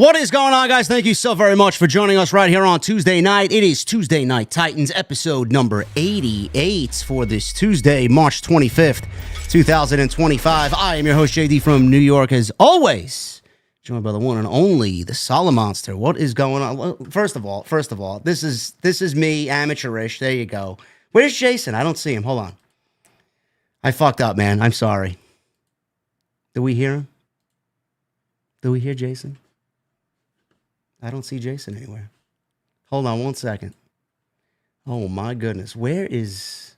What is going on, guys? Thank you so very much for joining us right here on Tuesday night. It is Tuesday Night Titans, episode number 88 for this Tuesday, March 25th, 2025. I am your host, JD from New York, as always, joined by the one and only, the Solid Monster. What is going on? Well, first of all, this is me, amateurish. There you go. Where's Jason? I don't see him. Hold on. I fucked up, man. I'm sorry. Do we hear him? Do we hear Jason? I don't see Jason anywhere. Hold on 1 second. Oh my goodness. Where is...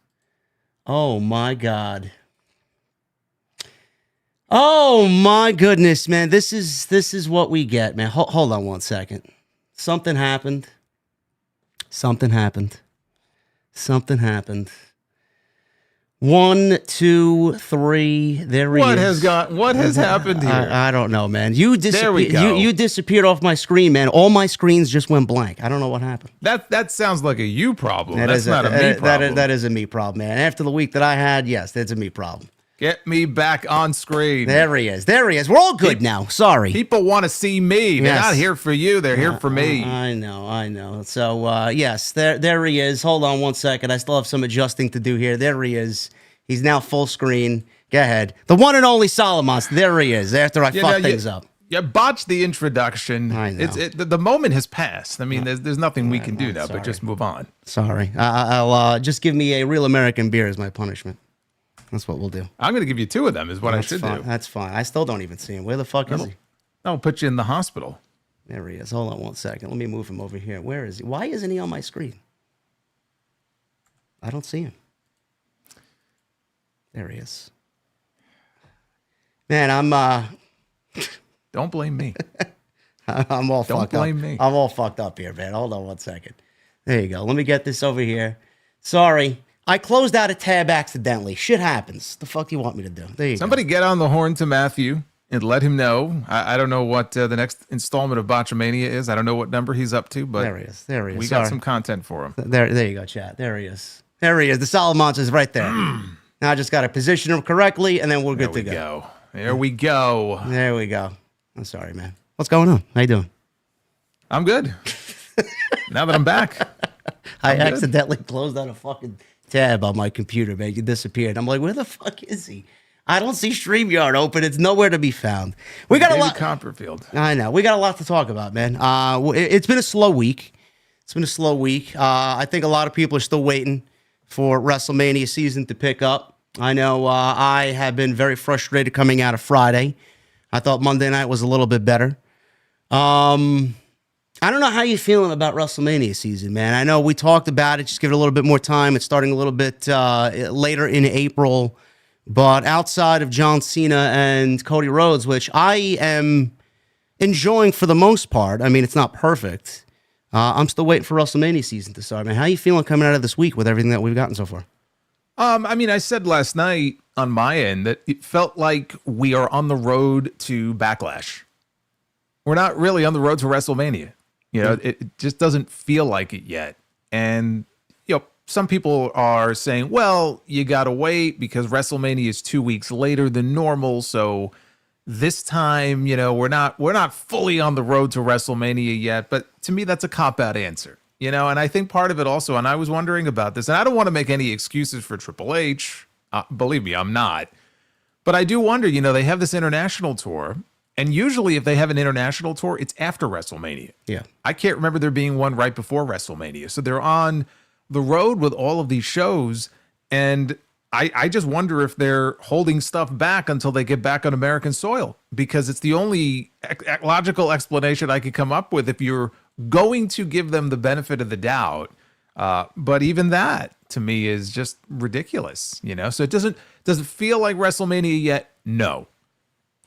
Oh my God. Oh my goodness, man. This is what we get, man. Hold on 1 second. Something happened. Something happened. 1, 2, 3. There he is. What has happened here? I don't know, man. You There we go. You disappeared off my screen, man. All my screens just went blank. I don't know what happened. That sounds like a you problem. That's not a me problem. That is a me problem, man. After the week that I had, yes, that's a me problem. Get me back on screen. There he is. We're all good now. Sorry. People want to see me. They're not here for you. They're here for me. I know. So, yes, there he is. Hold on 1 second. I still have some adjusting to do here. There he is. He's now full screen. Go ahead. The one and only Solid Monster. There he is. After I fucked things up. You botched the introduction. I know. The moment has passed. I mean, there's nothing we can do now, but just move on. Sorry. I'll just give me a real American beer as my punishment. That's what we'll do. I'm going to give you 2 of them is what I should do. That's fine. I still don't even see him. Where the fuck is he? I'll put you in the hospital. There he is. Hold on 1 second. Let me move him over here. Where is he? Why isn't he on my screen? I don't see him. There he is. Man, Don't blame me. I'm all fucked up. Don't blame me. I'm all fucked up here, man. Hold on 1 second. There you go. Let me get this over here. Sorry. I closed out a tab accidentally. Shit happens. The fuck do you want me to do? There you Somebody go. get on the horn to Matthew and let him know. I don't know what the next installment of Botchamania is. I don't know what number he's up to, but There he is. We got some content for him. There you go, chat. There he is. The Solid Monster is right there. Now I just got to position him correctly, and then we're good to go. There we go. There we go. I'm sorry, man. What's going on? How you doing? I'm good. Now that I'm back. I accidentally closed out a fucking tab on my computer, man. You disappeared. I'm like, where the fuck is he? I don't see StreamYard open. It's nowhere to be found. We got a lot. Copperfield. I know. We got a lot to talk about, man. It's been a slow week. I think a lot of people are still waiting for WrestleMania season to pick up. I know I have been very frustrated coming out of Friday. I thought Monday night was a little bit better. I don't know how you're feeling about WrestleMania season, man. I know we talked about it. Just give it a little bit more time. It's starting a little bit later in April. But outside of John Cena and Cody Rhodes, which I am enjoying for the most part. I mean, it's not perfect. I'm still waiting for WrestleMania season to start, man. How are you feeling coming out of this week with everything that we've gotten so far? I mean, I said last night on my end that it felt like we are on the road to Backlash. We're not really on the road to WrestleMania. You know, it just doesn't feel like it yet. And, you know, some people are saying, well, you got to wait because WrestleMania is 2 weeks later than normal. So this time, you know, we're not fully on the road to WrestleMania yet. But to me, that's a cop-out answer. You know, and I think part of it also, and I was wondering about this, and I don't want to make any excuses for Triple H. Believe me, I'm not. But I do wonder, you know, they have this international tour, and usually if they have an international tour, it's after WrestleMania. Yeah. I can't remember there being one right before WrestleMania. So they're on the road with all of these shows, and I just wonder if they're holding stuff back until they get back on American soil, because it's the only logical explanation I could come up with if you're going to give them the benefit of the doubt. But even that to me is just ridiculous, you know? So it does it feel like WrestleMania yet? No.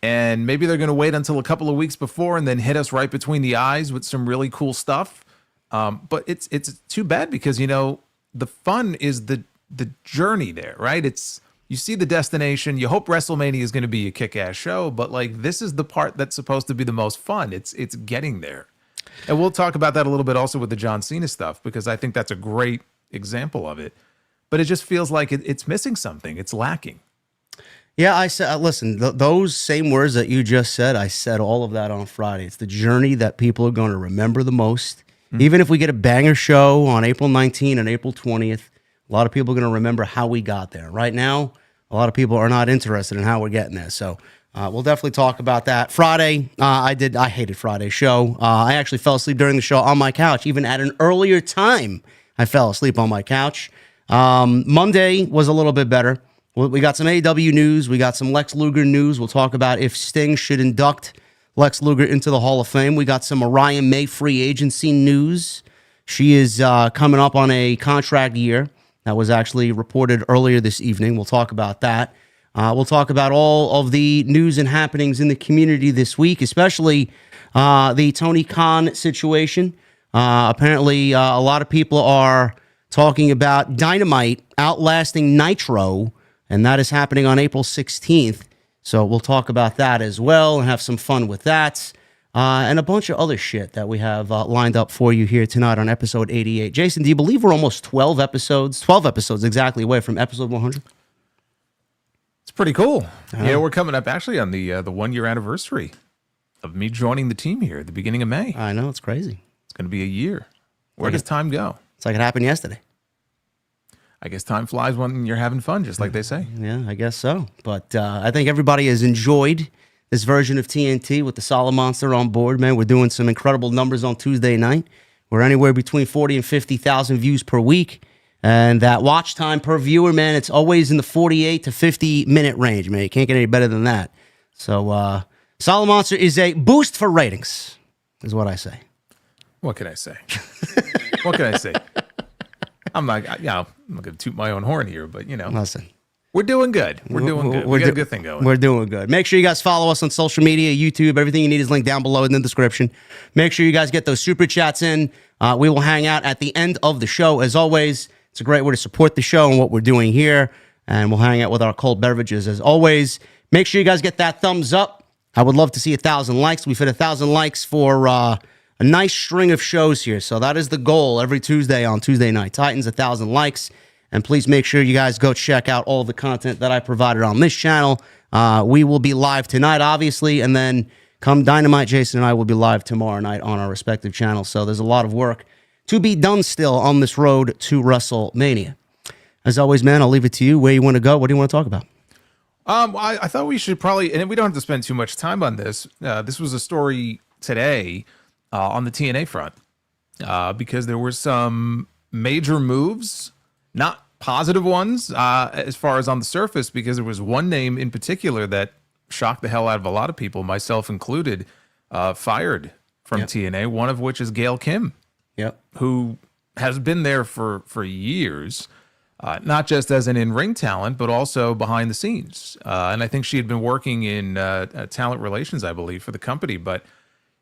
And maybe they're going to wait until a couple of weeks before and then hit us right between the eyes with some really cool stuff. But it's too bad because, you know, the fun is the journey there, right? You see the destination. You hope WrestleMania is going to be a kick-ass show, but like this is the part that's supposed to be the most fun. It's getting there. And we'll talk about that a little bit also with the John Cena stuff, because I think that's a great example of it. But it just feels like it's missing something. It's lacking. Yeah, I said, listen, those same words that you just said, I said all of that on Friday. It's the journey that people are going to remember the most. Even if we get a banger show on April 19th and April 20th, a lot of people are going to remember how we got there. Right now, a lot of people are not interested in how we're getting there. So we'll definitely talk about that. Friday, I hated Friday's show. I actually fell asleep during the show on my couch. Even at an earlier time, I fell asleep on my couch. Monday was a little bit better. We got some AEW news. We got some Lex Luger news. We'll talk about if Sting should induct Lex Luger into the Hall of Fame. We got some Mariah May free agency news. She is coming up on a contract year. That was actually reported earlier this evening. We'll talk about that. We'll talk about all of the news and happenings in the community this week, especially the Tony Khan situation. Apparently, a lot of people are talking about Dynamite outlasting Nitro, and that is happening on April 16th. So we'll talk about that as well and have some fun with that. And a bunch of other shit that we have lined up for you here tonight on episode 88. Jason, do you believe we're almost 12 episodes exactly away from episode 100? It's pretty cool. Yeah, we're coming up actually on the 1 year anniversary of me joining the team here at the beginning of May. I know, it's crazy. It's going to be a year. Where does time go? It's like it happened yesterday. I guess time flies when you're having fun, just like they say. Yeah, I guess so. But I think everybody has enjoyed this version of TNT with the Solid Monster on board, man. We're doing some incredible numbers on Tuesday night. We're anywhere between 40 and 50,000 views per week. And that watch time per viewer, man, it's always in the 48 to 50 minute range, man. You can't get any better than that. So Solid Monster is a boost for ratings, is what I say. What can I say? What can I say? I'm not going to toot my own horn here, but, Listen. We're doing good. We're doing good. We got a good thing going. We're doing good. Make sure you guys follow us on social media, YouTube. Everything you need is linked down below in the description. Make sure you guys get those super chats in. We will hang out at the end of the show. As always, it's a great way to support the show and what we're doing here. And we'll hang out with our cold beverages as always. Make sure you guys get that thumbs up. I would love to see 1,000 likes. We've hit 1,000 likes for a nice string of shows here. So that is the goal every Tuesday on Tuesday Night Titans, 1,000 likes. And please make sure you guys go check out all the content that I provided on this channel. We will be live tonight, obviously, and then come Dynamite, Jason and I will be live tomorrow night on our respective channels. So there's a lot of work to be done still on this road to WrestleMania. As always, man, I'll leave it to you. Where you want to go? What do you want to talk about? I thought we should probably, and we don't have to spend too much time on this. This was a story today on the TNA front because there were some major moves, not positive ones as far as on the surface, because there was one name in particular that shocked the hell out of a lot of people, myself included, fired from TNA, one of which is Gail Kim, who has been there for years, not just as an in-ring talent, but also behind the scenes. And I think she had been working in talent relations, I believe, for the company, but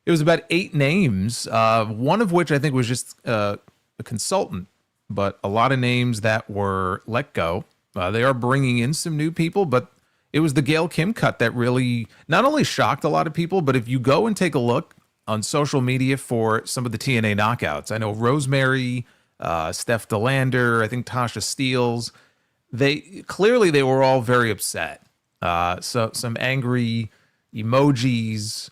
it was about 8 names, one of which I think was just a consultant, but a lot of names that were let go. They are bringing in some new people, but it was the Gail Kim cut that really not only shocked a lot of people, but if you go and take a look on social media for some of the TNA knockouts, I know Rosemary, Steph DeLander, I think Tasha Steeles, they were all very upset. So some angry emojis.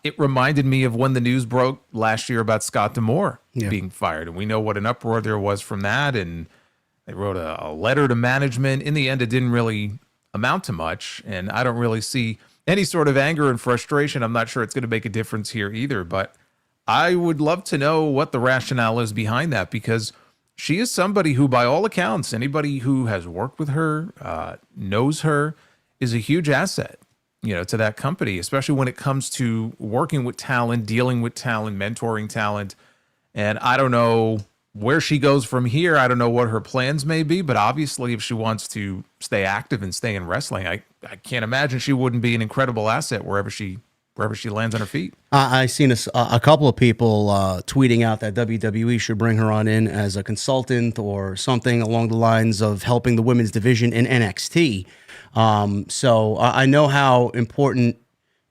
It reminded me of when the news broke last year about Scott D'Amore being fired. And we know what an uproar there was from that. And they wrote a letter to management. In the end, it didn't really amount to much. And I don't really see any sort of anger and frustration. I'm not sure it's going to make a difference here either. But I would love to know what the rationale is behind that, because she is somebody who, by all accounts, anybody who has worked with her, knows her, is a huge asset, to that company, especially when it comes to working with talent, dealing with talent, mentoring talent. And I don't know where she goes from here. I don't know what her plans may be, but obviously if she wants to stay active and stay in wrestling, I can't imagine she wouldn't be an incredible asset wherever she lands on her feet. I've seen a couple of people tweeting out that WWE should bring her on in as a consultant or something along the lines of helping the women's division in NXT. So I know how important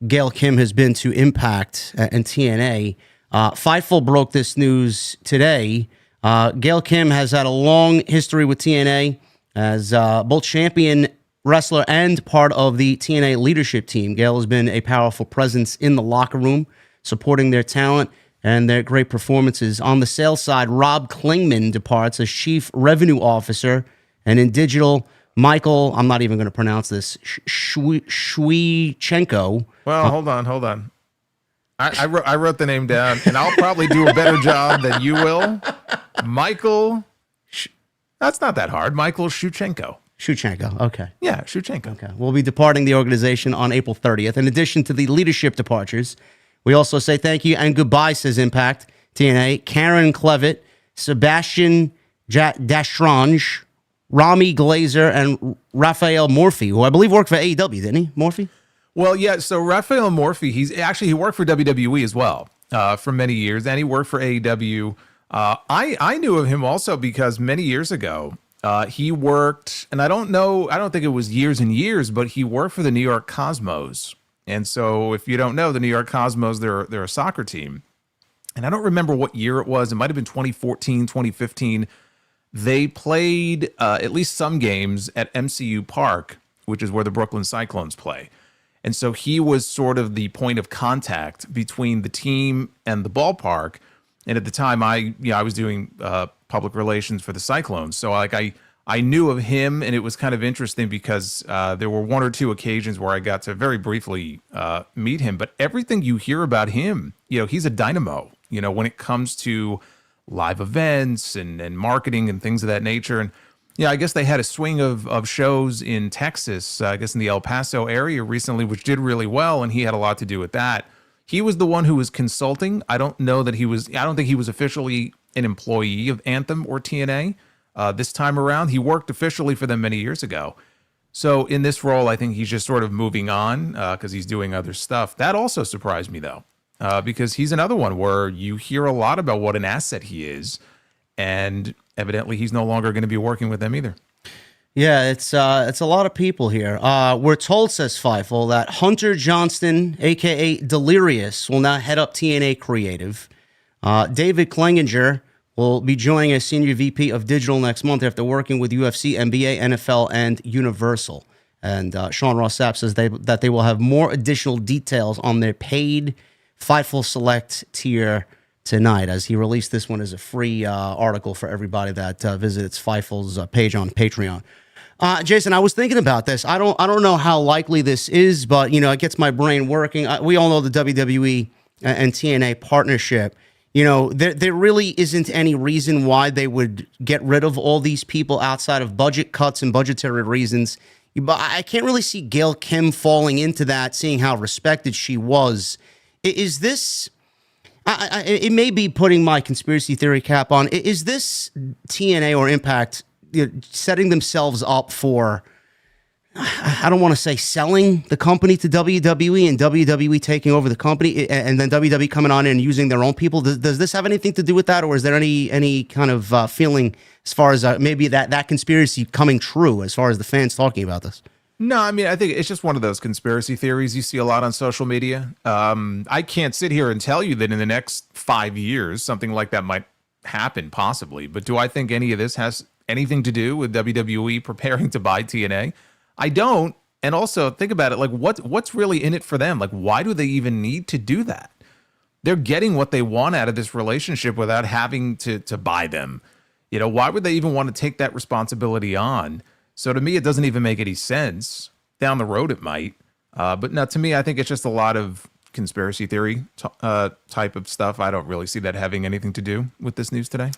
Gail Kim has been to Impact and TNA. Fightful broke this news today. Gail Kim has had a long history with TNA as both champion wrestler and part of the TNA leadership team. Gail has been a powerful presence in the locker room, supporting their talent and their great performances. On the sales side, Rob Klingman departs as Chief Revenue Officer, and in digital, Michael, I'm not even going to pronounce this, Shwechenko. Well, hold on. I wrote the name down, and I'll probably do a better job than you will. Michael, that's not that hard. Michael Shwechenko. Shwechenko, okay. Yeah, Shwechenko. Okay. We'll be departing the organization on April 30th. In addition to the leadership departures, we also say thank you and goodbye, says Impact TNA. Karen Clevitt, Sebastian Dastrange, Rami Glazer, and Raphael Morphy, who I believe worked for AEW, didn't he, Morphy? Well, yeah, so Raphael Morphy, he worked for WWE as well for many years, and he worked for AEW. I knew of him also because many years ago, he worked, and I don't think it was years and years, but he worked for the New York Cosmos. And so if you don't know, the New York Cosmos, they're a soccer team. And I don't remember what year it was. It might have been 2014, 2015. They played at least some games at MCU Park, which is where the Brooklyn Cyclones play. And so he was sort of the point of contact between the team and the ballpark. And at the time, I was doing public relations for the Cyclones. So I knew of him, and it was kind of interesting because there were one or two occasions where I got to very briefly meet him. But everything you hear about him, he's a dynamo, when it comes to live events and marketing and things of that nature. And I guess they had a swing of shows in Texas, I guess in the El Paso area recently, which did really well, and he had a lot to do with that. He was the one who was consulting. I don't think he was officially an employee of Anthem or TNA this time around. He worked officially for them many years ago. So in this role, I think he's just sort of moving on because he's doing other stuff. That also surprised me, though, because he's another one where you hear a lot about what an asset he is, and evidently he's no longer going to be working with them either. Yeah, it's a lot of people here. We're told, says Feifel, that Hunter Johnston, a.k.a. Delirious, will now head up TNA Creative. David Klinginger will be joining as Senior VP of Digital next month after working with UFC, NBA, NFL, and Universal. And Sean Ross Sapp says that they will have more additional details on their paid Fightful Select tier tonight, as he released this one as a free article for everybody that visits Feiful's page on Patreon. Jason, I was thinking about this. I don't know how likely this is, but it gets my brain working. We all know the WWE and TNA partnership. There really isn't any reason why they would get rid of all these people outside of budget cuts and budgetary reasons. But I can't really see Gail Kim falling into that, seeing how respected she was. Is this? It may be putting my conspiracy theory cap on. Is this TNA or Impact setting themselves up for, I don't want to say selling the company to WWE and WWE taking over the company and then WWE coming on and using their own people? Does this have anything to do with that? Or is there any kind of feeling as far as maybe that conspiracy coming true as far as the fans talking about this? No, I mean, I think it's just one of those conspiracy theories you see a lot on social media. I can't sit here and tell you that in the next 5 years, something like that might happen, possibly. But do I think any of this has anything to do with WWE preparing to buy TNA? I don't. And also think about it, like what's really in it for them? Like, why do they even need to do that? They're getting what they want out of this relationship without having to buy them. Why would they even want to take that responsibility on? So to me, it doesn't even make any sense. Down the road, it might. But no, to me, I think it's just a lot of conspiracy theory type of stuff. I don't really see that having anything to do with this news today.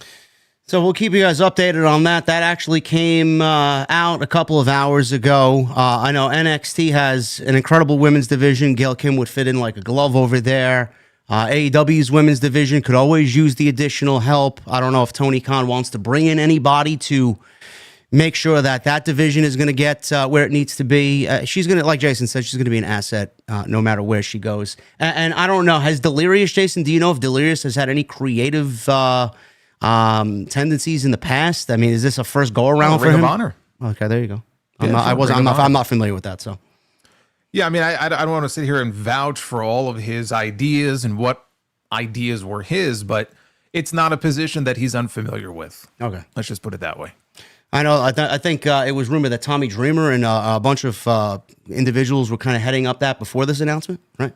So we'll keep you guys updated on that. That actually came out a couple of hours ago. I know NXT has an incredible women's division. Gail Kim would fit in like a glove over there. AEW's women's division could always use the additional help. I don't know if Tony Khan wants to bring in anybody to make sure that division is going to get where it needs to be. She's going to, like Jason said, she's going to be an asset no matter where she goes. And I don't know, has Delirious, Jason, do you know if Delirious has had any creative tendencies in the past? I mean, is this a first go around for him? Ring of Honor. Okay, there you go. I'm not familiar with that. So, yeah, I mean, I don't want to sit here and vouch for all of his ideas and what ideas were his, but it's not a position that he's unfamiliar with. Okay, let's just put it that way. I know. I think it was rumored that Tommy Dreamer and a bunch of individuals were kind of heading up that before this announcement, right?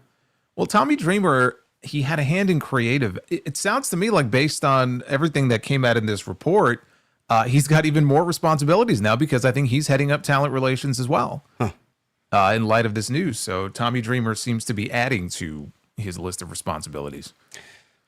Well, Tommy Dreamer, he had a hand in creative. It sounds to me like, based on everything that came out in this report, he's got even more responsibilities now, because I think he's heading up talent relations as well, in light of this news. So Tommy Dreamer seems to be adding to his list of responsibilities.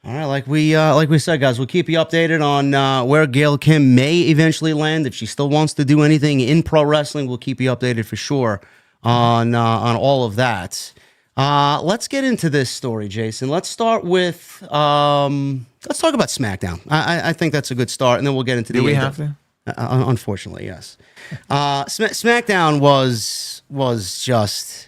All right, like we said, guys, we'll keep you updated on where Gail Kim may eventually land. If she still wants to do anything in pro wrestling, we'll keep you updated for sure on all of that. Let's get into this story, Jason. Let's start with let's talk about SmackDown. I think that's a good start, and then we'll get into the. Do we have to? Unfortunately, yes. SmackDown was just.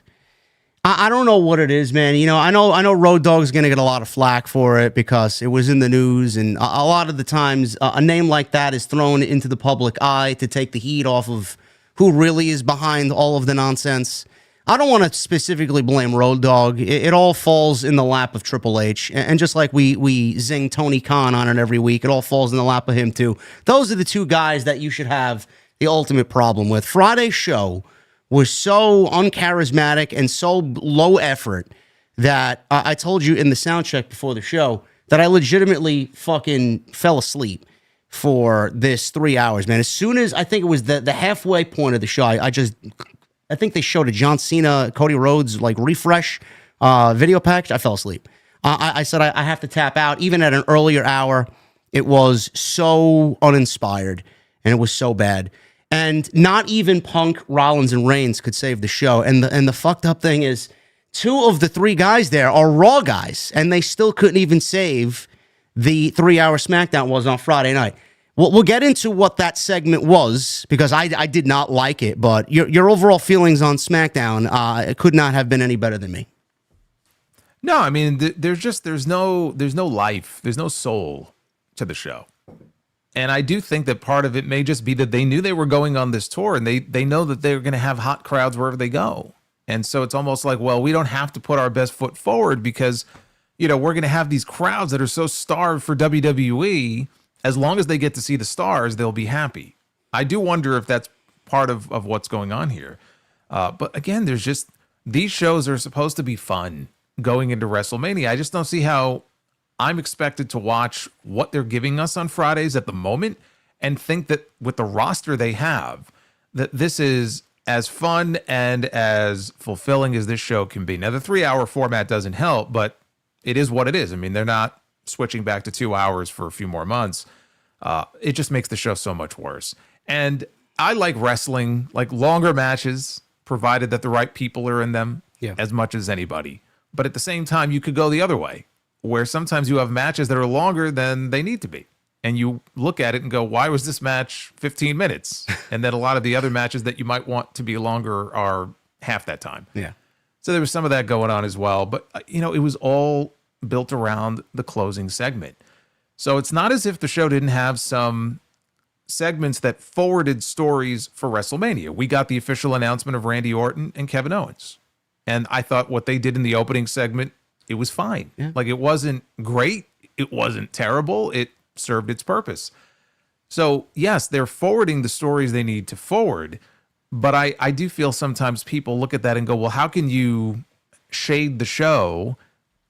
I don't know what it is, man. You know, I know Road Dogg's going to get a lot of flack for it because it was in the news, and a lot of the times a name like that is thrown into the public eye to take the heat off of who really is behind all of the nonsense. I don't want to specifically blame Road Dogg. It all falls in the lap of Triple H, and just like we zing Tony Khan on it every week, it all falls in the lap of him too. Those are the two guys that you should have the ultimate problem with. Friday's show was so uncharismatic and so low effort that I told you in the sound check before the show that I legitimately fucking fell asleep for this 3 hours, man. As soon as I think it was the halfway point of the show, I think they showed a John Cena, Cody Rhodes like refresh video package. I fell asleep. I said I have to tap out. Even at an earlier hour, it was so uninspired and it was so bad. And not even Punk, Rollins, and Reigns could save the show. And the fucked up thing is, two of the three guys there are Raw guys, and they still couldn't even save the 3-hour SmackDown was on Friday night. We'll get into what that segment was, because I did not like it, but your overall feelings on SmackDown could not have been any better than me. No, I mean, there's no life, there's no soul to the show. And I do think that part of it may just be that they knew they were going on this tour, and they know that they're going to have hot crowds wherever they go. And so it's almost like, well, we don't have to put our best foot forward because, you know, we're going to have these crowds that are so starved for WWE. As long as they get to see the stars, they'll be happy. I do wonder if that's part of what's going on here. But again, there's just, these shows are supposed to be fun going into WrestleMania. I just don't see how I'm expected to watch what they're giving us on Fridays at the moment and think that with the roster they have, that this is as fun and as fulfilling as this show can be. Now, the 3-hour format doesn't help, but it is what it is. I mean, they're not switching back to 2 hours for a few more months. It just makes the show so much worse. And I like wrestling, like longer matches, provided that the right people are in them, as much as anybody. But at the same time, you could go the other way, where sometimes you have matches that are longer than they need to be. And you look at it and go, why was this match 15 minutes? And then a lot of the other matches that you might want to be longer are half that time. Yeah. So there was some of that going on as well. But, you know, it was all built around the closing segment. So it's not as if the show didn't have some segments that forwarded stories for WrestleMania. We got the official announcement of Randy Orton and Kevin Owens. And I thought what they did in the opening segment, it was fine. Yeah. Like, it wasn't great. It wasn't terrible. It served its purpose. So yes, they're forwarding the stories they need to forward. But I do feel sometimes people look at that and go, well, how can you shade the show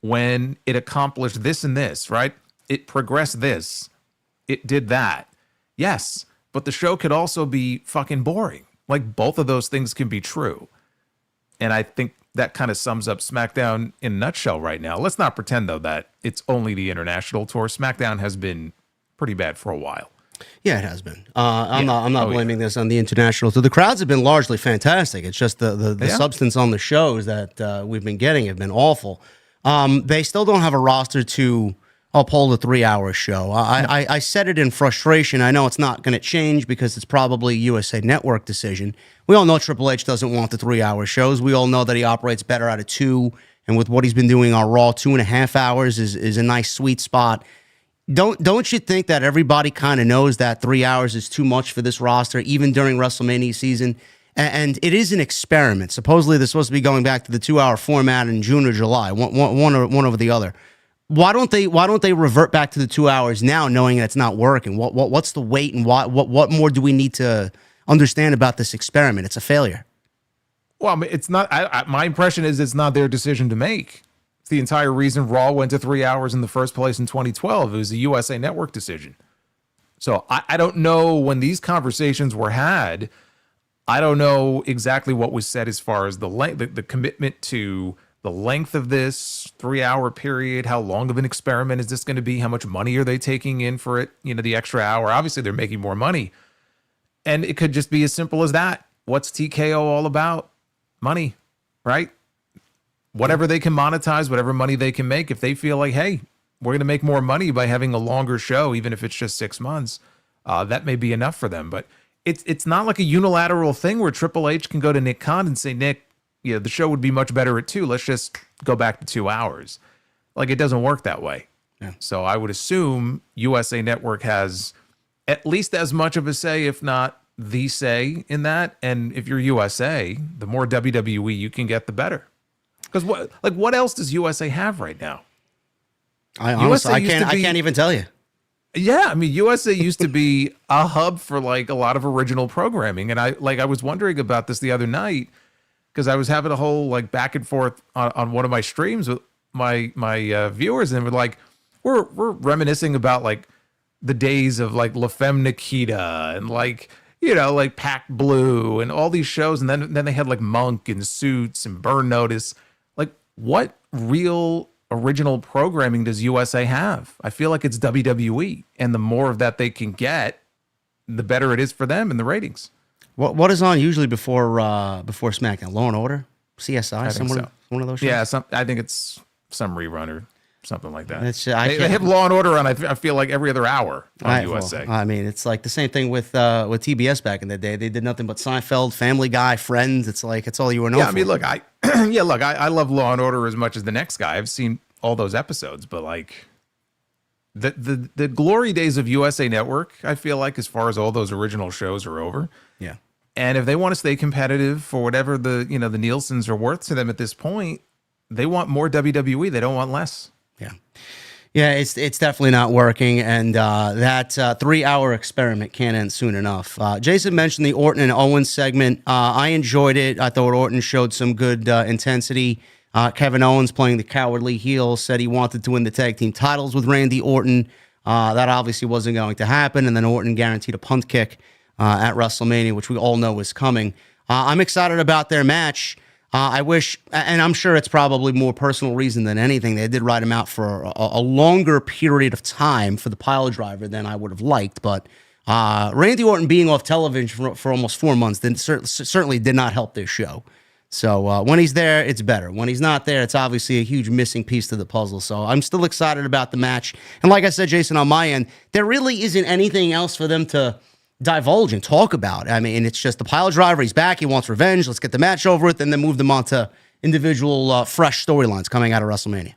when it accomplished this and this, right? It progressed this. It did that. Yes, but the show could also be fucking boring. Like, both of those things can be true. And I think that kind of sums up SmackDown in a nutshell right now. Let's not pretend, though, that it's only the international tour. SmackDown has been pretty bad for a while. Yeah, it has been. I'm not blaming this on the international. So the crowds have been largely fantastic. It's just the substance on the shows that we've been getting have been awful. They still don't have a roster to uphold a 3-hour show. I said it in frustration. I know it's not going to change because it's probably a USA Network decision. We all know Triple H doesn't want the 3-hour shows. We all know that he operates better out of 2. And with what he's been doing on Raw, 2.5 hours is a nice sweet spot. Don't you think that everybody kind of knows that 3 hours is too much for this roster, even during WrestleMania season? And it is an experiment. Supposedly, they're supposed to be going back to the 2-hour format in June or July, one over the other. why don't they revert back to the 2 hours now, knowing that it's not working? What's the wait, and what more do we need to understand about this experiment? It's a failure. Well, I mean, it's not. My impression is it's not their decision to make. It's the entire reason Raw went to 3 hours in the first place in 2012. It was a USA Network decision. So I don't know when these conversations were had. I don't know exactly what was said as far as the commitment to the length of this 3 hour period. How long of an experiment is this going to be? How much money are they taking in for it? You know, the extra hour. Obviously, they're making more money. And it could just be as simple as that. What's TKO all about? Money, right? Whatever they can monetize, whatever money they can make. If they feel like, hey, we're going to make more money by having a longer show, even if it's just 6 months, that may be enough for them. But it's not like a unilateral thing where Triple H can go to Nick Khan and say, Nick, yeah, the show would be much better at 2. Let's just go back to 2 hours. Like, it doesn't work that way. Yeah. So I would assume USA Network has at least as much of a say, if not the say in that. And if you're USA, the more WWE you can get, the better. Because what else does USA have right now? I can't even tell you. Yeah, I mean, USA used to be a hub for like a lot of original programming, and I was wondering about this the other night because I was having a whole like back and forth on one of my streams with my viewers, and we're reminiscing about like the days of like La Femme Nikita and like, you know, like Pac Blue and all these shows, and then they had like Monk and Suits and Burn Notice. Like, what real original programming does USA have? I feel like it's WWE, and the more of that they can get, the better it is for them in the ratings. What is on usually before SmackDown? Law and Order, CSI, one of those shows. Yeah, I think it's some rerun or something like that. They have Law and Order on. I feel like every other hour on USA. Well, I mean, it's like the same thing with TBS back in the day. They did nothing but Seinfeld, Family Guy, Friends. It's like it's all you were known for. I mean, look, I love Law and Order as much as the next guy. I've seen all those episodes, but like the glory days of USA Network, I feel like, as far as all those original shows, are over. Yeah. And if they want to stay competitive for whatever the Nielsen's are worth to them at this point, they want more WWE. They don't want less. Yeah. Yeah, it's definitely not working, and that 3 hour experiment can't end soon enough. Jason mentioned the Orton and Owens segment. I enjoyed it. I thought Orton showed some good intensity. Kevin Owens, playing the cowardly heel, said he wanted to win the tag team titles with Randy Orton. That obviously wasn't going to happen, and then Orton guaranteed a punt kick at WrestleMania, which we all know is coming. I'm excited about their match. I wish, and I'm sure it's probably more personal reason than anything, they did ride him out for a longer period of time for the pile driver than I would have liked. But Randy Orton being off television for almost 4 months certainly did not help their show. So when he's there, it's better. When he's not there, it's obviously a huge missing piece to the puzzle. So I'm still excited about the match. And like I said, Jason, on my end, there really isn't anything else for them to divulge and talk about. I mean, it's just the pile driver. He's back. He wants revenge. Let's get the match over with, and then move them on to individual fresh storylines coming out of WrestleMania.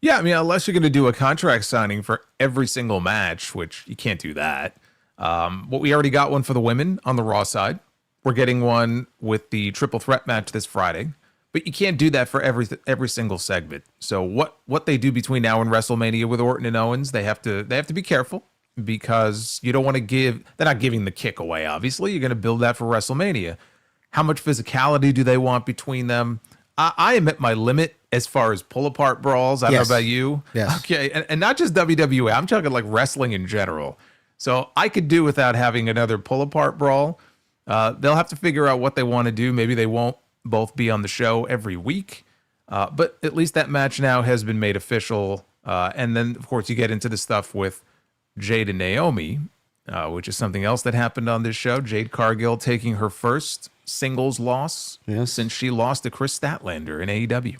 Yeah, I mean, unless you're going to do a contract signing for every single match, which you can't do that. What we already got one for the women on the Raw side. We're getting one with the triple threat match this Friday, but you can't do that for every single segment. So what they do between now and WrestleMania with Orton and Owens, they have to be careful, because you don't want to they're not giving the kick away, obviously. You're going to build that for WrestleMania. How much physicality do they want between them? I am at my limit as far as pull-apart brawls. I don't know about you. Yes. Okay, and not just WWE. I'm talking like wrestling in general. So I could do without having another pull-apart brawl. They'll have to figure out what they want to do. Maybe they won't both be on the show every week. But at least that match now has been made official. And then, of course, you get into the stuff with Jade and Naomi, which is something else that happened on this show. Jade Cargill taking her first singles loss since she lost to Chris Statlander in AEW.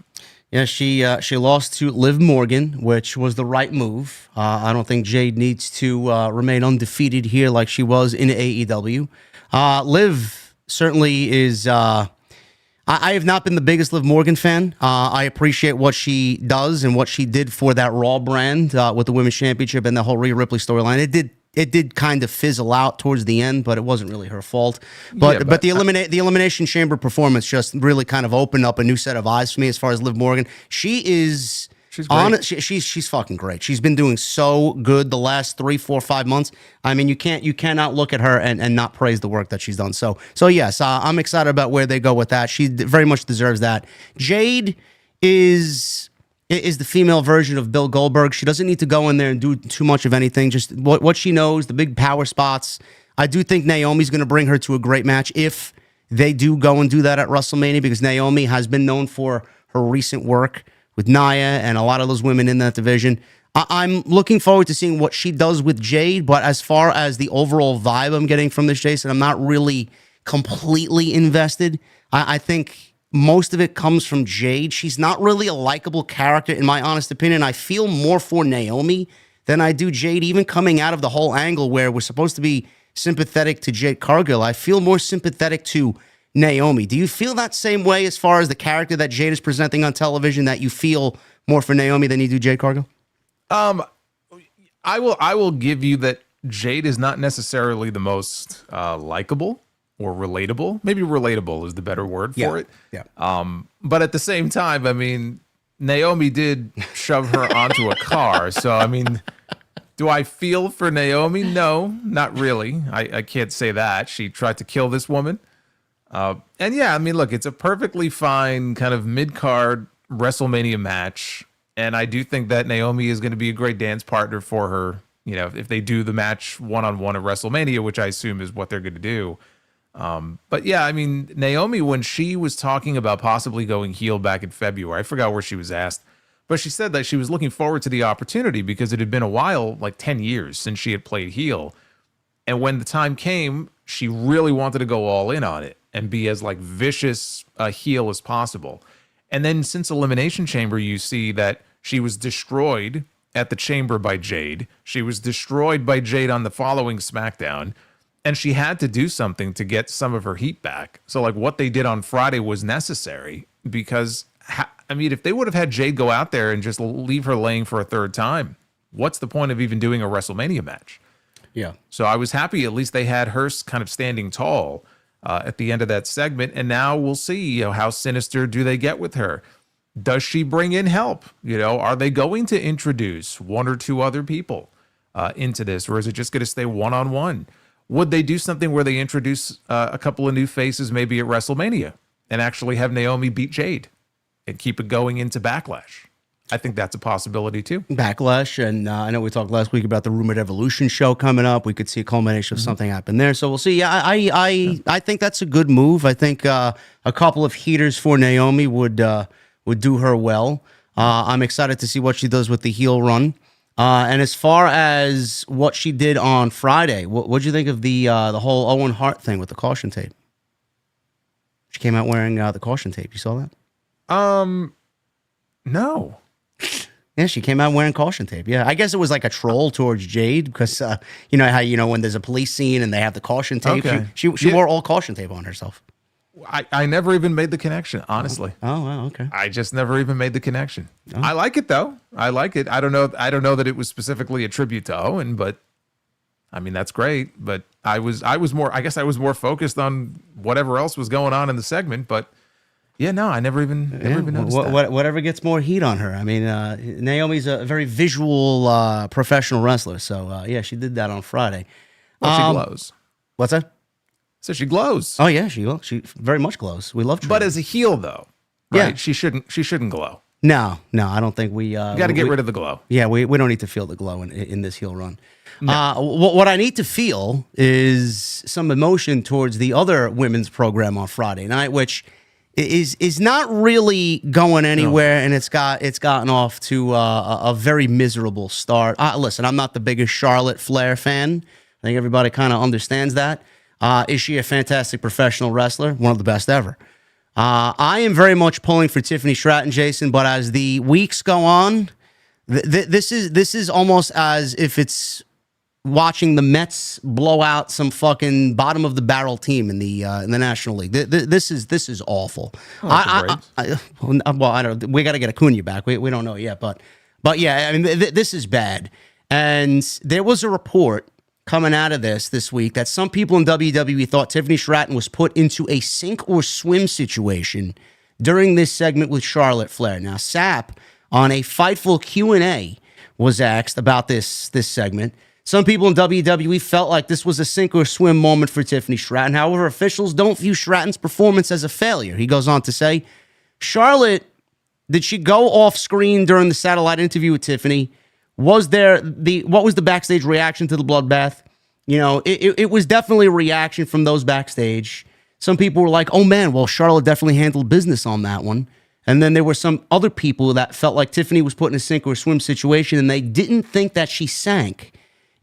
Yeah, she lost to Liv Morgan, which was the right move. I don't think Jade needs to remain undefeated here like she was in AEW. Liv certainly is... I have not been the biggest Liv Morgan fan. I appreciate what she does and what she did for that Raw brand with the Women's Championship and the whole Rhea Ripley storyline. It did kind of fizzle out towards the end, but it wasn't really her fault. But the Elimination Chamber performance just really kind of opened up a new set of eyes for me as far as Liv Morgan. She is She's great. She's fucking great. She's been doing so good the last 3, 4, 5 months. I mean, you cannot look at her and not praise the work that she's done. So yes, I'm excited about where they go with that. She very much deserves that. Jade is the female version of Bill Goldberg. She doesn't need to go in there and do too much of anything. Just what she knows, the big power spots. I do think Naomi's going to bring her to a great match if they do go and do that at WrestleMania, because Naomi has been known for her recent work with Nia and a lot of those women in that division. I'm looking forward to seeing what she does with Jade, but as far as the overall vibe I'm getting from this, Jason, I'm not really completely invested. I think most of it comes from Jade. She's not really a likable character, in my honest opinion. I feel more for Naomi than I do Jade, even coming out of the whole angle where we're supposed to be sympathetic to Jade Cargill. I feel more sympathetic to Naomi. Do you feel that same way as far as the character that Jade is presenting on television, that you feel more for Naomi than you do Jade Cargill? I will give you that Jade is not necessarily the most likable or relatable. Maybe relatable is the better word for it. Yeah. But at the same time, I mean, Naomi did shove her onto a car. So, I mean, do I feel for Naomi? No, not really. I can't say that. She tried to kill this woman. And yeah, I mean, look, it's a perfectly fine kind of mid-card WrestleMania match. And I do think that Naomi is going to be a great dance partner for her, you know, if they do the match one-on-one at WrestleMania, which I assume is what they're going to do. But yeah, I mean, Naomi, when she was talking about possibly going heel back in February, I forgot where she was asked, but she said that she was looking forward to the opportunity because it had been a while, like 10 years since she had played heel. And when the time came, she really wanted to go all in on it and be as like vicious a heel as possible. And then since Elimination Chamber, you see that she was destroyed at the Chamber by Jade. She was destroyed by Jade on the following SmackDown. And she had to do something to get some of her heat back. So like what they did on Friday was necessary because, I mean, if they would have had Jade go out there and just leave her laying for a third time, what's the point of even doing a WrestleMania match? Yeah. So I was happy at least they had her kind of standing tall at the end of that segment. And now we'll see, you know, how sinister do they get with her? Does she bring in help? You know, are they going to introduce one or two other people into this? Or is it just going to stay one-on-one? Would they do something where they introduce a couple of new faces maybe at WrestleMania and actually have Naomi beat Jade and keep it going into Backlash? I think that's a possibility too. Backlash, and I know we talked last week about the Rumored Evolution show coming up. We could see a culmination of something happen there. So we'll see. Yeah, I think that's a good move. I think a couple of heaters for Naomi would do her well. I'm excited to see what she does with the heel run. And as far as what she did on Friday, what'd you think of the whole Owen Hart thing with the caution tape? She came out wearing the caution tape. You saw that? No. Yeah, she came out wearing caution tape. Yeah, I guess it was like a troll towards Jade because you know how when there's a police scene and they have the caution tape. Okay. She wore all caution tape on herself. I never even made the connection, honestly. Oh, wow, okay. I just never even made the connection. Oh. I like it though. I like it. I don't know that it was specifically a tribute to Owen, but I mean that's great. But I was more focused on whatever else was going on in the segment. But yeah, no, I never even noticed that. Whatever gets more heat on her. I mean, Naomi's a very visual professional wrestler, so yeah, she did that on Friday. Well, she glows. What's that? So she glows. Oh yeah, she very much glows. We love her. But as a heel though, right? Yeah. She shouldn't glow. No, I don't think we got to get rid of the glow. Yeah, we don't need to feel the glow in this heel run. No. What I need to feel is some emotion towards the other women's program on Friday night, which is not really going anywhere, and it's gotten off to a very miserable start. Listen, I'm not the biggest Charlotte Flair fan. I think everybody kind of understands that. Is she a fantastic professional wrestler? One of the best ever. I am very much pulling for Tiffany Stratton, Jason, but as the weeks go on, this is almost as if it's watching the Mets blow out some fucking bottom of the barrel team in the National League. This is awful. I don't. We got to get Acuna back. We don't know yet, but yeah, I mean this is bad. And there was a report coming out of this week that some people in WWE thought Tiffany Stratton was put into a sink or swim situation during this segment with Charlotte Flair. Now, Sapp on a Fightful Q&A was asked about this segment. Some people in WWE felt like this was a sink or swim moment for Tiffany Stratton. However, officials don't view Stratton's performance as a failure. He goes on to say, Charlotte, did she go off screen during the satellite interview with Tiffany? What was the backstage reaction to the bloodbath? You know, it was definitely a reaction from those backstage. Some people were like, oh man, well, Charlotte definitely handled business on that one. And then there were some other people that felt like Tiffany was put in a sink or swim situation and they didn't think that she sank.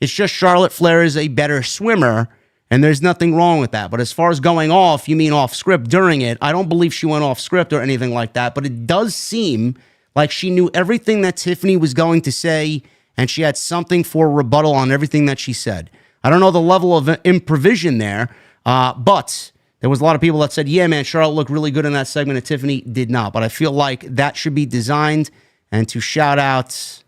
It's just Charlotte Flair is a better swimmer, and there's nothing wrong with that. But as far as going off, you mean off script during it, I don't believe she went off script or anything like that, but it does seem like she knew everything that Tiffany was going to say, and she had something for rebuttal on everything that she said. I don't know the level of improvisation there, but there was a lot of people that said, yeah, man, Charlotte looked really good in that segment, and Tiffany did not. But I feel like that should be designed, and to shout out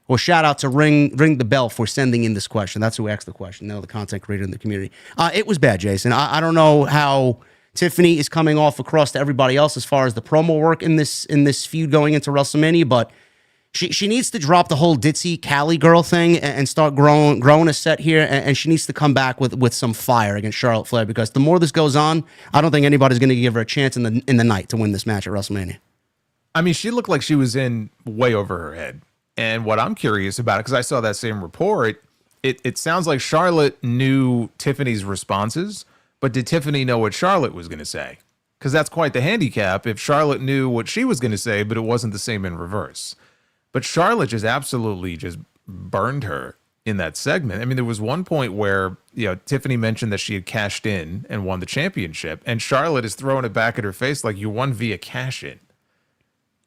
to ring the bell for sending in this question. That's who asked the question. No, the content creator in the community. It was bad, Jason. I don't know how Tiffany is coming off across to everybody else as far as the promo work in this feud going into WrestleMania, but she needs to drop the whole ditzy Cali girl thing and start growing a set here, and she needs to come back with some fire against Charlotte Flair, because the more this goes on, I don't think anybody's going to give her a chance in the night to win this match at WrestleMania. I mean, she looked like she was in way over her head. And what I'm curious about, because I saw that same report, it sounds like Charlotte knew Tiffany's responses, but did Tiffany know what Charlotte was going to say? Because that's quite the handicap if Charlotte knew what she was going to say, but it wasn't the same in reverse. But Charlotte just absolutely just burned her in that segment. I mean, there was one point where, you know, Tiffany mentioned that she had cashed in and won the championship, and Charlotte is throwing it back at her face like, you won via cash in.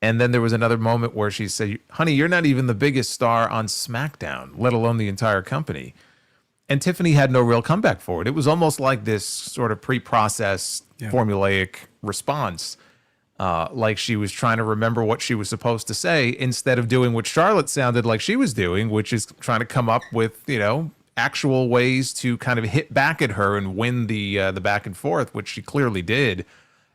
And then there was another moment where she said, honey, you're not even the biggest star on Smackdown, let alone the entire company. And Tiffany had no real comeback for it. It was almost like this sort of pre-processed, formulaic response, like she was trying to remember what she was supposed to say instead of doing what Charlotte sounded like she was doing, which is trying to come up with, you know, actual ways to kind of hit back at her and win the back and forth, which she clearly did.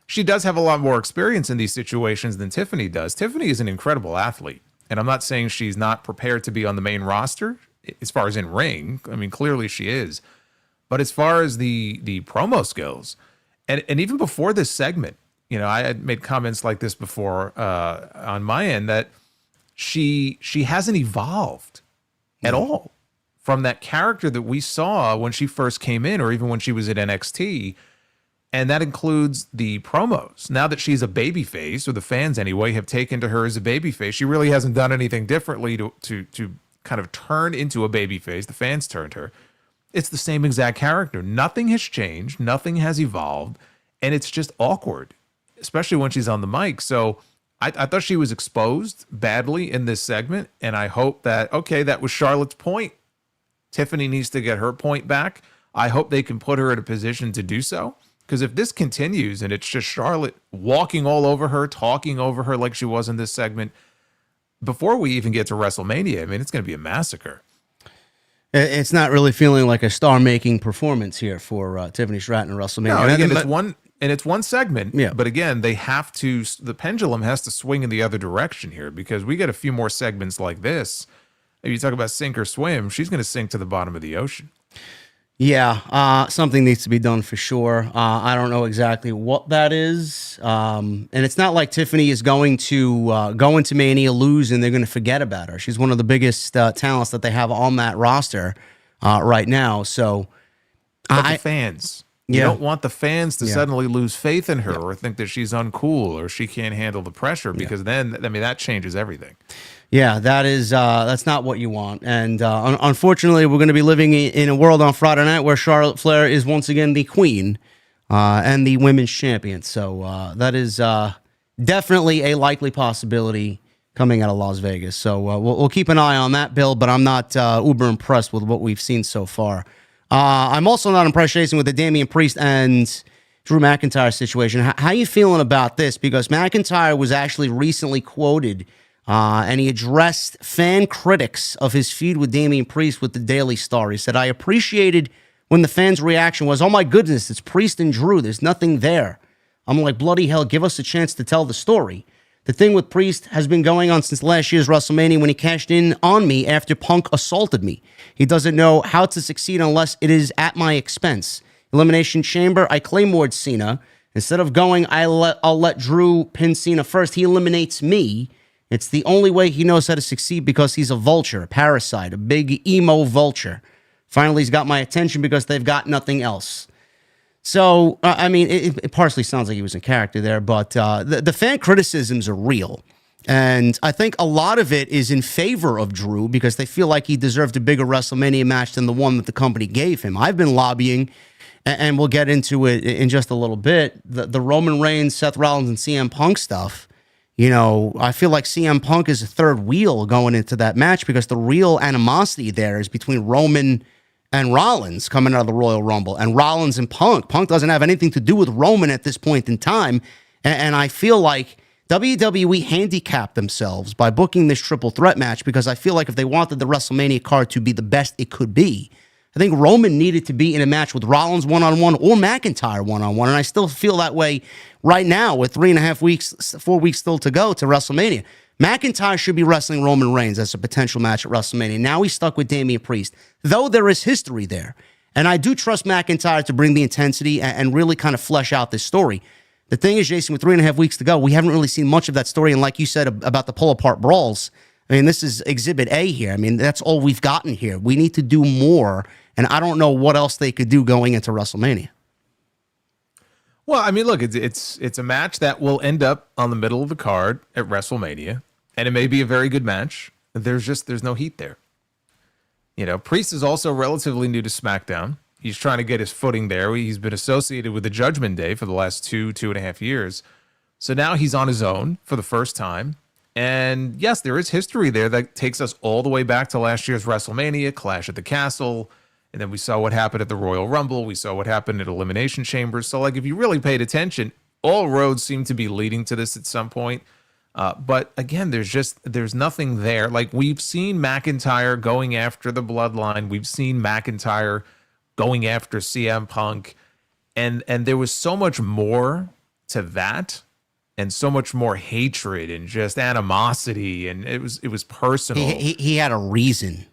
She does have a lot more experience in these situations than Tiffany does. Tiffany is an incredible athlete, and I'm not saying she's not prepared to be on the main roster as far as in ring. I mean, clearly she is. But as far as the promo skills, and even before this segment, you know, I had made comments like this before on my end that she hasn't evolved at all from that character that we saw when she first came in, or even when she was at NXT. And that includes the promos. Now that she's a babyface, or the fans anyway have taken to her as a babyface, she really hasn't done anything differently to kind of turn into a babyface. The fans turned her. It's the same exact character. Nothing has changed. Nothing has evolved. And it's just awkward, especially when she's on the mic. So I thought she was exposed badly in this segment. And I hope that, okay, that was Charlotte's point. Tiffany needs to get her point back. I hope they can put her in a position to do so. Because if this continues and it's just Charlotte walking all over her, talking over her like she was in this segment, before we even get to WrestleMania, I mean, it's going to be a massacre. It's not really feeling like a star-making performance here for Tiffany Stratton at WrestleMania. No, and again, it's one segment. Yeah. But again, the pendulum has to swing in the other direction here, because we get a few more segments like this. If you talk about sink or swim, she's going to sink to the bottom of the ocean. Yeah, something needs to be done for sure. I don't know exactly what that is. And it's not like Tiffany is going to go into Mania, lose, and they're going to forget about her. She's one of the biggest talents that they have on that roster right now. So, but the fans. You don't want the fans to suddenly lose faith in her or think that she's uncool or she can't handle the pressure, because then, I mean, that changes everything. Yeah, that's not what you want. And unfortunately, we're going to be living in a world on Friday night where Charlotte Flair is once again the queen and the women's champion. So that is definitely a likely possibility coming out of Las Vegas. So we'll keep an eye on that, Bill, but I'm not uber impressed with what we've seen so far. I'm also not impressed, Jason, with the Damian Priest and Drew McIntyre situation. How are you feeling about this? Because McIntyre was actually recently quoted and he addressed fan critics of his feud with Damian Priest with the Daily Star. He said, I appreciated when the fans' reaction was, oh my goodness, it's Priest and Drew. There's nothing there. I'm like, bloody hell, give us a chance to tell the story. The thing with Priest has been going on since last year's WrestleMania when he cashed in on me after Punk assaulted me. He doesn't know how to succeed unless it is at my expense. Elimination Chamber, I Claymored Cena. Instead of going, I'll let Drew pin Cena first. He eliminates me. It's the only way he knows how to succeed because he's a vulture, a parasite, a big emo vulture. Finally, he's got my attention because they've got nothing else. So, I mean, it partially sounds like he was in character there, but the fan criticisms are real. And I think a lot of it is in favor of Drew because they feel like he deserved a bigger WrestleMania match than the one that the company gave him. I've been lobbying, and we'll get into it in just a little bit, the Roman Reigns, Seth Rollins, and CM Punk stuff. You know, I feel like CM Punk is a third wheel going into that match because the real animosity there is between Roman and Rollins coming out of the Royal Rumble, and Rollins and Punk. Punk doesn't have anything to do with Roman at this point in time, and I feel like WWE handicapped themselves by booking this triple threat match because I feel like if they wanted the WrestleMania card to be the best it could be, I think Roman needed to be in a match with Rollins one-on-one or McIntyre one-on-one, and I still feel that way right now with 3.5 weeks, 4 weeks still to go to WrestleMania. McIntyre should be wrestling Roman Reigns as a potential match at WrestleMania. Now he's stuck with Damian Priest, though there is history there. And I do trust McIntyre to bring the intensity and really kind of flesh out this story. The thing is, Jason, with 3.5 weeks to go, we haven't really seen much of that story. And like you said about the pull-apart brawls, I mean, this is Exhibit A here. I mean, that's all we've gotten here. We need to do more, and I don't know what else they could do going into WrestleMania. Well, I mean, look, it's a match that will end up on the middle of the card at WrestleMania, and it may be a very good match. There's no heat there. You know, Priest is also relatively new to SmackDown. He's trying to get his footing there. He's been associated with the Judgment Day for the last 2.5 years. So now he's on his own for the first time. And yes, there is history there that takes us all the way back to last year's WrestleMania, Clash at the Castle. And then we saw what happened at the Royal Rumble. We saw what happened at Elimination Chamber. So, like, if you really paid attention, all roads seem to be leading to this at some point. But again, there's nothing there. Like, we've seen McIntyre going after the Bloodline. We've seen McIntyre going after CM Punk. And there was so much more to that, and so much more hatred and just animosity. And it was personal. He had a reason.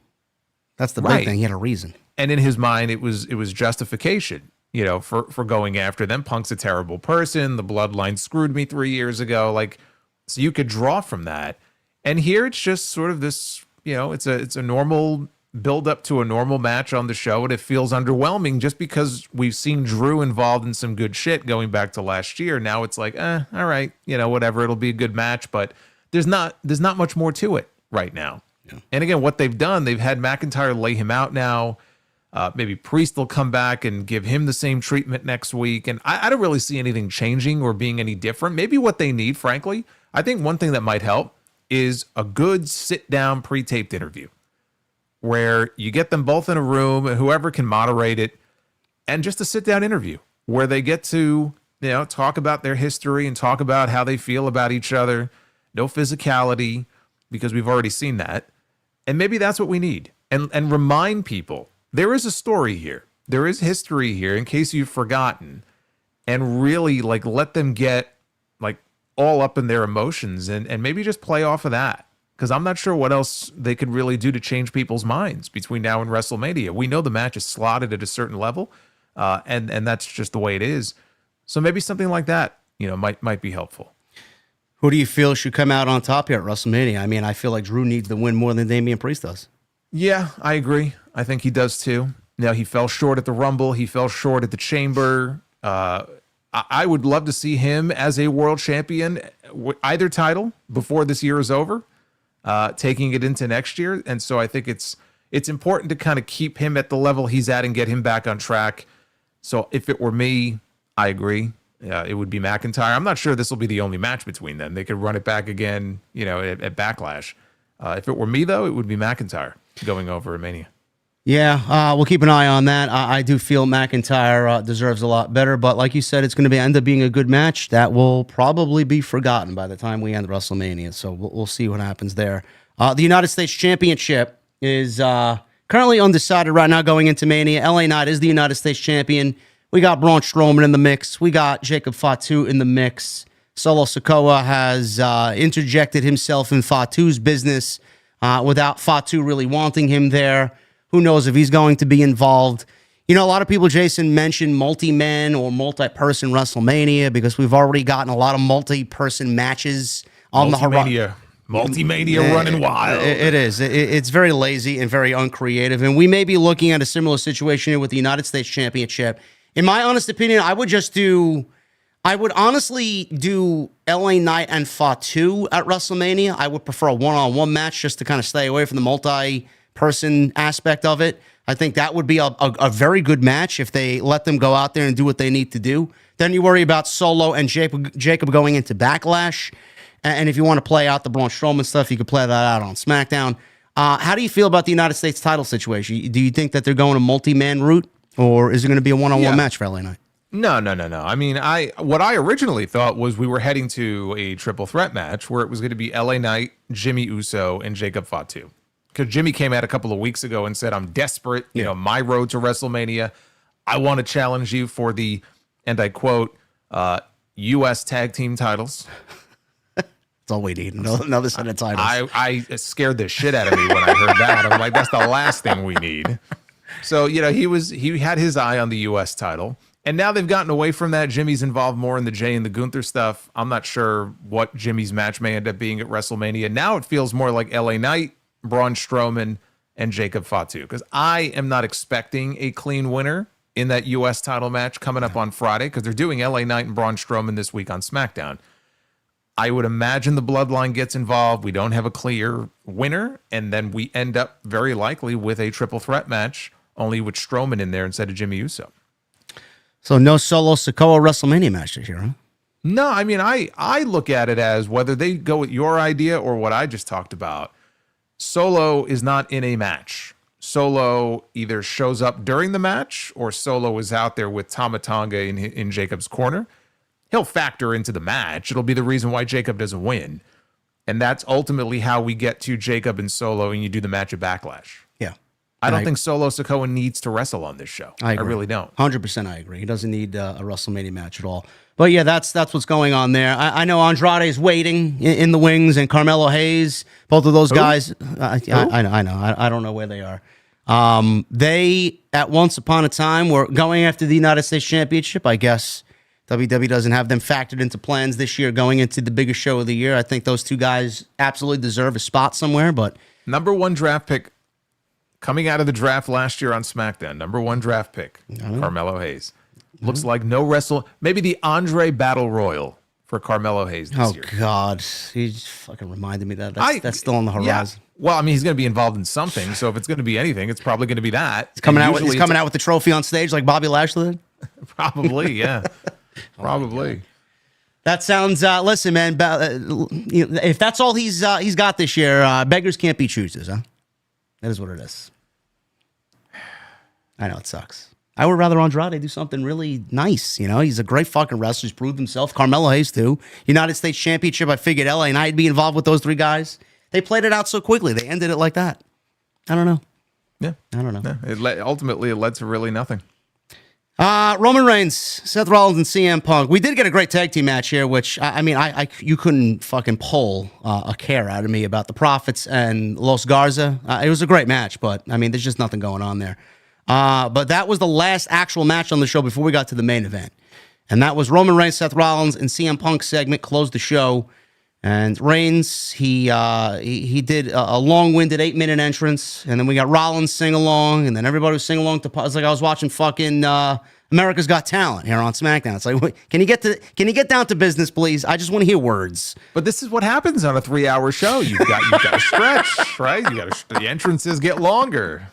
That's the big thing. He had a reason. And in his mind, it was justification, you know, for going after them. Punk's a terrible person. The Bloodline screwed me 3 years ago. Like, so you could draw from that. And here it's just sort of this, you know, it's a normal build up to a normal match on the show, and it feels underwhelming just because we've seen Drew involved in some good shit going back to last year. Now it's like, all right, you know, whatever, it'll be a good match, but there's not much more to it right now. Yeah. And again, what they've done, they've had McIntyre lay him out now. Maybe Priest will come back and give him the same treatment next week. And I don't really see anything changing or being any different. Maybe what they need, frankly, I think one thing that might help is a good sit-down pre-taped interview where you get them both in a room, whoever can moderate it, and just a sit-down interview where they get to, you know, talk about their history and talk about how they feel about each other. No physicality, because we've already seen that. And maybe that's what we need. And remind people, there is a story here. There is history here in case you've forgotten, and really like let them get like all up in their emotions and maybe just play off of that. Because I'm not sure what else they could really do to change people's minds between now and WrestleMania. We know the match is slotted at a certain level, and that's just the way it is. So maybe something like that, you know, might be helpful. Who do you feel should come out on top here at WrestleMania? I mean, I feel like Drew needs the win more than Damian Priest does. Yeah, I agree. I think he does too. Now, he fell short at the Rumble. He fell short at the Chamber. I would love to see him as a world champion, either title before this year is over, taking it into next year. And so I think it's important to kind of keep him at the level he's at and get him back on track. So if it were me, I agree. It would be McIntyre. I'm not sure this will be the only match between them. They could run it back again, you know, at Backlash. If it were me, though, it would be McIntyre going over at Mania. Yeah, we'll keep an eye on that. I do feel McIntyre deserves a lot better, but like you said, it's going to end up being a good match that will probably be forgotten by the time we end WrestleMania. So we'll see what happens there. The United States Championship is currently undecided right now going into Mania. LA Knight is the United States Champion. We got Braun Strowman in the mix. We got Jacob Fatu in the mix. Solo Sikoa has interjected himself in Fatu's business without Fatu really wanting him there. Who knows if he's going to be involved? You know, a lot of people, Jason, mention multi-man or multi-person WrestleMania because we've already gotten a lot of multi-person matches on the horizon. Multi-mania running wild. It is. It's very lazy and very uncreative. And we may be looking at a similar situation here with the United States Championship. In my honest opinion, I would honestly do LA Knight and Fatu at WrestleMania. I would prefer a one-on-one match just to kind of stay away from the multi-person aspect of it. I think that would be a very good match if they let them go out there and do what they need to do. Then you worry about Solo and Jacob going into Backlash. And if you want to play out the Braun Strowman stuff, you could play that out on SmackDown. How do you feel about the United States title situation? Do you think that they're going a multi-man route, or is it going to be a one-on-one match for LA Knight? No. I mean, what I originally thought was we were heading to a triple threat match where it was going to be LA Knight, Jimmy Uso, and Jacob Fatu. Because Jimmy came out a couple of weeks ago and said, I'm desperate, you know, my road to WrestleMania. I want to challenge you for the, and I quote, U.S. tag team titles. That's all we need. Another set of titles. I scared the shit out of me when I heard that. I'm like, that's the last thing we need. So, you know, he had his eye on the U.S. title. And now they've gotten away from that. Jimmy's involved more in the Jay and the Gunther stuff. I'm not sure what Jimmy's match may end up being at WrestleMania. Now it feels more like LA Knight, Braun Strowman, and Jacob Fatu. Because I am not expecting a clean winner in that U.S. title match coming up on Friday, because they're doing LA Knight and Braun Strowman this week on SmackDown. I would imagine the Bloodline gets involved. We don't have a clear winner, and then we end up very likely with a triple threat match, only with Strowman in there instead of Jimmy Uso. So no Solo Sikoa WrestleMania match this year, huh? No, I mean, I look at it as whether they go with your idea or what I just talked about. Solo is not in a match. Solo either shows up during the match or Solo is out there with Tama Tonga in Jacob's corner. He'll factor into the match. It'll be the reason why Jacob doesn't win. And that's ultimately how we get to Jacob and Solo and you do the match at Backlash. Yeah. I don't think Solo Sikoa needs to wrestle on this show. I really don't. 100% I agree. He doesn't need a WrestleMania match at all. But yeah, that's what's going on there. I know Andrade is waiting in the wings, and Carmelo Hayes, both of those guys. I know. I don't know where they are. They, at once upon a time, were going after the United States Championship. I guess WWE doesn't have them factored into plans this year going into the biggest show of the year. I think those two guys absolutely deserve a spot somewhere. But number one draft pick coming out of the draft last year on SmackDown, number one draft pick, Carmelo Hayes. Looks like maybe the Andre Battle Royal for Carmelo Hayes this year. Oh, God. He just fucking reminded me that's still on the horizon. Yeah. Well, I mean, he's going to be involved in something, so if it's going to be anything, it's probably going to be that. He's coming out with the trophy on stage like Bobby Lashley did? Probably, yeah. Probably. That sounds, listen, man, if that's all he's got this year, beggars can't be choosers, huh? That is what it is. I know, it sucks. I would rather Andrade do something really nice. You know, he's a great fucking wrestler. He's proved himself. Carmelo Hayes, too. United States Championship, I figured LA and I'd be involved with those three guys. They played it out so quickly. They ended it like that. I don't know. Yeah. I don't know. Yeah. Ultimately, it led to really nothing. Roman Reigns, Seth Rollins, and CM Punk. We did get a great tag team match here, which, you couldn't fucking pull a care out of me about the Profits and Los Garza. It was a great match, but, there's just nothing going on there. But that was the last actual match on the show before we got to the main event. And that was Roman Reigns, Seth Rollins, and CM Punk segment closed the show. And Reigns, he did a long-winded 8-minute entrance. And then we got Rollins sing along. And then everybody was singing along to, it's like I was watching fucking America's Got Talent here on SmackDown. It's like, can you get down to business, please? I just want to hear words. But this is what happens on a 3-hour show. You've got to stretch, right? The entrances get longer.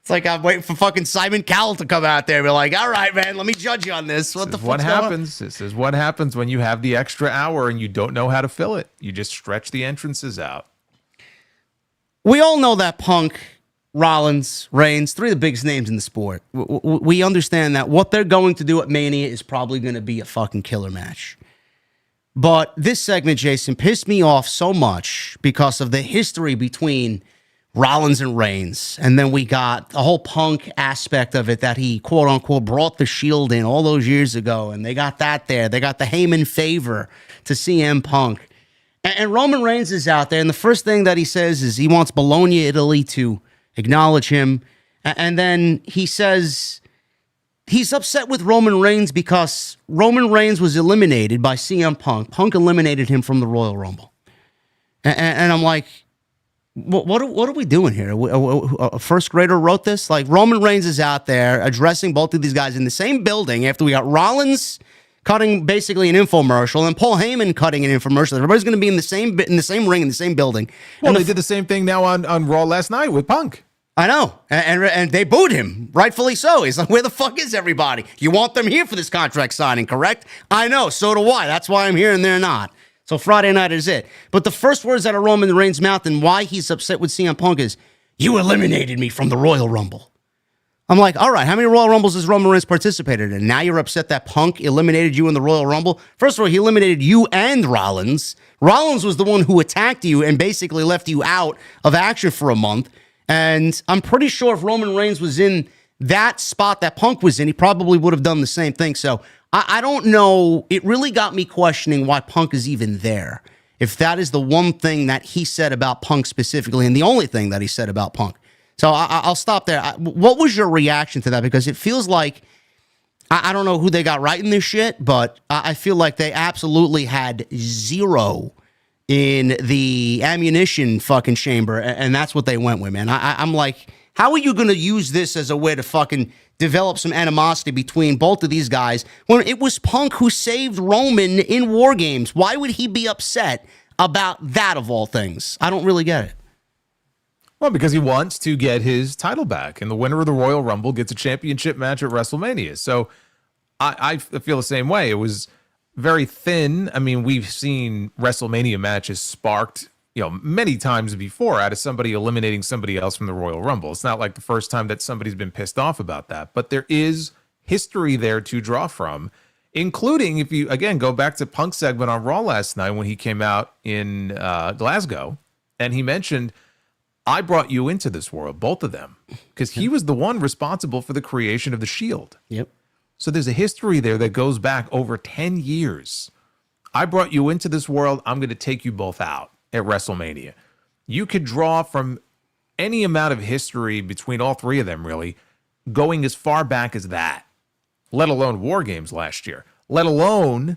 It's like I'm waiting for fucking Simon Cowell to come out there and be like, all right, man, let me judge you on this. What happens? This is what happens when you have the extra hour and you don't know how to fill it. You just stretch the entrances out. We all know that Punk, Rollins, Reigns, three of the biggest names in the sport. We understand that what they're going to do at Mania is probably going to be a fucking killer match. But this segment, Jason, pissed me off so much because of the history between Rollins and Reigns. And then we got the whole Punk aspect of it that he, quote unquote, brought the Shield in all those years ago. And they got that there. They got the Heyman favor to CM Punk. And Roman Reigns is out there. And the first thing that he says is he wants Bologna, Italy to acknowledge him. And then he says he's upset with Roman Reigns because Roman Reigns was eliminated by CM Punk. Punk eliminated him from the Royal Rumble. And I'm like, what are we doing here? A first grader wrote this? Like, Roman Reigns is out there addressing both of these guys in the same building after we got Rollins cutting basically an infomercial and Paul Heyman cutting an infomercial. Everybody's going to be in the same ring, in the same building. Well, they did the same thing now on Raw last night with Punk. I know. And they booed him, rightfully so. He's like, where the fuck is everybody? You want them here for this contract signing, correct? I know, so do I. That's why I'm here and they're not. So Friday night is it. But the first words out of Roman Reigns' mouth and why he's upset with CM Punk is, you eliminated me from the Royal Rumble. I'm like, all right, how many Royal Rumbles has Roman Reigns participated in? Now you're upset that Punk eliminated you in the Royal Rumble? First of all, he eliminated you and Rollins. Rollins was the one who attacked you and basically left you out of action for a month. And I'm pretty sure if Roman Reigns was in that spot that Punk was in, he probably would have done the same thing. So I don't know. It really got me questioning why Punk is even there. If that is the one thing that he said about Punk specifically, and the only thing that he said about Punk. So I'll stop there. What was your reaction to that? Because it feels like, I don't know who they got writing this shit, but I feel like they absolutely had zero in the ammunition fucking chamber, and that's what they went with, man. I'm like, how are you going to use this as a way to fucking develop some animosity between both of these guys when it was Punk who saved Roman in War Games? Why would he be upset about that of all things? I don't really get it. Well, because he wants to get his title back, and the winner of the Royal Rumble gets a championship match at WrestleMania. So I feel the same way. It was very thin. I mean, we've seen WrestleMania matches sparked, many times before out of somebody eliminating somebody else from the Royal Rumble. It's not like the first time that somebody's been pissed off about that, but there is history there to draw from, including if you, again, go back to Punk's segment on Raw last night when he came out in Glasgow, and he mentioned, I brought you into this world, both of them, because he was the one responsible for the creation of the Shield. Yep. So there's a history there that goes back over 10 years. I brought you into this world. I'm going to take you both out at WrestleMania. You could draw from any amount of history between all three of them, really, going as far back as that, let alone War Games last year, let alone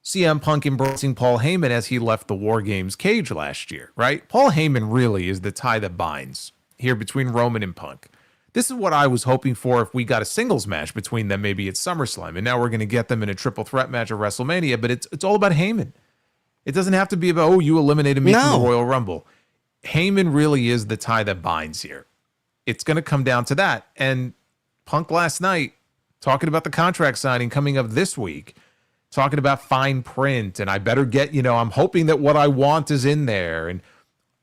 CM Punk embracing Paul Heyman as he left the War Games cage last year, right? Paul Heyman really is the tie that binds here between Roman and Punk. This is what I was hoping for if we got a singles match between them, maybe at SummerSlam. And now we're going to get them in a triple threat match at WrestleMania, but it's all about Heyman. It doesn't have to be about, oh, you eliminated me from the Royal Rumble. Heyman really is the tie that binds here. It's going to come down to that. And Punk last night, talking about the contract signing coming up this week, talking about fine print, and I better get, I'm hoping that what I want is in there. And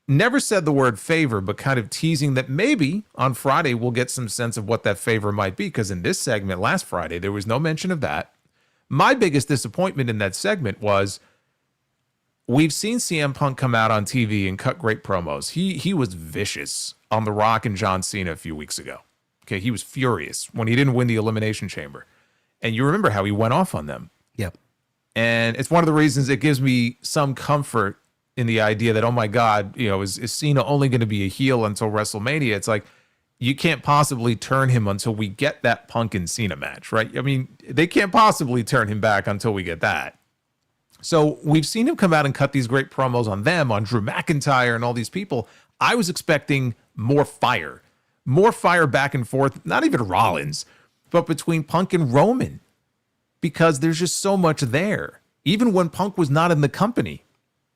never said the word favor, but kind of teasing that maybe on Friday we'll get some sense of what that favor might be, because in this segment last Friday, there was no mention of that. My biggest disappointment in that segment was we've seen CM Punk come out on TV and cut great promos. He was vicious on The Rock and John Cena a few weeks ago. Okay, he was furious when he didn't win the Elimination Chamber. And you remember how he went off on them. Yep. And it's one of the reasons it gives me some comfort in the idea that, oh my God, is Cena only going to be a heel until WrestleMania? It's like, you can't possibly turn him until we get that Punk and Cena match, right? I mean, they can't possibly turn him back until we get that. So we've seen him come out and cut these great promos on them, on Drew McIntyre and all these people. I was expecting more fire back and forth, not even Rollins, but between Punk and Roman, because there's just so much there. Even when Punk was not in the company,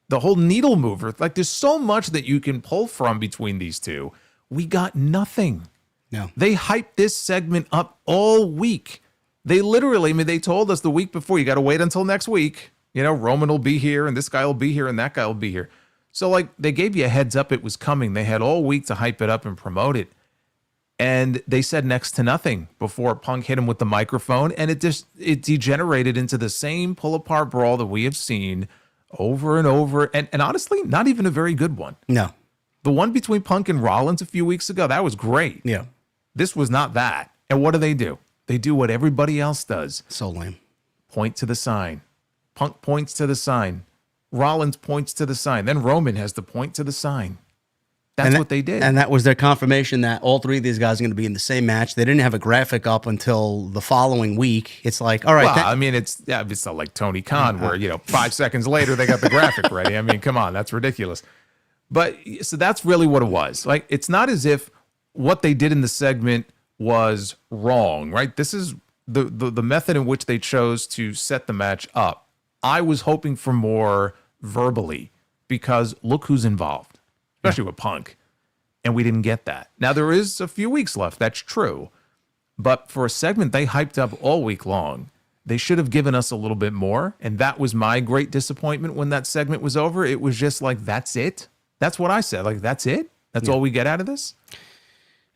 the whole needle mover, like there's so much that you can pull from between these two. We got nothing. No. They hyped this segment up all week. They literally, they told us the week before, you got to wait until next week. Roman will be here and this guy will be here and that guy will be here. So like they gave you a heads up it was coming. They had all week to hype it up and promote it. And they said next to nothing before Punk hit him with the microphone. And it degenerated into the same pull apart brawl that we have seen over and over. And honestly, not even a very good one. No. The one between Punk and Rollins a few weeks ago, that was great. Yeah. This was not that. And what do? They do what everybody else does. So lame. Point to the sign. Punk points to the sign. Rollins points to the sign. Then Roman has to point to the sign. That's what they did. And that was their confirmation that all three of these guys are going to be in the same match. They didn't have a graphic up until the following week. It's like, all right. Well, I mean, it's not like Tony Khan where, 5 seconds later they got the graphic ready. I mean, come on, that's ridiculous. But so that's really what it was. Like, it's not as if what they did in the segment was wrong, right? This is the method in which they chose to set the match up. I was hoping for more verbally because look who's involved, especially with Punk. And we didn't get that. Now, there is a few weeks left. That's true. But for a segment they hyped up all week long, they should have given us a little bit more. And that was my great disappointment when that segment was over. It was just like, that's it. That's what I said. Like, that's it. That's all we get out of this.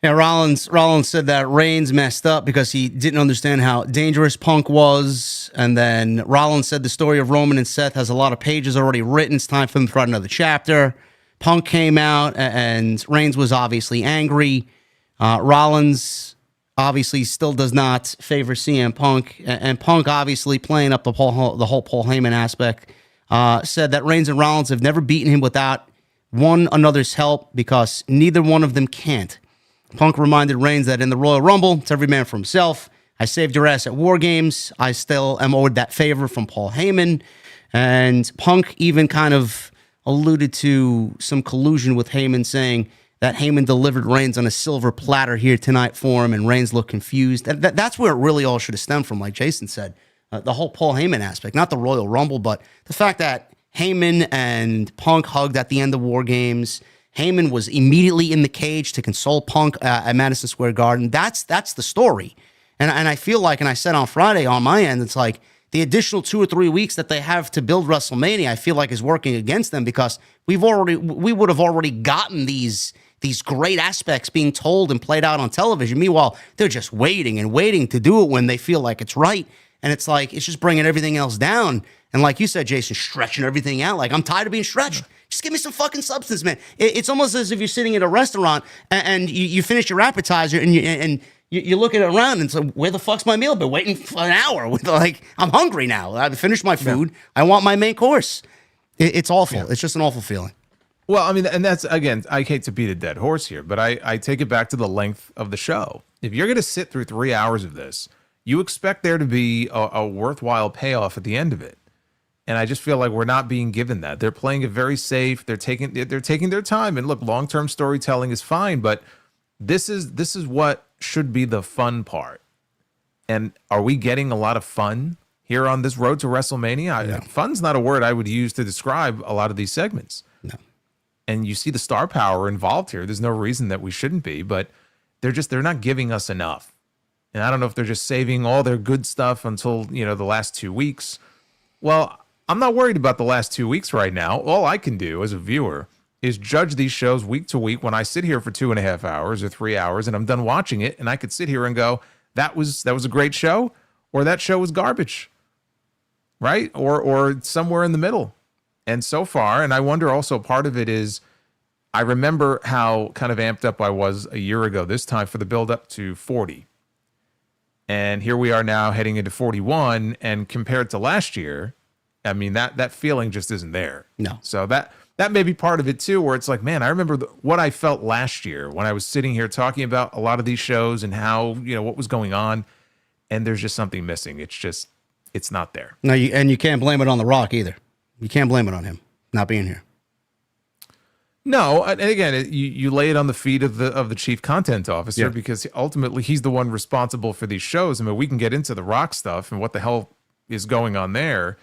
Yeah, Rollins said that Reigns messed up because he didn't understand how dangerous Punk was. And then Rollins said the story of Roman and Seth has a lot of pages already written. It's time for them to write another chapter. Punk came out and Reigns was obviously angry. Rollins obviously still does not favor CM Punk. And Punk obviously playing up the whole Paul Heyman aspect, said that Reigns and Rollins have never beaten him without one another's help because neither one of them can't. Punk reminded Reigns that in the Royal Rumble, it's every man for himself. I saved your ass at War Games. I still am owed that favor from Paul Heyman. And Punk even kind of alluded to some collusion with Heyman, saying that Heyman delivered Reigns on a silver platter here tonight for him, and Reigns looked confused. That's where it really all should have stemmed from, like Jason said. The whole Paul Heyman aspect, not the Royal Rumble, but the fact that Heyman and Punk hugged at the end of War Games. Heyman was immediately in the cage to console Punk at Madison Square Garden. That's the story. And I feel like, and I said on Friday on my end, it's like the additional 2 or 3 weeks that they have to build WrestleMania, I feel like is working against them because we would have already gotten these great aspects being told and played out on television. Meanwhile, they're just waiting and waiting to do it when they feel like it's right. And it's like, it's just bringing everything else down. And like you said, Jason, stretching everything out. Like, I'm tired of being stretched. Just give me some fucking substance, man. It's almost as if you're sitting at a restaurant and you finish your appetizer and you're looking around and so where the fuck's my meal? Been waiting for an hour. With like, I'm hungry now. I've finished my food. Yeah. I want my main course. It's awful. Yeah. It's just an awful feeling. Well, I mean, and that's, again, I hate to beat a dead horse here, but I take it back to the length of the show. If you're going to sit through 3 hours of this, you expect there to be a worthwhile payoff at the end of it. And I just feel like we're not being given that. They're playing it very safe. They're taking their time. And look, long-term storytelling is fine, but this is what should be the fun part. And are we getting a lot of fun here on this road to WrestleMania? No. Fun's not a word I would use to describe a lot of these segments. No. And you see the star power involved here. There's no reason that we shouldn't be, but they're not giving us enough. And I don't know if they're just saving all their good stuff until, the last 2 weeks. Well, I'm not worried about the last 2 weeks right now. All I can do as a viewer is judge these shows week to week when I sit here for 2.5 hours or 3 hours and I'm done watching it, and I could sit here and go, that was a great show, or that show was garbage, right? Or somewhere in the middle. And so far, and I wonder also part of it is I remember how kind of amped up I was a year ago this time for the build up to 40. And here we are now heading into 41, and compared to last year, I mean, that feeling just isn't there. No. So that may be part of it too, where it's like, man, I remember what I felt last year when I was sitting here talking about a lot of these shows and how, what was going on, and there's just something missing. It's not there. No, you can't blame it on The Rock either. You can't blame it on him not being here. No, and again, you lay it on the feet of the chief content officer because ultimately he's the one responsible for these shows. I mean, we can get into The Rock stuff and what the hell is going on there.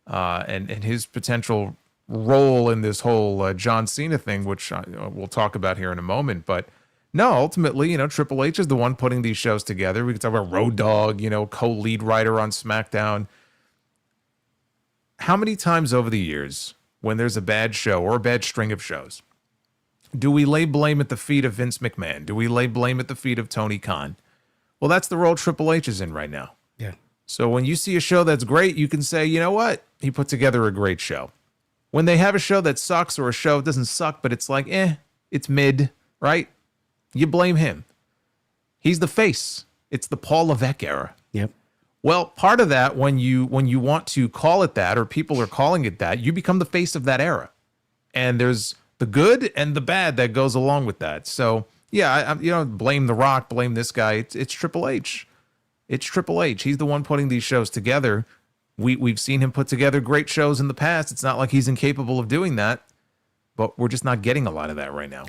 And his potential role in this whole John Cena thing, which we'll talk about here in a moment. But no, ultimately, Triple H is the one putting these shows together. We can talk about Road Dogg, co-lead writer on SmackDown. How many times over the years, when there's a bad show or a bad string of shows, do we lay blame at the feet of Vince McMahon? Do we lay blame at the feet of Tony Khan? Well, that's the role Triple H is in right now. Yeah. So when you see a show that's great, you can say, you know what? He put together a great show. When they have a show that sucks or a show that doesn't suck, but it's like, It's mid, right? You blame him. He's the face. It's the Paul Levesque era. Yep. Well, part of that, when you want to call it that, or people are calling it that, you become the face of that era. And there's the good and the bad that goes along with that. So, yeah, I blame The Rock, blame this guy. It's Triple H. It's Triple H. He's the one putting these shows together. We've seen him put together great shows in the past. It's not like he's incapable of doing that, but we're just not getting a lot of that right now.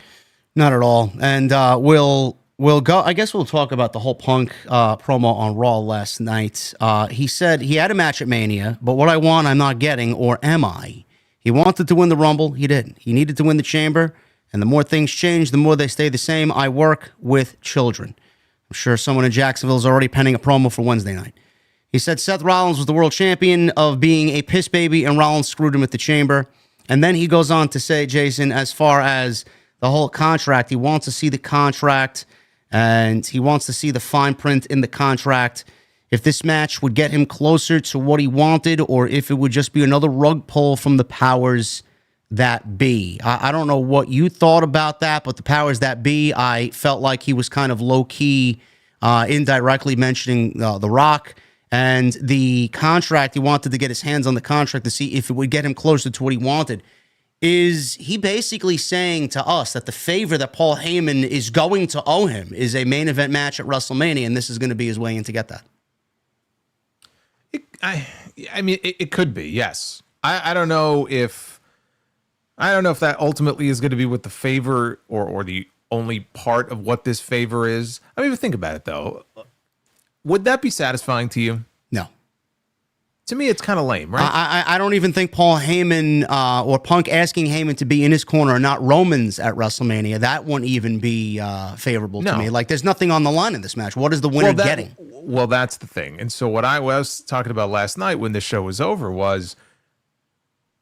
Not at all. And we'll go. I guess we'll talk about the whole Punk promo on Raw last night. He said he had a match at Mania, but what I want, I'm not getting, or am I? He wanted to win the Rumble. He didn't. He needed to win the Chamber. And the more things change, the more they stay the same. I work with children. I'm sure someone in Jacksonville is already penning a promo for Wednesday night. He said Seth Rollins was the world champion of being a piss baby, and Rollins screwed him at the Chamber. And then he goes on to say, Jason, as far as the whole contract, he wants to see the contract, and he wants to see the fine print in the contract. If this match would get him closer to what he wanted, or if it would just be another rug pull from the powers that be. I don't know what you thought about that, but the powers that be, I felt like he was kind of low-key, indirectly mentioning The Rock. And the contract, he wanted to get his hands on the contract to see if it would get him closer to what he wanted. Is he basically saying to us that the favor that Paul Heyman is going to owe him is a main event match at WrestleMania, and this is going to be his way in to get that? I mean, it could be, yes. I don't know if that ultimately is going to be what the favor or the only part of what this favor is. I mean, think about it though. Would that be satisfying to you? No. To me, it's kind of lame, right? I don't even think Paul Heyman or Punk asking Heyman to be in his corner, not Roman's at WrestleMania, that wouldn't even be favorable to me. Like, there's nothing on the line in this match. What is the winner getting? Well, that's the thing. And so what I was talking about last night when the show was over was,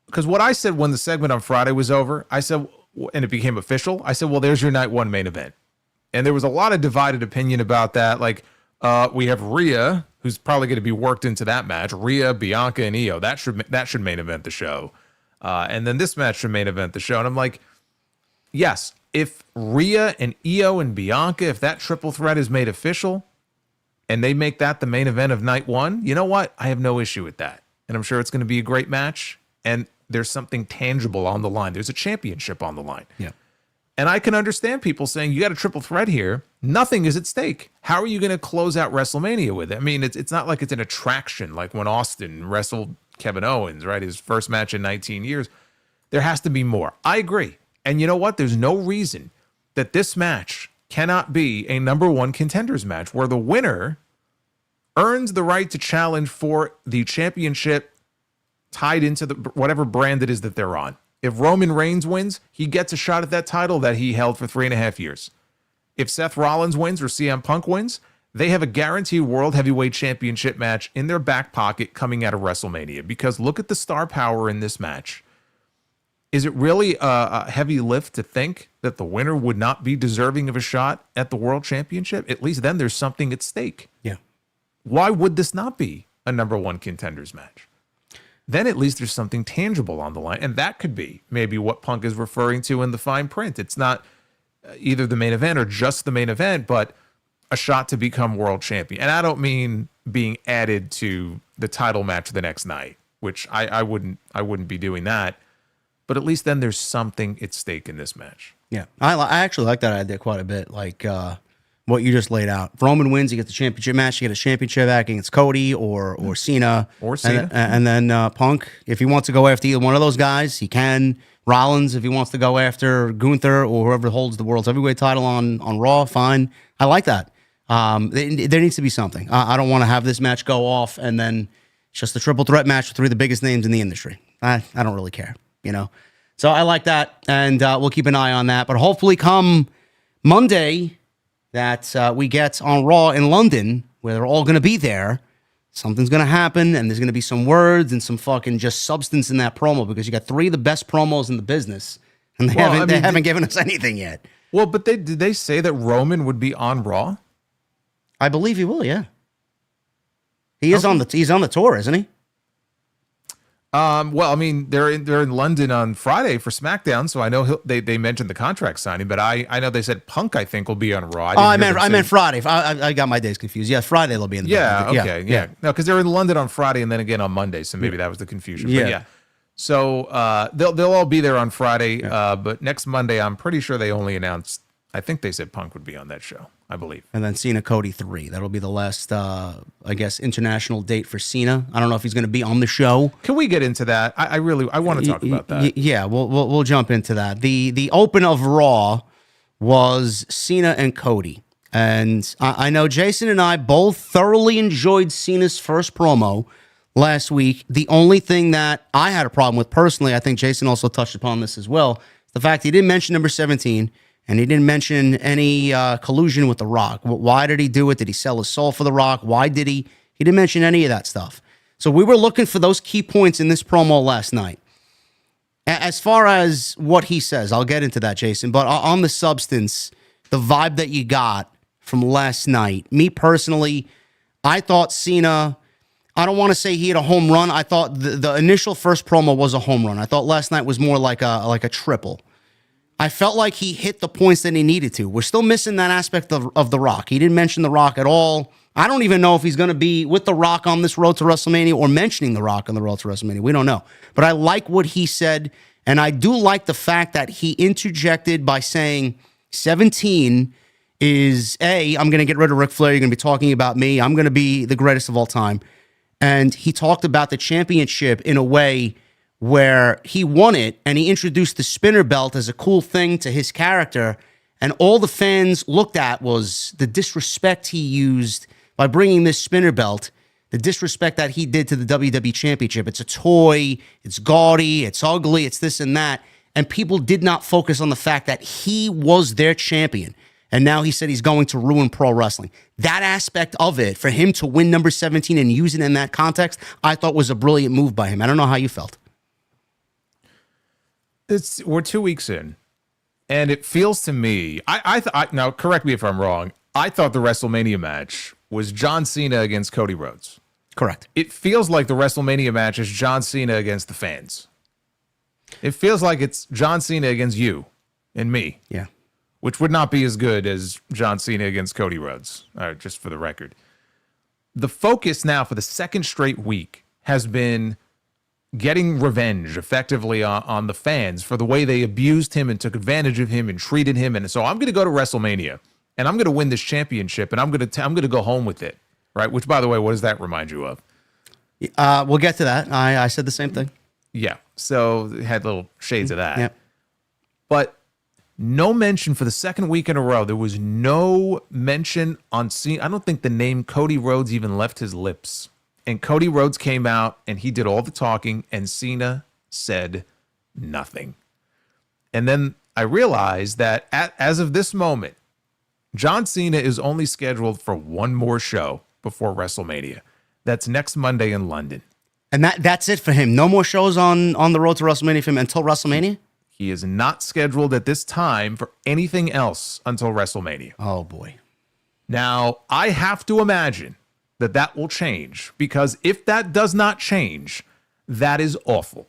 because what I said when the segment on Friday was over, I said, and it became official, I said, well, there's your night one main event. And there was a lot of divided opinion about that. Like, we have Rhea, who's probably going to be worked into that match. Rhea, Bianca, and Io. That should main event the show. And then this match should main event the show. And I'm like, yes, if Rhea and Io and Bianca, if that triple threat is made official and they make that the main event of night one, you know what? I have no issue with that. And I'm sure it's going to be a great match. And there's something tangible on the line. There's a championship on the line. Yeah. And I can understand people saying, you got a triple threat here. Nothing is at stake. How are you going to close out WrestleMania with it? I mean, it's not like it's an attraction like when Austin wrestled Kevin Owens, right? His first match in 19 years. There has to be more. I agree. And you know what? There's no reason that this match cannot be a number one contenders match where the winner earns the right to challenge for the championship tied into the whatever brand it is that they're on. If Roman Reigns wins, he gets a shot at that title that he held for 3.5 years. If Seth Rollins wins or CM Punk wins, they have a guaranteed World Heavyweight Championship match in their back pocket coming out of WrestleMania. Because look at the star power in this match. Is it really a heavy lift to think that the winner would not be deserving of a shot at the World Championship? At least then there's something at stake. Yeah. Why would this not be a number one contenders match? Then at least there's something tangible on the line. And that could be maybe what Punk is referring to in the fine print. It's not either the main event or just the main event, but a shot to become world champion. And I don't mean being added to the title match the next night, which I wouldn't be doing that. But at least then there's something at stake in this match. Yeah. I actually like that idea quite a bit. Like, what you just laid out. If Roman wins, you get the championship match. You get a championship back against Cody or Cena. Or Cena. And then Punk, if he wants to go after either one of those guys, he can. Rollins, if he wants to go after Gunther or whoever holds the World Heavyweight title on Raw, fine. I like that. There needs to be something. I don't want to have this match go off and then it's just a triple threat match with three of the biggest names in the industry. I don't really care, you know? So I like that, and we'll keep an eye on that. But hopefully come Monday that we get on Raw in London, where they're all going to be there, something's going to happen, and there's going to be some words and some fucking just substance in that promo, because you got three of the best promos in the business, and they haven't given us anything yet. Well, but did they say that Roman would be on Raw? I believe he will, yeah. He's on the tour, isn't he? Well, I mean, they're in London on Friday for SmackDown, so I know they mentioned the contract signing, but I know they said Punk, I think, will be on Raw. I meant Friday. I got my days confused. Yeah, Friday they'll be in the okay, yeah. No, because they're in London on Friday and then again on Monday, so maybe that was the confusion. Yeah. But yeah. So they'll all be there on Friday, but next Monday, I'm pretty sure they only announced. I think they said Punk would be on that show, I believe. And then Cena Cody 3. That'll be the last, I guess, international date for Cena. I don't know if he's going to be on the show. Can we get into that? I want to talk about that. Yeah, we'll jump into that. The open of Raw was Cena and Cody. And I know Jason and I both thoroughly enjoyed Cena's first promo last week. The only thing that I had a problem with personally, I think Jason also touched upon this as well, the fact he didn't mention number 17. And he didn't mention any collusion with The Rock. Why did he do it? Did he sell his soul for The Rock? Why did he? He didn't mention any of that stuff. So we were looking for those key points in this promo last night. As far as what he says, I'll get into that, Jason. But on the substance, the vibe that you got from last night, me personally, I thought Cena, I don't want to say he had a home run. I thought the initial first promo was a home run. I thought last night was more like a triple. I felt like he hit the points that he needed to. We're still missing that aspect of The Rock. He didn't mention The Rock at all. I don't even know if he's going to be with The Rock on this road to WrestleMania or mentioning The Rock on the road to WrestleMania. We don't know. But I like what he said, and I do like the fact that he interjected by saying 17 is, A, I'm going to get rid of Ric Flair. You're going to be talking about me. I'm going to be the greatest of all time. And he talked about the championship in a way where he won it and he introduced the spinner belt as a cool thing to his character. And all the fans looked at was the disrespect he used by bringing this spinner belt, the disrespect that he did to the WWE Championship. It's a toy, it's gaudy, it's ugly, it's this and that. And people did not focus on the fact that he was their champion. And now he said he's going to ruin pro wrestling. That aspect of it, for him to win number 17 and use it in that context, I thought was a brilliant move by him. I don't know how you felt. We're 2 weeks in, and it feels to me, now correct me if I'm wrong, I thought the WrestleMania match was John Cena against Cody Rhodes. Correct. It feels like the WrestleMania match is John Cena against the fans. It feels like it's John Cena against you and me. Yeah. Which would not be as good as John Cena against Cody Rhodes, just for the record. The focus now for the second straight week has been getting revenge effectively on the fans for the way they abused him and took advantage of him and treated him. And so I'm going to go to WrestleMania and I'm going to win this championship and I'm going to go home with it. Right. Which, by the way, what does that remind you of? We'll get to that. I said the same thing. Yeah. So it had little shades of that. Yeah. But no mention for the second week in a row. There was no mention on Cena. I don't think the name Cody Rhodes even left his lips. And Cody Rhodes came out and he did all the talking and Cena said nothing. And then I realized that as of this moment, John Cena is only scheduled for one more show before WrestleMania. That's next Monday in London. And that's it for him. No more shows on the road to WrestleMania for him until WrestleMania? He is not scheduled at this time for anything else until WrestleMania. Oh, boy. Now, I have to imagine that will change, because if that does not change, that is awful.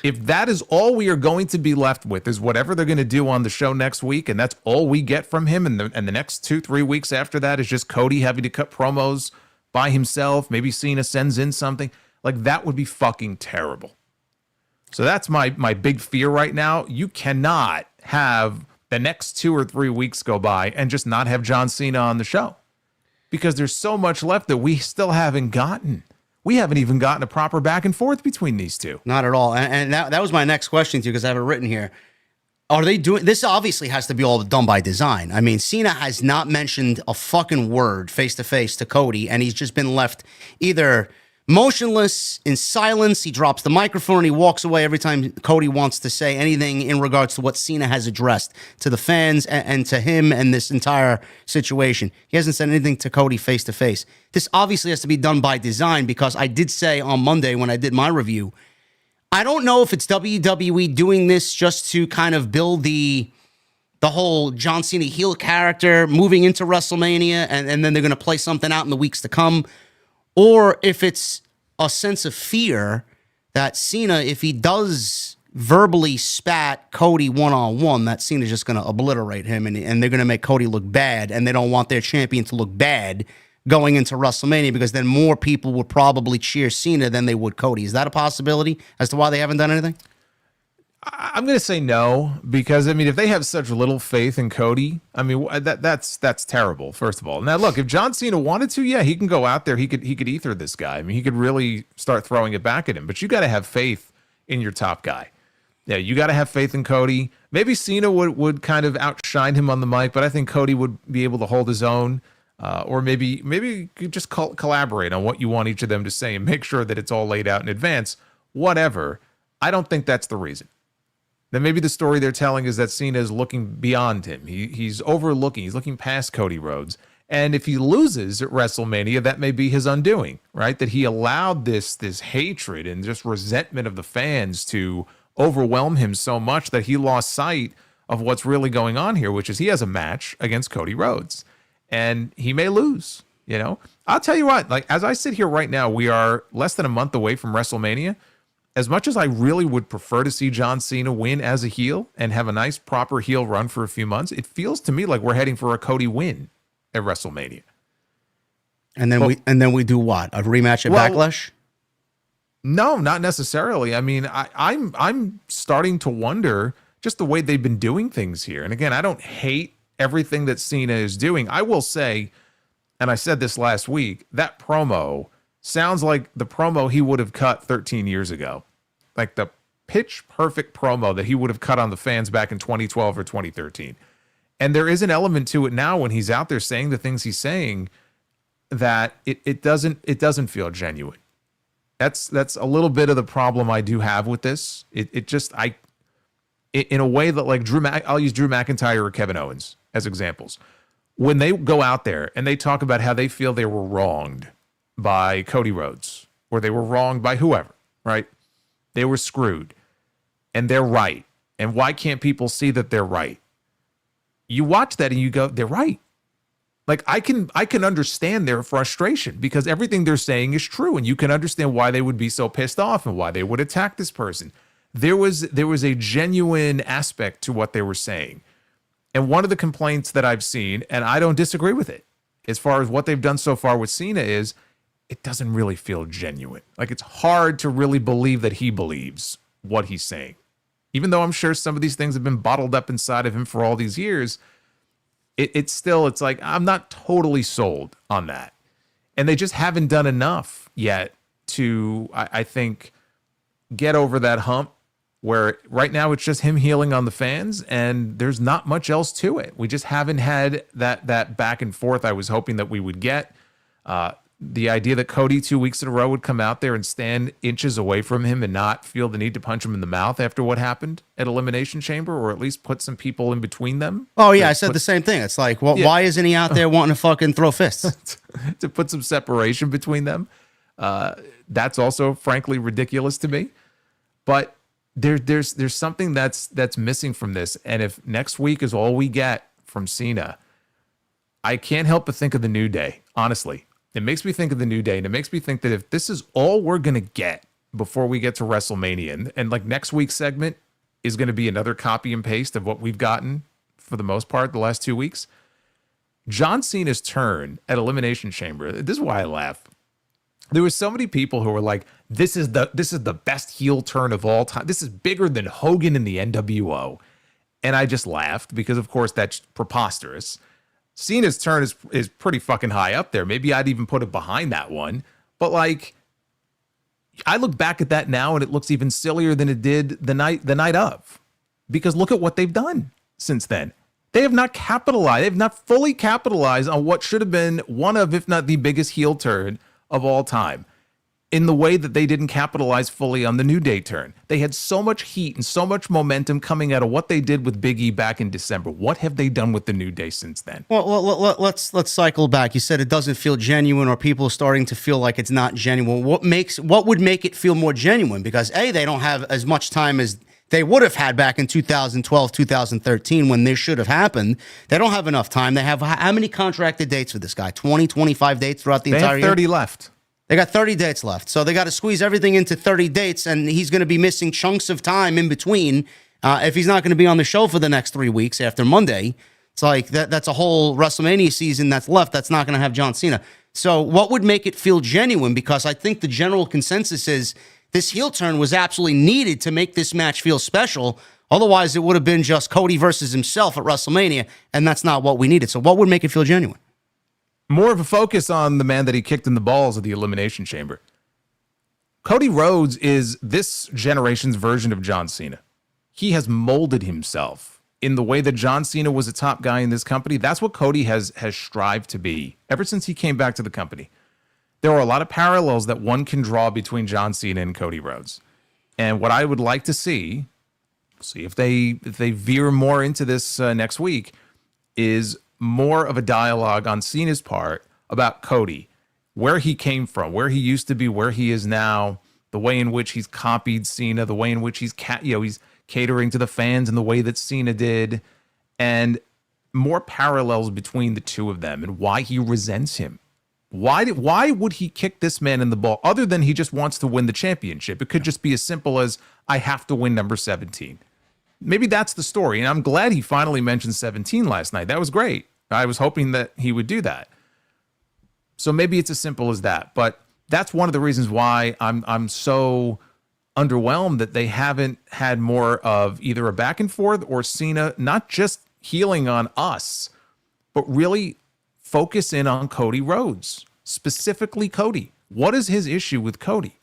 If that is all we are going to be left with is whatever they're going to do on the show next week, and that's all we get from him, and the next 2-3 weeks after that is just Cody having to cut promos by himself, maybe Cena sends in something, like that would be fucking terrible. So that's my big fear right now. You cannot have the next 2 or 3 weeks go by and just not have John Cena on the show, because there's so much left that we still haven't gotten. We haven't even gotten a proper back and forth between these two. Not at all. And that was my next question to you, because I have it written here. Are they doing this? Obviously has to be all done by design. I mean, Cena has not mentioned a fucking word face to face to Cody, and he's just been left either motionless in silence. He drops the microphone and he walks away every time Cody wants to say anything in regards to what Cena has addressed to the fans and to him and this entire situation. He hasn't said anything to Cody face to face. This obviously has to be done by design, because I did say on Monday when I did my review, I don't know if it's WWE doing this just to kind of build the whole John Cena heel character moving into WrestleMania, and then they're going to play something out in the weeks to come, or if it's a sense of fear that Cena, if he does verbally spat Cody one-on-one, that Cena's just going to obliterate him, and they're going to make Cody look bad, and they don't want their champion to look bad going into WrestleMania, because then more people would probably cheer Cena than they would Cody. Is that a possibility as to why they haven't done anything? I'm going to say no, because I mean, if they have such little faith in Cody, I mean, that's terrible. First of all, now look, if John Cena wanted to, yeah, he can go out there, he could ether this guy. I mean, he could really start throwing it back at him. But you got to have faith in your top guy. Yeah, you got to have faith in Cody. Maybe Cena would kind of outshine him on the mic, but I think Cody would be able to hold his own. Or maybe you could just collaborate on what you want each of them to say and make sure that it's all laid out in advance. Whatever. I don't think that's the reason. Then maybe the story they're telling is that Cena is looking beyond him. He's overlooking. He's looking past Cody Rhodes. And if he loses at WrestleMania, that may be his undoing, right? That he allowed this hatred and just resentment of the fans to overwhelm him so much that he lost sight of what's really going on here, which is he has a match against Cody Rhodes. And he may lose, you know. I'll tell you what, like, as I sit here right now, we are less than a month away from WrestleMania. As much as I really would prefer to see John Cena win as a heel and have a nice, proper heel run for a few months, it feels to me like we're heading for a Cody win at WrestleMania. And then we do what? A rematch at Backlash? No, not necessarily. I mean, I'm starting to wonder just the way they've been doing things here. And again, I don't hate everything that Cena is doing. I will say, and I said this last week, that promo sounds like the promo he would have cut 13 years ago. Like the pitch perfect promo that he would have cut on the fans back in 2012 or 2013. And there is an element to it now when he's out there saying the things he's saying that it doesn't feel genuine. That's a little bit of the problem I do have with this. In a way that, like, I'll use Drew McIntyre or Kevin Owens as examples. When they go out there and they talk about how they feel they were wronged by Cody Rhodes, or they were wronged by whoever, right? They were screwed, and they're right. And why can't people see that they're right? You watch that and you go, they're right. Like, I can understand their frustration because everything they're saying is true, and you can understand why they would be so pissed off and why they would attack this person. There was a genuine aspect to what they were saying. And one of the complaints that I've seen, and I don't disagree with it, as far as what they've done so far with Cena, is it doesn't really feel genuine. Like, it's hard to really believe that he believes what he's saying. Even though I'm sure some of these things have been bottled up inside of him for all these years, it's like, I'm not totally sold on that. And they just haven't done enough yet to, I think, get over that hump, where right now it's just him healing on the fans and there's not much else to it. We just haven't had that back and forth I was hoping that we would get. The idea that Cody 2 weeks in a row would come out there and stand inches away from him and not feel the need to punch him in the mouth after what happened at Elimination Chamber, or at least put some people in between them. Oh, yeah, I said the same thing. It's like, well, why isn't he out there wanting to fucking throw fists? To put some separation between them. That's also, frankly, ridiculous to me. But there's something that's missing from this. And if next week is all we get from Cena, I can't help but think of the New Day. Honestly, it makes me think of the New Day, and it makes me think that if this is all we're gonna get before we get to WrestleMania, and like next week's segment is going to be another copy and paste of what we've gotten for the most part the last 2 weeks, John Cena's turn at Elimination Chamber. This is why I laugh. There were so many people who were like, this is the best heel turn of all time. This is bigger than Hogan in the NWO. And I just laughed because, of course, that's preposterous. Cena's turn is pretty fucking high up there. Maybe I'd even put it behind that one. But, like, I look back at that now and it looks even sillier than it did the night of. Because look at what they've done since then. They have not capitalized. They've not fully capitalized on what should have been one of, if not the biggest heel turn of all time, in the way that they didn't capitalize fully on the New Day turn. They had so much heat and so much momentum coming out of what they did with Big E back in December. What have they done with the New Day since then? Well, let's cycle back. You said it doesn't feel genuine, or people are starting to feel like it's not genuine. What would make it feel more genuine? Because A, they don't have as much time as they would have had back in 2012, 2013, when this should have happened. They don't have enough time. They have how many contracted dates for this guy? 20, 25 dates throughout the entire year? They have 30 left. They got 30 dates left. So they got to squeeze everything into 30 dates, and he's going to be missing chunks of time in between if he's not going to be on the show for the next 3 weeks after Monday. It's like that's a whole WrestleMania season that's left that's not going to have John Cena. So what would make it feel genuine? Because I think the general consensus is this heel turn was absolutely needed to make this match feel special. Otherwise, it would have been just Cody versus himself at WrestleMania, and that's not what we needed. So what would make it feel genuine? More of a focus on the man that he kicked in the balls at the Elimination Chamber. Cody Rhodes is this generation's version of John Cena. He has molded himself in the way that John Cena was a top guy in this company. That's what Cody has strived to be ever since he came back to the company. There are a lot of parallels that one can draw between John Cena and Cody Rhodes. And what I would like to see if they veer more into this next week, is more of a dialogue on Cena's part about Cody, where he came from, where he used to be, where he is now, the way in which he's copied Cena, the way in which he's catering to the fans in the way that Cena did, and more parallels between the two of them and why he resents him. Why would he kick this man in the ball other than he just wants to win the championship? It could just be as simple as, I have to win number 17. Maybe that's the story. And I'm glad he finally mentioned 17 last night. That was great. I was hoping that he would do that. So maybe it's as simple as that. But that's one of the reasons why I'm so underwhelmed that they haven't had more of either a back and forth or Cena not just healing on us, but really focus in on Cody Rhodes, specifically Cody. What is his issue with Cody?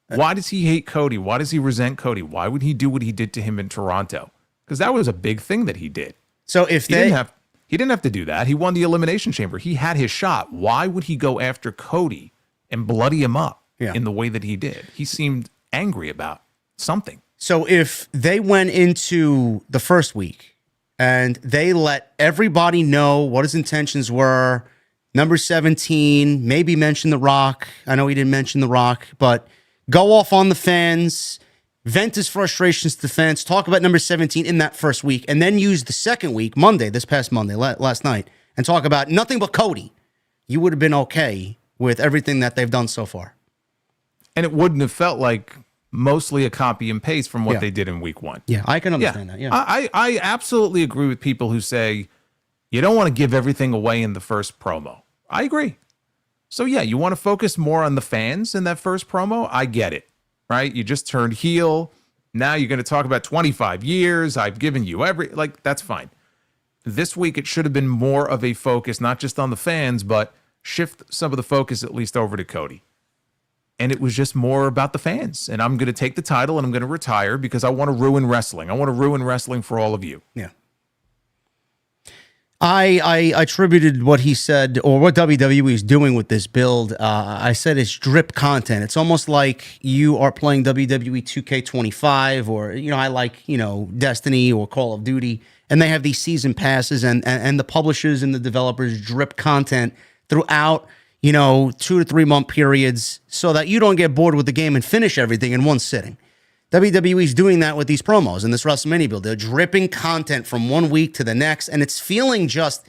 Why does he hate Cody? Why does he resent Cody? Why would he do what he did to him in Toronto? Because that was a big thing that he did. So if he didn't have to do that. He won the Elimination Chamber. He had his shot. Why would he go after Cody and bloody him up in the way that he did? He seemed angry about something. So if they went into the first week and they let everybody know what his intentions were, number 17, maybe mention The Rock. I know he didn't mention The Rock, but go off on the fans, vent his frustrations to the fans, talk about number 17 in that first week, and then use the second week, Monday, this past Monday, last night, and talk about nothing but Cody. You would have been okay with everything that they've done so far. And it wouldn't have felt like mostly a copy and paste from what they did in week one. Yeah, I can understand that. Yeah, I absolutely agree with people who say you don't want to give everything away in the first promo. I agree. So yeah, you want to focus more on the fans in that first promo. I get it, right? You just turned heel. Now you're going to talk about 25 years. I've given you that's fine. This week, it should have been more of a focus, not just on the fans, but shift some of the focus at least over to Cody. And it was just more about the fans. And I'm going to take the title and I'm going to retire because I want to ruin wrestling. I want to ruin wrestling for all of you. Yeah. I attributed what he said, or what WWE is doing with this build. I said it's drip content. It's almost like you are playing WWE 2K25, or I like Destiny or Call of Duty, and they have these season passes, and the publishers and the developers drip content throughout 2 to 3 month periods so that you don't get bored with the game and finish everything in one sitting. WWE's doing that with these promos in this WrestleMania build. They're dripping content from one week to the next, and it's feeling just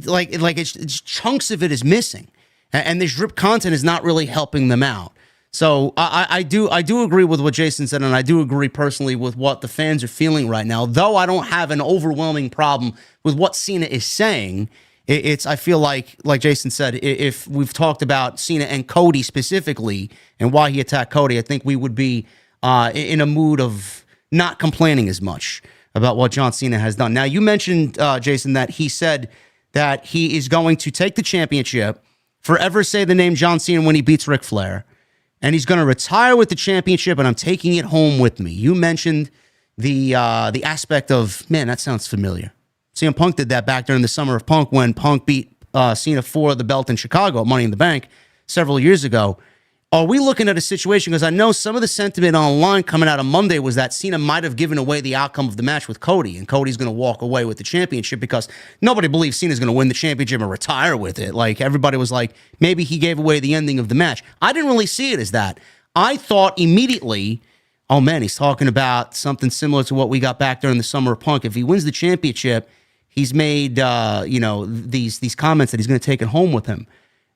like it's chunks of it is missing, and this drip content is not really helping them out. So I do agree with what Jason said, and I do agree personally with what the fans are feeling right now. Though I don't have an overwhelming problem with what Cena is saying. I feel like Jason said, if we've talked about Cena and Cody specifically and why he attacked Cody, I think we would be in a mood of not complaining as much about what John Cena has done. Now, you mentioned, Jason, that he said that he is going to take the championship, forever say the name John Cena when he beats Ric Flair, and he's going to retire with the championship, and I'm taking it home with me. You mentioned the aspect of, man, that sounds familiar. CM Punk did that back during the Summer of Punk when Punk beat Cena for the belt in Chicago at Money in the Bank several years ago. Are we looking at a situation, because I know some of the sentiment online coming out of Monday was that Cena might have given away the outcome of the match with Cody, and Cody's going to walk away with the championship because nobody believes Cena's going to win the championship and retire with it. Like, everybody was like, maybe he gave away the ending of the match. I didn't really see it as that. I thought immediately, oh man, he's talking about something similar to what we got back during the Summer of Punk. If he wins the championship, he's made these comments that he's going to take it home with him.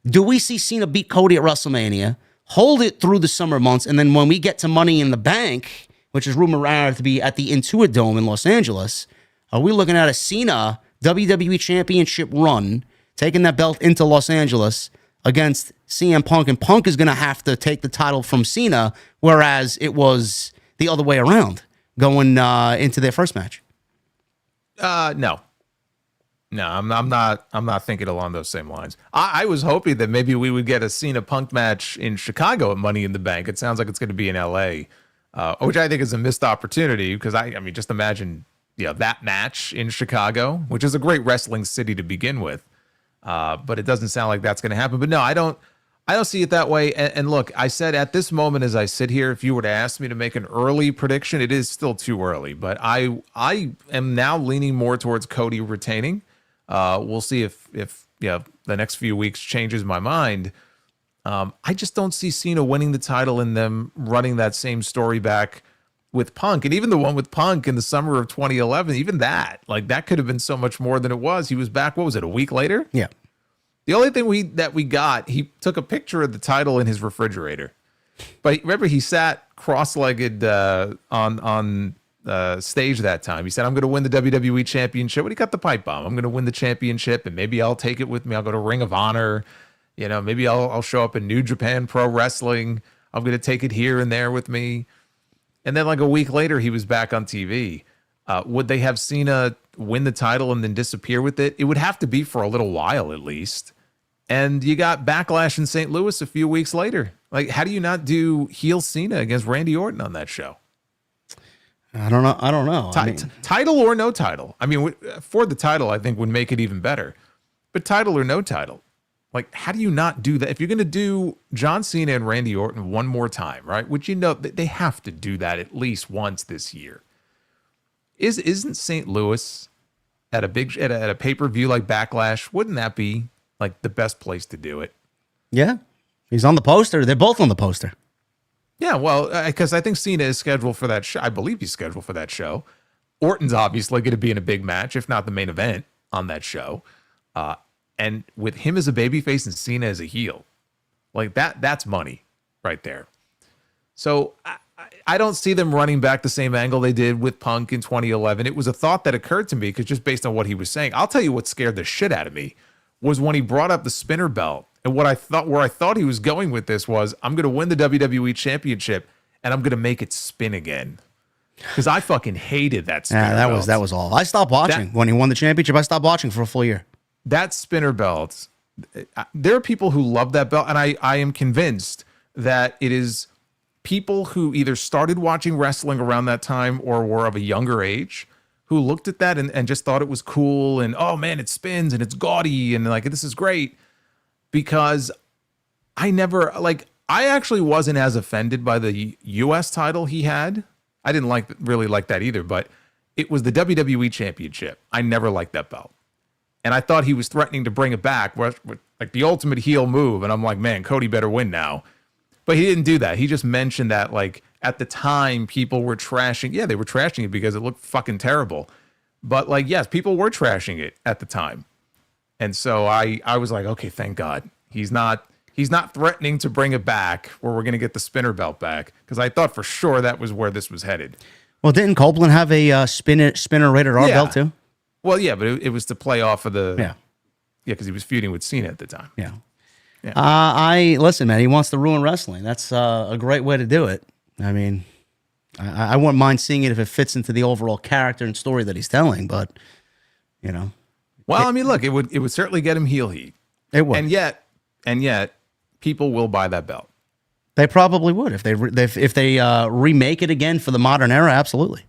Do we see Cena beat Cody at WrestleMania, hold it through the summer months, and then when we get to Money in the Bank, which is rumored to be at the Intuit Dome in Los Angeles, are we looking at a Cena WWE Championship run, taking that belt into Los Angeles against CM Punk, and Punk is going to have to take the title from Cena, whereas it was the other way around going into their first match? No, I'm not thinking along those same lines. I was hoping that maybe we would get a Cena Punk match in Chicago at Money in the Bank. It sounds like it's going to be in LA, which I think is a missed opportunity because I mean, just imagine, that match in Chicago, which is a great wrestling city to begin with. But it doesn't sound like that's going to happen. But no, I don't see it that way. And look, I said at this moment, as I sit here, if you were to ask me to make an early prediction, it is still too early. But I am now leaning more towards Cody retaining. We'll see if the next few weeks changes my mind. I just don't see Cena winning the title and them running that same story back with Punk. And even the one with Punk in the summer of 2011, even that could have been so much more than it was. He was back, what was it, a week later? Yeah. The only thing we got, he took a picture of the title in his refrigerator. But remember, he sat cross-legged on stage that time. He said, I'm going to win the WWE Championship. But he got the pipe bomb. I'm going to win the championship, and maybe I'll take it with me. I'll go to Ring of Honor. Maybe I'll show up in New Japan Pro Wrestling. I'm going to take it here and there with me. And then like a week later, he was back on TV. Would they have Cena win the title and then disappear with it? It would have to be for a little while at least. And you got Backlash in St. Louis a few weeks later. Like, how do you not do heel Cena against Randy Orton on that show? I don't know. Title or no title. I mean, for the title, I think would make it even better. But title or no title, like, how do you not do that? If you're going to do John Cena and Randy Orton one more time, right? Which they have to do that at least once this year. Isn't St. Louis at a pay-per-view like Backlash? Wouldn't that be like the best place to do it? Yeah, he's on the poster. They're both on the poster. Yeah, well, because I think Cena is scheduled for that show. I believe he's scheduled for that show. Orton's obviously going to be in a big match, if not the main event on that show. And with him as a babyface and Cena as a heel, like that's money right there. So I don't see them running back the same angle they did with Punk in 2011. It was a thought that occurred to me because just based on what he was saying, I'll tell you what scared the shit out of me was when he brought up the spinner belt. And where I thought he was going with this was, I'm going to win the WWE Championship and I'm going to make it spin again. Because I fucking hated that spinner belt. That was all. I stopped watching when he won the championship. I stopped watching for a full year. That spinner belt, there are people who love that belt, and I am convinced that it is people who either started watching wrestling around that time or were of a younger age who looked at that and just thought it was cool and, oh man, it spins and it's gaudy and like, this is great. Because I actually wasn't as offended by the US title he had. I didn't really like that either, but it was the WWE Championship. I never liked that belt. And I thought he was threatening to bring it back, with like the ultimate heel move. And I'm like, man, Cody better win now. But he didn't do that. He just mentioned that, like, at the time, people were trashing. Yeah, they were trashing it because it looked fucking terrible. But, like, yes, people were trashing it at the time. And so I was like, okay, thank God. He's not threatening to bring it back where we're going to get the spinner belt back. Because I thought for sure that was where this was headed. Well, didn't Copeland have a spinner rated R belt too? Well, yeah, but it was to play off of the because he was feuding with Cena at the time. Yeah. Listen, man. He wants to ruin wrestling. That's a great way to do it. I mean, I wouldn't mind seeing it if it fits into the overall character and story that he's telling. But well, I mean, look, it would certainly get him heel heat. It would, and yet, people will buy that belt. They probably would if they remake it again for the modern era. Absolutely.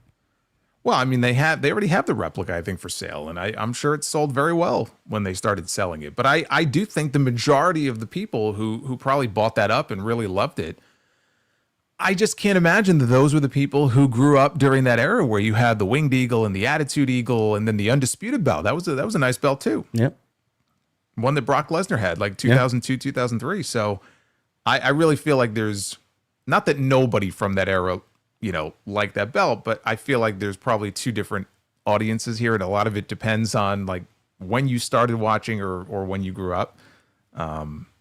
Well, I mean, they already have the replica, I think, for sale, and I'm sure it sold very well when they started selling it. But I do think the majority of the people who probably bought that up and really loved it, I just can't imagine that those were the people who grew up during that era where you had the Winged Eagle and the Attitude Eagle and then the Undisputed belt. That was a nice belt too. Yep. One that Brock Lesnar had, like 2002, 2003. So I really feel like there's, not that nobody from that era like that belt, but I feel like there's probably two different audiences here, and a lot of it depends on like when you started watching or when you grew up.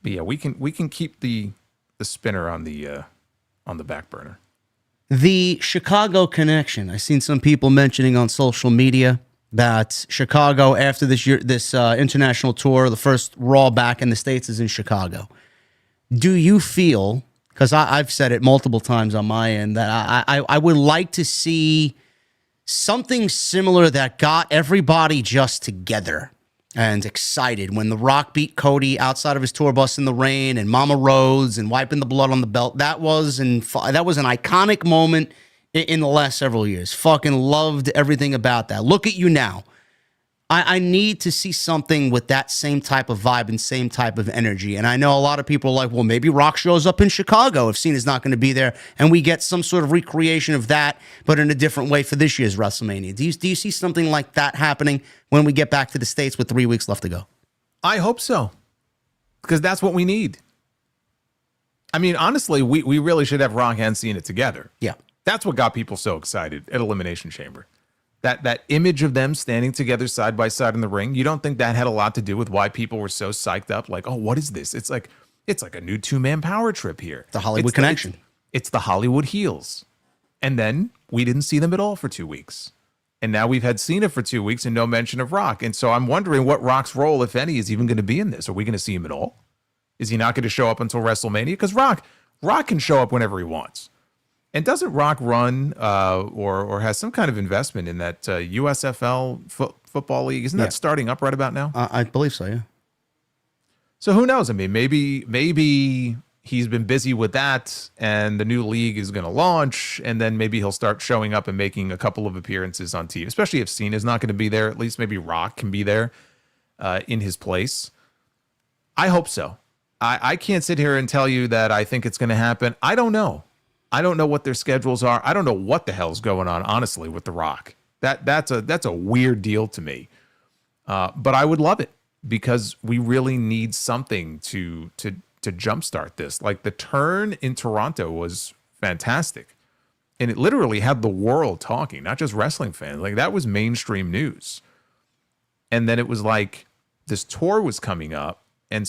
But yeah, we can keep the spinner on the back burner. The Chicago connection. I've seen some people mentioning on social media that Chicago, after this international tour, the first Raw back in the States is in Chicago. Do you feel, because I've said it multiple times on my end, that I would like to see something similar that got everybody just together and excited when The Rock beat Cody outside of his tour bus in the rain and Mama Rose and wiping the blood on the belt. That was an iconic moment in the last several years. Fucking loved everything about that. Look at you now. I need to see something with that same type of vibe and same type of energy. And I know a lot of people are like, well, maybe Rock shows up in Chicago if Cena's not going to be there, and we get some sort of recreation of that, but in a different way for this year's WrestleMania. Do you see something like that happening when we get back to the States with 3 weeks left to go? I hope so, because that's what we need. I mean, honestly, we really should have Rock and Cena together. Yeah. That's what got people so excited at Elimination Chamber. That image of them standing together side by side in the ring, you don't think that had a lot to do with why people were so psyched up? Like, oh, what is this? It's like a new two-man power trip here. The Hollywood connection. It's the Hollywood heels. And then we didn't see them at all for 2 weeks. And now we've had Cena for 2 weeks and no mention of Rock. And so I'm wondering what Rock's role, if any, is even going to be in this. Are we going to see him at all? Is he not going to show up until WrestleMania? Because Rock can show up whenever he wants. And doesn't Rock run or has some kind of investment in that USFL football league? Isn't that starting up right about now? I believe so, yeah. So who knows? I mean, maybe he's been busy with that and the new league is going to launch, and then maybe he'll start showing up and making a couple of appearances on TV, especially if Cena's not going to be there. At least maybe Rock can be there in his place. I hope so. I can't sit here and tell you that I think it's going to happen. I don't know. I don't know what their schedules are. I don't know what the hell's going on, honestly, with The Rock. That's a weird deal to me. But I would love it because we really need something to jumpstart this. Like the turn in Toronto was fantastic. And it literally had the world talking, not just wrestling fans. Like that was mainstream news. And then it was like this tour was coming up and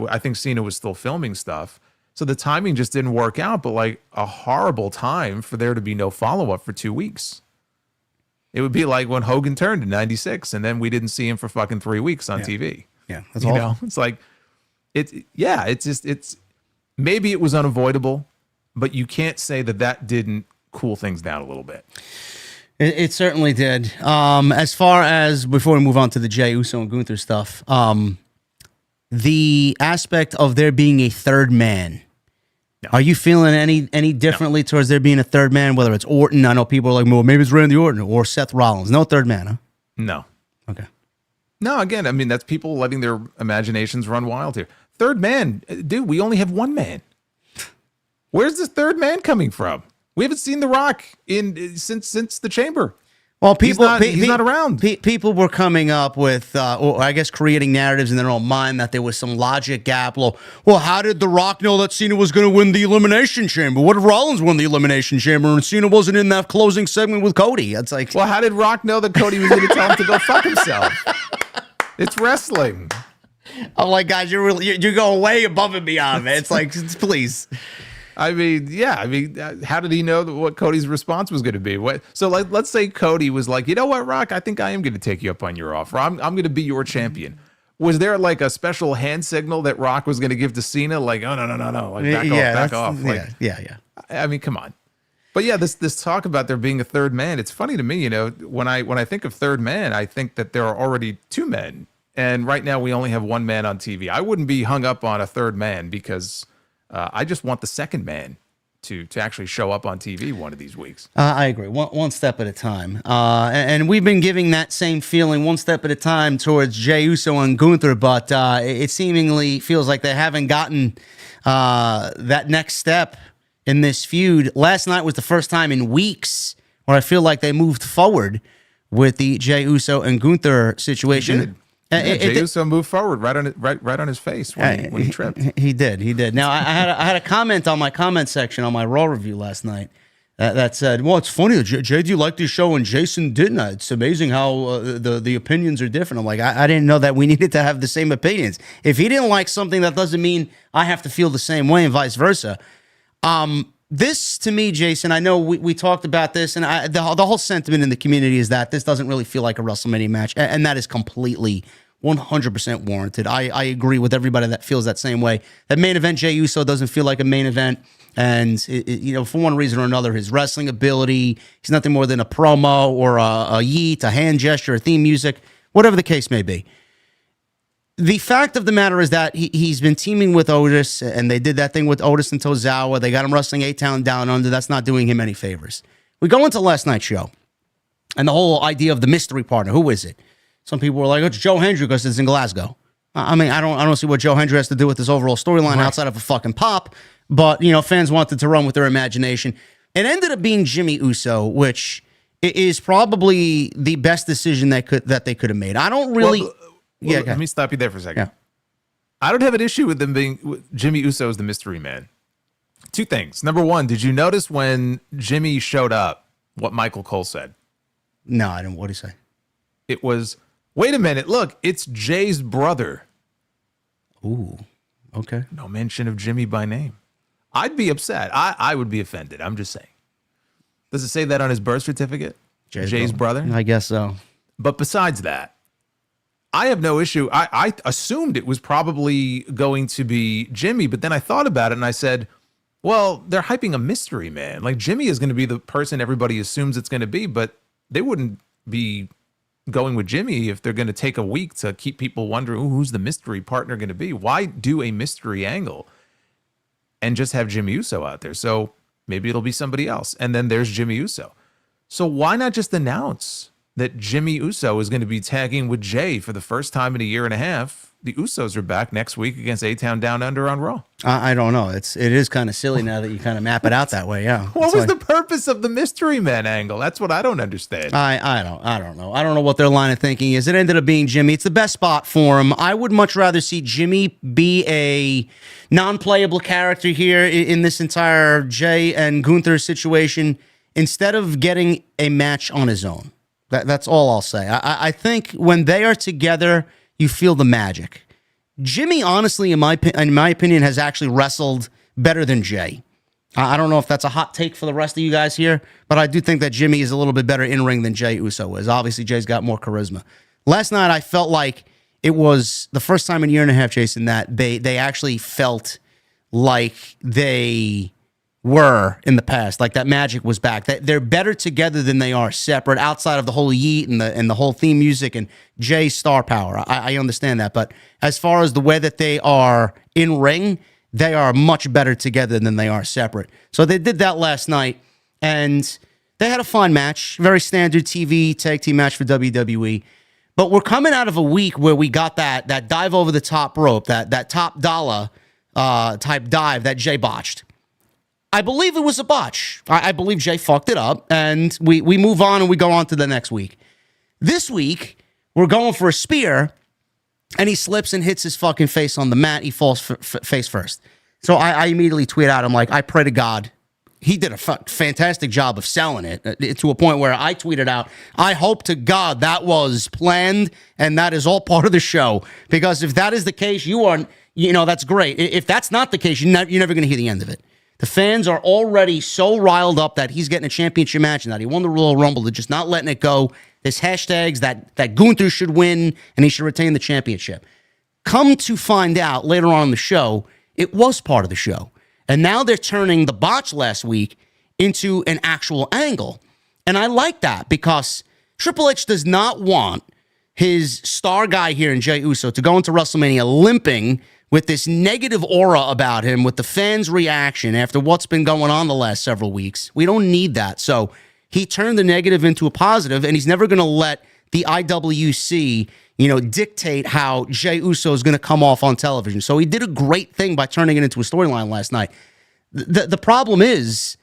I think Cena was still filming stuff. So the timing just didn't work out, but like a horrible time for there to be no follow-up for 2 weeks. It would be like when Hogan turned in 96 and then we didn't see him for fucking 3 weeks on TV. Yeah. That's awful. It's like, maybe it was unavoidable, but you can't say that didn't cool things down a little bit. It certainly did. As far as, before we move on to the Jey Uso and Gunther stuff, the aspect of there being a third man. No. Are you feeling any differently towards there being a third man, whether it's Orton? I know people are like, well, maybe it's Randy Orton or Seth Rollins. No third man, huh? No. Okay. No, again, I mean, that's people letting their imaginations run wild here. Third man, dude, we only have one man. Where's this third man coming from? We haven't seen The Rock since the Chamber. Well, he's not around. People were coming up with, or I guess creating narratives in their own mind that there was some logic gap. Well, how did The Rock know that Cena was going to win the Elimination Chamber? What if Rollins won the Elimination Chamber and Cena wasn't in that closing segment with Cody? It's like, well, how did Rock know that Cody was going to tell him to go fuck himself? It's wrestling. I'm like, guys, you're going way above and beyond, man. It's like, please. I mean, how did he know what Cody's response was going to be? So, like, let's say Cody was like, you know what, Rock, I think I am going to take you up on your offer. I'm going to be your champion. Was there like a special hand signal that Rock was going to give to Cena? Like, oh, no. Like, back off. Like, yeah. I mean, come on. But yeah, this talk about there being a third man, it's funny to me, when I think of third man, I think that there are already two men. And right now we only have one man on TV. I wouldn't be hung up on a third man because I just want the second man to actually show up on TV one of these weeks. I agree. One step at a time. And we've been giving that same feeling one step at a time towards Jey Uso and Gunther, but it seemingly feels like they haven't gotten that next step in this feud. Last night was the first time in weeks where I feel like they moved forward with the Jey Uso and Gunther situation. Jey Uso moved forward right on his face when he tripped. He did. Now I had a comment on my comment section on my Raw review last night that said, well, it's funny. Jay, do you like this show? And Jason didn't. It's amazing how the opinions are different. I'm like, I didn't know that we needed to have the same opinions. If he didn't like something, that doesn't mean I have to feel the same way and vice versa. This, to me, Jason, I know we talked about this, and the whole sentiment in the community is that this doesn't really feel like a WrestleMania match, and that is completely 100% warranted. I agree with everybody that feels that same way. That main event, Jey Uso, doesn't feel like a main event. And, for one reason or another, his wrestling ability, he's nothing more than a promo or a yeet, a hand gesture, a theme music, whatever the case may be. The fact of the matter is that he's been teaming with Otis, and they did that thing with Otis and Tozawa. They got him wrestling A-Town Down Under. That's not doing him any favors. We go into last night's show, and the whole idea of the mystery partner. Who is it? Some people were like, oh, it's Joe Hendry because it's in Glasgow. I mean, I don't see what Joe Hendry has to do with this overall storyline outside of a fucking pop. But, fans wanted to run with their imagination. It ended up being Jimmy Uso, which is probably the best decision that they could have made. I don't really... Let me stop you there for a second. Yeah. I don't have an issue with them being... Jimmy Uso is the mystery man. Two things. Number one, did you notice when Jimmy showed up, what Michael Cole said? No, I didn't. What did he say? It was, wait a minute, look, it's Jay's brother. Ooh, okay. No mention of Jimmy by name. I'd be upset. I would be offended. I'm just saying. Does it say that on his birth certificate? Jay's brother? I guess so. But besides that, I have no issue. I assumed it was probably going to be Jimmy, but then I thought about it and I said, well, they're hyping a mystery man. Like Jimmy is going to be the person everybody assumes it's going to be, but they wouldn't be going with Jimmy if they're going to take a week to keep people wondering, who's the mystery partner going to be? Why do a mystery angle and just have Jimmy Uso out there? So maybe it'll be somebody else. And then there's Jimmy Uso. So why not just announce that Jimmy Uso is going to be tagging with Jay for the first time in a year and a half? The Usos are back next week against A-Town Down Under on Raw. I don't know. It is kind of silly now that you kind of map it out that way. Yeah. What was the purpose of the mystery man angle? That's what I don't understand. I don't know. I don't know what their line of thinking is. It ended up being Jimmy. It's the best spot for him. I would much rather see Jimmy be a non-playable character here in this entire Jay and Gunther situation instead of getting a match on his own. That's all I'll say. I think when they are together, you feel the magic. Jimmy, honestly, in my opinion, has actually wrestled better than Jay. I don't know if that's a hot take for the rest of you guys here, but I do think that Jimmy is a little bit better in ring than Jey Uso is. Obviously, Jay's got more charisma. Last night, I felt like it was the first time in a year and a half, Jason, that they actually felt like they were in the past, like that magic was back. That they're better together than they are separate, outside of the whole yeet and the whole theme music and Jay's star power. I understand that, but as far as the way that they are in ring, they are much better together than they are separate. So they did that last night, and they had a fun match, very standard TV tag team match for WWE. But we're coming out of a week where we got that dive over the top rope, that top dollar type dive that Jay botched. I believe it was a botch. I believe Jay fucked it up, and we move on and we go on to the next week. This week, we're going for a spear, and he slips and hits his fucking face on the mat. He falls face first. So I immediately tweet out, I'm like, I pray to God. He did a fantastic job of selling it to a point where I tweeted out, I hope to God that was planned and that is all part of the show. Because if that is the case, that's great. If that's not the case, you're never going to hear the end of it. The fans are already so riled up that he's getting a championship match and that he won the Royal Rumble. They're just not letting it go. There's hashtags that Gunther should win and he should retain the championship. Come to find out later on in the show, it was part of the show. And now they're turning the botch last week into an actual angle. And I like that because Triple H does not want his star guy here in Jey Uso to go into WrestleMania limping with this negative aura about him, with the fans' reaction after what's been going on the last several weeks. We don't need that. So he turned the negative into a positive, and he's never going to let the IWC, dictate how Jey Uso is going to come off on television. So he did a great thing by turning it into a storyline last night. The problem is,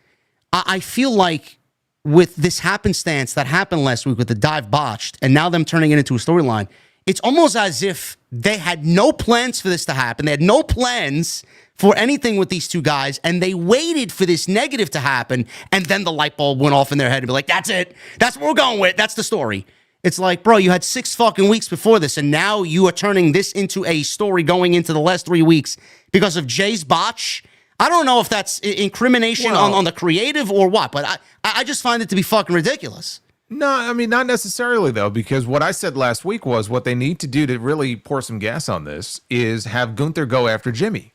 I feel like with this happenstance that happened last week with the dive botched, and now them turning it into a storyline, it's almost as if they had no plans for this to happen. They had no plans for anything with these two guys, and they waited for this negative to happen, and then the light bulb went off in their head and be like, that's it. That's what we're going with. That's the story. It's like, bro, you had 6 fucking weeks before this, and now you are turning this into a story going into the last 3 weeks because of Jay's botch. I don't know if that's incrimination on the creative or what, but I just find it to be fucking ridiculous. No, I mean, not necessarily, though, because what I said last week was what they need to do to really pour some gas on this is have Gunther go after Jimmy.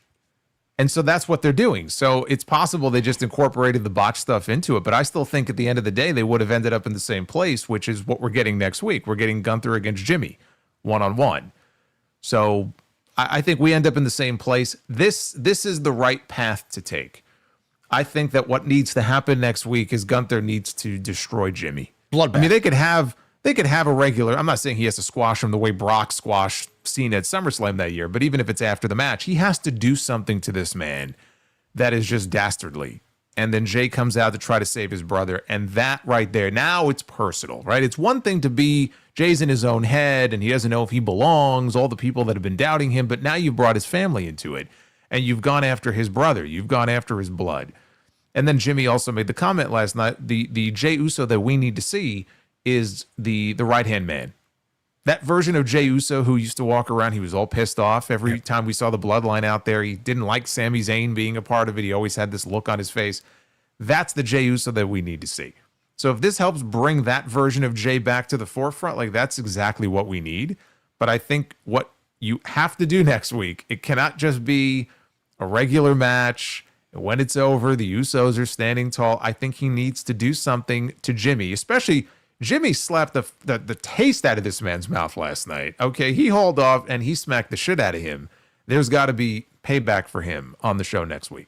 And so that's what they're doing. So it's possible they just incorporated the botch stuff into it, but I still think at the end of the day, they would have ended up in the same place, which is what we're getting next week. We're getting Gunther against Jimmy, one-on-one. So I think we end up in the same place. This is the right path to take. I think that what needs to happen next week is Gunther needs to destroy Jimmy. Bloodbath. I mean, they could have a regular. I'm not saying he has to squash him the way Brock squashed Cena at SummerSlam that year, but even if it's after the match, he has to do something to this man that is just dastardly. And then Jay comes out to try to save his brother, and that right there, now it's personal, right? It's one thing to be Jay's in his own head, and he doesn't know if he belongs, all the people that have been doubting him, but now you've brought his family into it, and you've gone after his brother, you've gone after his blood. And then Jimmy also made the comment last night, the Jey Uso that we need to see is the right-hand man. That version of Jey Uso who used to walk around, he was all pissed off every time we saw the bloodline out there. He didn't like Sami Zayn being a part of it. He always had this look on his face. That's the Jey Uso that we need to see. So if this helps bring that version of Jay back to the forefront, like that's exactly what we need. But I think what you have to do next week, it cannot just be a regular match. When it's over, the Usos are standing tall. I think he needs to do something to Jimmy, especially Jimmy slapped the taste out of this man's mouth last night. Okay, he hauled off and he smacked the shit out of him. There's got to be payback for him on the show next week.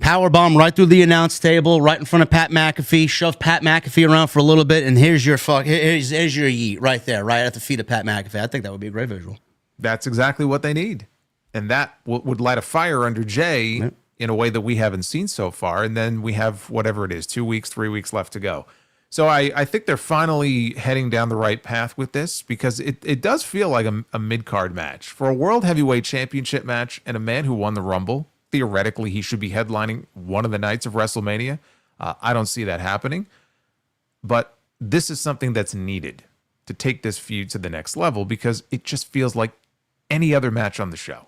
Powerbomb right through the announce table, right in front of Pat McAfee. Shove Pat McAfee around for a little bit, and here's your here's your yeet right there, right at the feet of Pat McAfee. I think that would be a great visual. That's exactly what they need, and that would light a fire under Jay in a way that we haven't seen so far. And then we have whatever it is, 2 weeks, 3 weeks left to go. So I think they're finally heading down the right path with this because it does feel like a mid-card match. For a World Heavyweight Championship match and a man who won the Rumble, theoretically he should be headlining one of the nights of WrestleMania. I don't see that happening. But this is something that's needed to take this feud to the next level because it just feels like any other match on the show.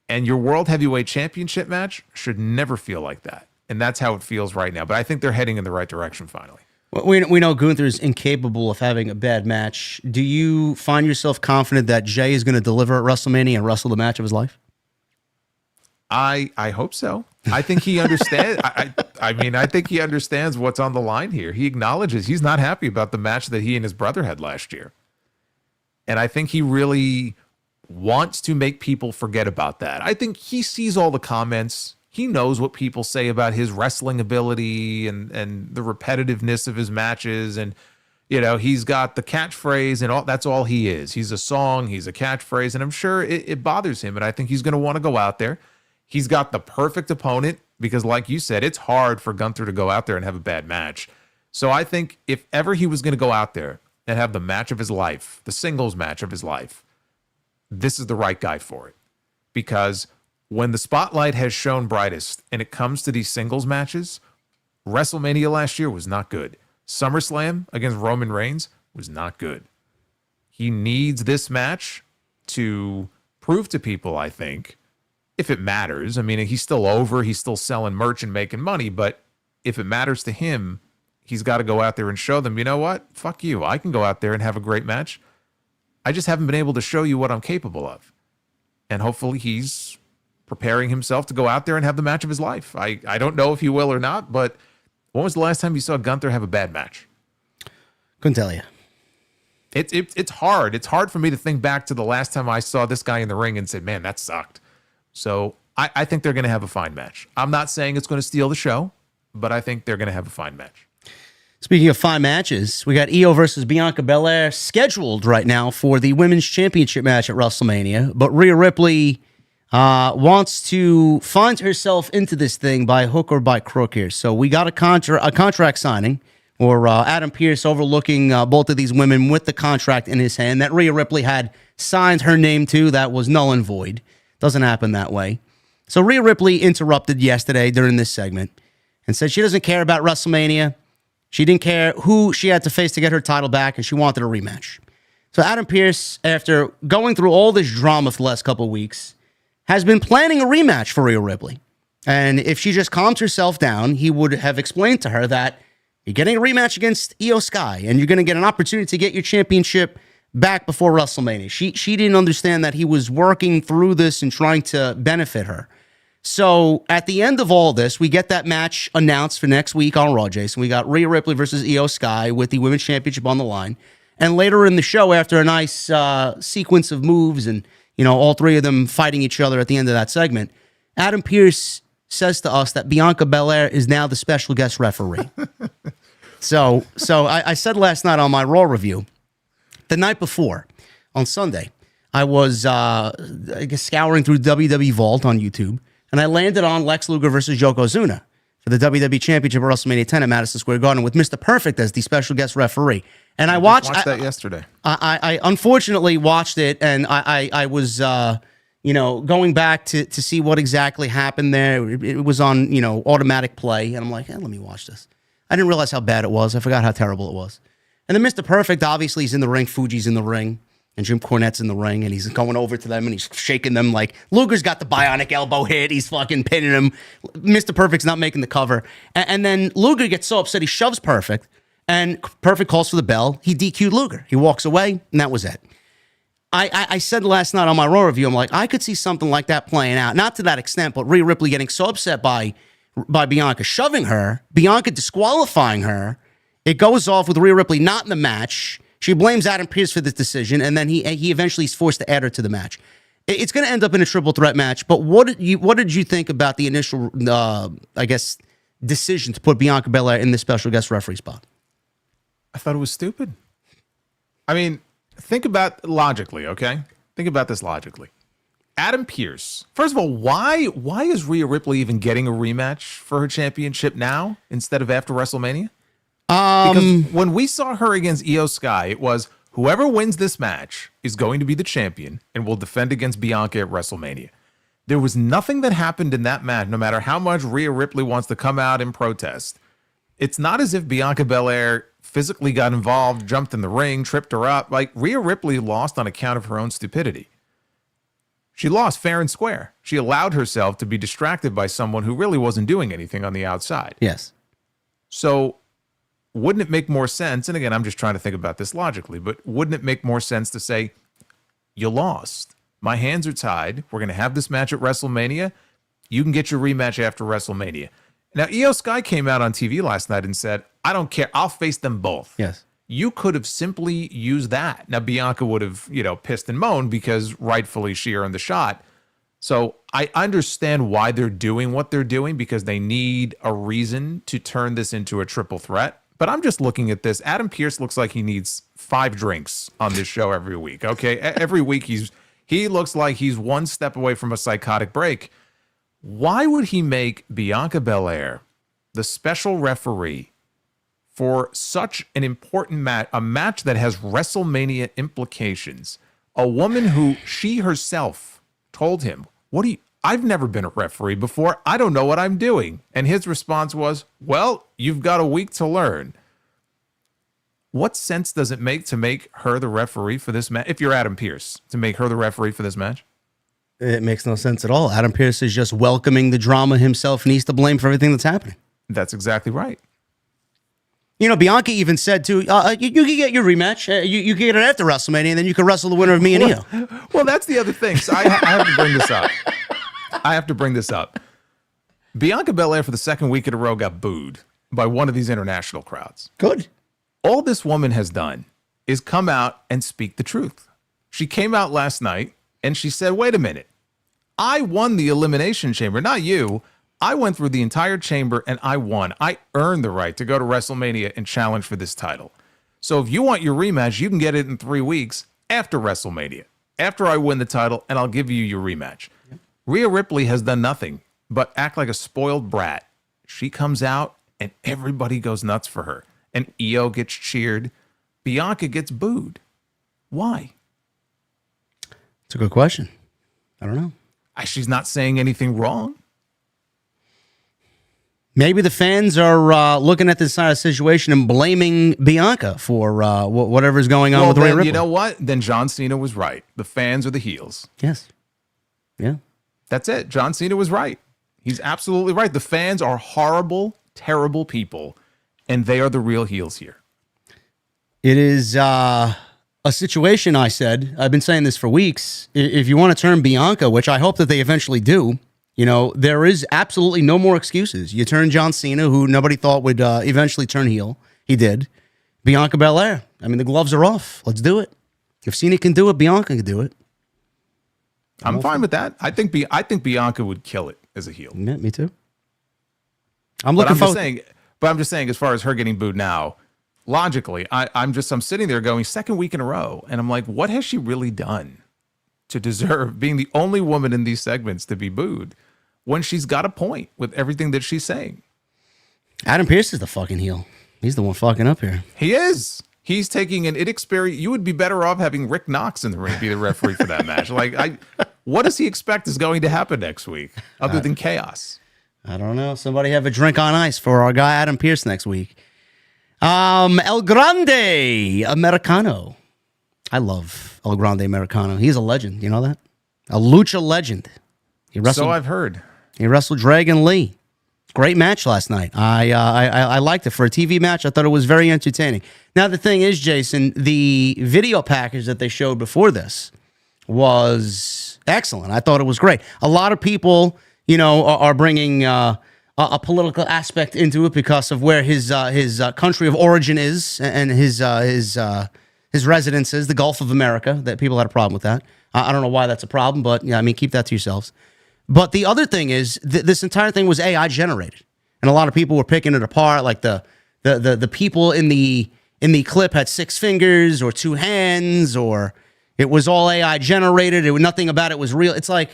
And your World Heavyweight Championship match should never feel like that. And that's how it feels right now. But I think they're heading in the right direction finally. We know Gunther's incapable of having a bad match. Do you find yourself confident that Jay is going to deliver at WrestleMania and wrestle the match of his life? I hope so. I think he understands. I think he understands what's on the line here. He acknowledges he's not happy about the match that he and his brother had last year. And I think he really wants to make people forget about that. I think he sees all the comments. He knows what people say about his wrestling ability and the repetitiveness of his matches. And, you know, he's got the catchphrase and all. That's all he is. He's a song. He's a catchphrase. And I'm sure it bothers him. And I think he's going to want to go out there. He's got the perfect opponent because, like you said, it's hard for Gunther to go out there and have a bad match. So I think if ever he was going to go out there and have the match of his life, the singles match of his life, this is the right guy for it. Because when the spotlight has shone brightest and it comes to these singles matches, WrestleMania last year was not good. SummerSlam against Roman Reigns was not good. He needs this match to prove to people, I think, if it matters. I mean, he's still over. He's still selling merch and making money. But if it matters to him, he's got to go out there and show them, you know what? Fuck you. I can go out there and have a great match. I just haven't been able to show you what I'm capable of. And hopefully he's preparing himself to go out there and have the match of his life. I don't know if he will or not, but when was the last time you saw Gunther have a bad match? Couldn't tell you. It's hard. It's hard for me to think back to the last time I saw this guy in the ring and said, man, that sucked. So I think they're going to have a fine match. I'm not saying it's going to steal the show, but I think they're going to have a fine match. Speaking of fine matches, we got Io versus Bianca Belair scheduled right now for the Women's Championship match at WrestleMania, but Rhea Ripley wants to find herself into this thing by hook or by crook here. So we got a contract signing or Adam Pearce overlooking both of these women with the contract in his hand that Rhea Ripley had signed her name to that was null and void. Doesn't happen that way. So Rhea Ripley interrupted yesterday during this segment and said she doesn't care about WrestleMania. She didn't care who she had to face to get her title back, and she wanted a rematch. So Adam Pearce, after going through all this drama for the last couple of weeks, has been planning a rematch for Rhea Ripley. And if she just calms herself down, he would have explained to her that you're getting a rematch against Io Sky, and you're going to get an opportunity to get your championship back before WrestleMania. She didn't understand that he was working through this and trying to benefit her. So at the end of all this, we get that match announced for next week on Raw, Jason. We got Rhea Ripley versus Io Sky with the Women's Championship on the line. And later in the show, after a nice sequence of moves and, all three of them fighting each other at the end of that segment, Adam Pearce says to us that Bianca Belair is now the special guest referee. So I said last night on my Raw review, the night before, on Sunday, I was scouring through WWE Vault on YouTube, and I landed on Lex Luger versus Yokozuna for the WWE Championship at WrestleMania 10 at Madison Square Garden with Mr. Perfect as the special guest referee. And I watched that yesterday. I unfortunately watched it, and I was going back to see what exactly happened there. It was on automatic play, and I'm like, let me watch this. I didn't realize how bad it was. I forgot how terrible it was. And then Mr. Perfect, obviously, he's in the ring. Fuji's in the ring. And Jim Cornette's in the ring, and he's going over to them, and he's shaking them like Luger's got the bionic elbow hit. He's fucking pinning him. Mr. Perfect's not making the cover. And then Luger gets so upset, he shoves Perfect, and Perfect calls for the bell. He DQ'd Luger. He walks away, and that was it. I said last night on my Raw review, I'm like, I could see something like that playing out. Not to that extent, but Rhea Ripley getting so upset by Bianca shoving her, Bianca disqualifying her. It goes off with Rhea Ripley not in the match. She blames Adam Pearce for this decision, and then he eventually is forced to add her to the match. It's going to end up in a triple threat match, but what did you think about the initial, decision to put Bianca Belair in the special guest referee spot? I thought it was stupid. I mean, think about logically, okay? Think about this logically. Adam Pearce, first of all, why is Rhea Ripley even getting a rematch for her championship now instead of after WrestleMania? Because when we saw her against Io Sky, it was whoever wins this match is going to be the champion and will defend against Bianca at WrestleMania. There was nothing that happened in that match, no matter how much Rhea Ripley wants to come out and protest. It's not as if Bianca Belair physically got involved, jumped in the ring, tripped her up. Like, Rhea Ripley lost on account of her own stupidity. She lost fair and square. She allowed herself to be distracted by someone who really wasn't doing anything on the outside. Yes. So wouldn't it make more sense, and again, I'm just trying to think about this logically, but wouldn't it make more sense to say, you lost. My hands are tied. We're going to have this match at WrestleMania. You can get your rematch after WrestleMania. Now, Io Sky came out on TV last night and said, I don't care. I'll face them both. Yes. You could have simply used that. Now, Bianca would have, pissed and moaned because rightfully she earned the shot. So I understand why they're doing what they're doing because they need a reason to turn this into a triple threat. But I'm just looking at this. Adam Pearce looks like he needs 5 drinks on this show every week. Okay, every week he looks like he's one step away from a psychotic break. Why would he make Bianca Belair the special referee for such an important match, a match that has WrestleMania implications? A woman who she herself told him, I've never been a referee before. I don't know what I'm doing. And his response was, well, you've got a week to learn. What sense does it make to make her the referee for this match? If you're Adam Pearce, to make her the referee for this match? It makes no sense at all. Adam Pearce is just welcoming the drama himself and he's to blame for everything that's happening. That's exactly right. Bianca even said, too, you can get your rematch. You can get it after WrestleMania, and then you can wrestle the winner of me and Io. Well, that's the other thing. So I have to bring this up. Bianca Belair for the second week in a row got booed by one of these international crowds. Good. All this woman has done is come out and speak the truth. She came out last night and she said, wait a minute. I won the Elimination Chamber, not you. I went through the entire chamber and I won. I earned the right to go to WrestleMania and challenge for this title. So if you want your rematch, you can get it in 3 weeks after WrestleMania, after I win the title, and I'll give you your rematch. Yep. Rhea Ripley has done nothing but act like a spoiled brat. She comes out and everybody goes nuts for her. and Io gets cheered, Bianca gets booed. Why? It's a good question. I don't know. She's not saying anything wrong. Maybe the fans are looking at this situation and blaming Bianca for whatever's going on with Rhea Ripley. You know what? Then John Cena was right. The fans are the heels. Yes. Yeah. That's it. John Cena was right. He's absolutely right. The fans are horrible, terrible people, and they are the real heels here. It is a situation, I've been saying this for weeks. If you want to turn Bianca, which I hope that they eventually do, there is absolutely no more excuses. You turn John Cena, who nobody thought would eventually turn heel. He did. Bianca Belair. I mean, the gloves are off. Let's do it. If Cena can do it, Bianca can do it. I'm fine with that. I think Bianca would kill it as a heel. Yeah, me too. I'm just saying, as far as her getting booed now, logically, I'm sitting there going, second week in a row, and I'm like, what has she really done to deserve being the only woman in these segments to be booed when she's got a point with everything that she's saying? Adam Pearce is the fucking heel. He's the one fucking up here. He is. He's taking an inexperienced. You would be better off having Rick Knox in the ring be the referee for that match. What does he expect is going to happen next week other than chaos? I don't know. Somebody have a drink on ice for our guy Adam Pearce next week. El Grande Americano. I love El Grande Americano. He's a legend. You know that? A lucha legend. So I've heard. He wrestled Dragon Lee. Great match last night. I liked it. For a TV match, I thought it was very entertaining. Now, the thing is, Jason, the video package that they showed before this was excellent. I thought it was great. A lot of people, are bringing a political aspect into it because of where his country of origin is and his residence is, the Gulf of America, that people had a problem with that. I don't know why that's a problem, but keep that to yourselves. But the other thing is, this entire thing was AI generated, and a lot of people were picking it apart. Like the people in the clip had 6 fingers or 2 hands, or it was all AI generated. Nothing about it was real. It's like,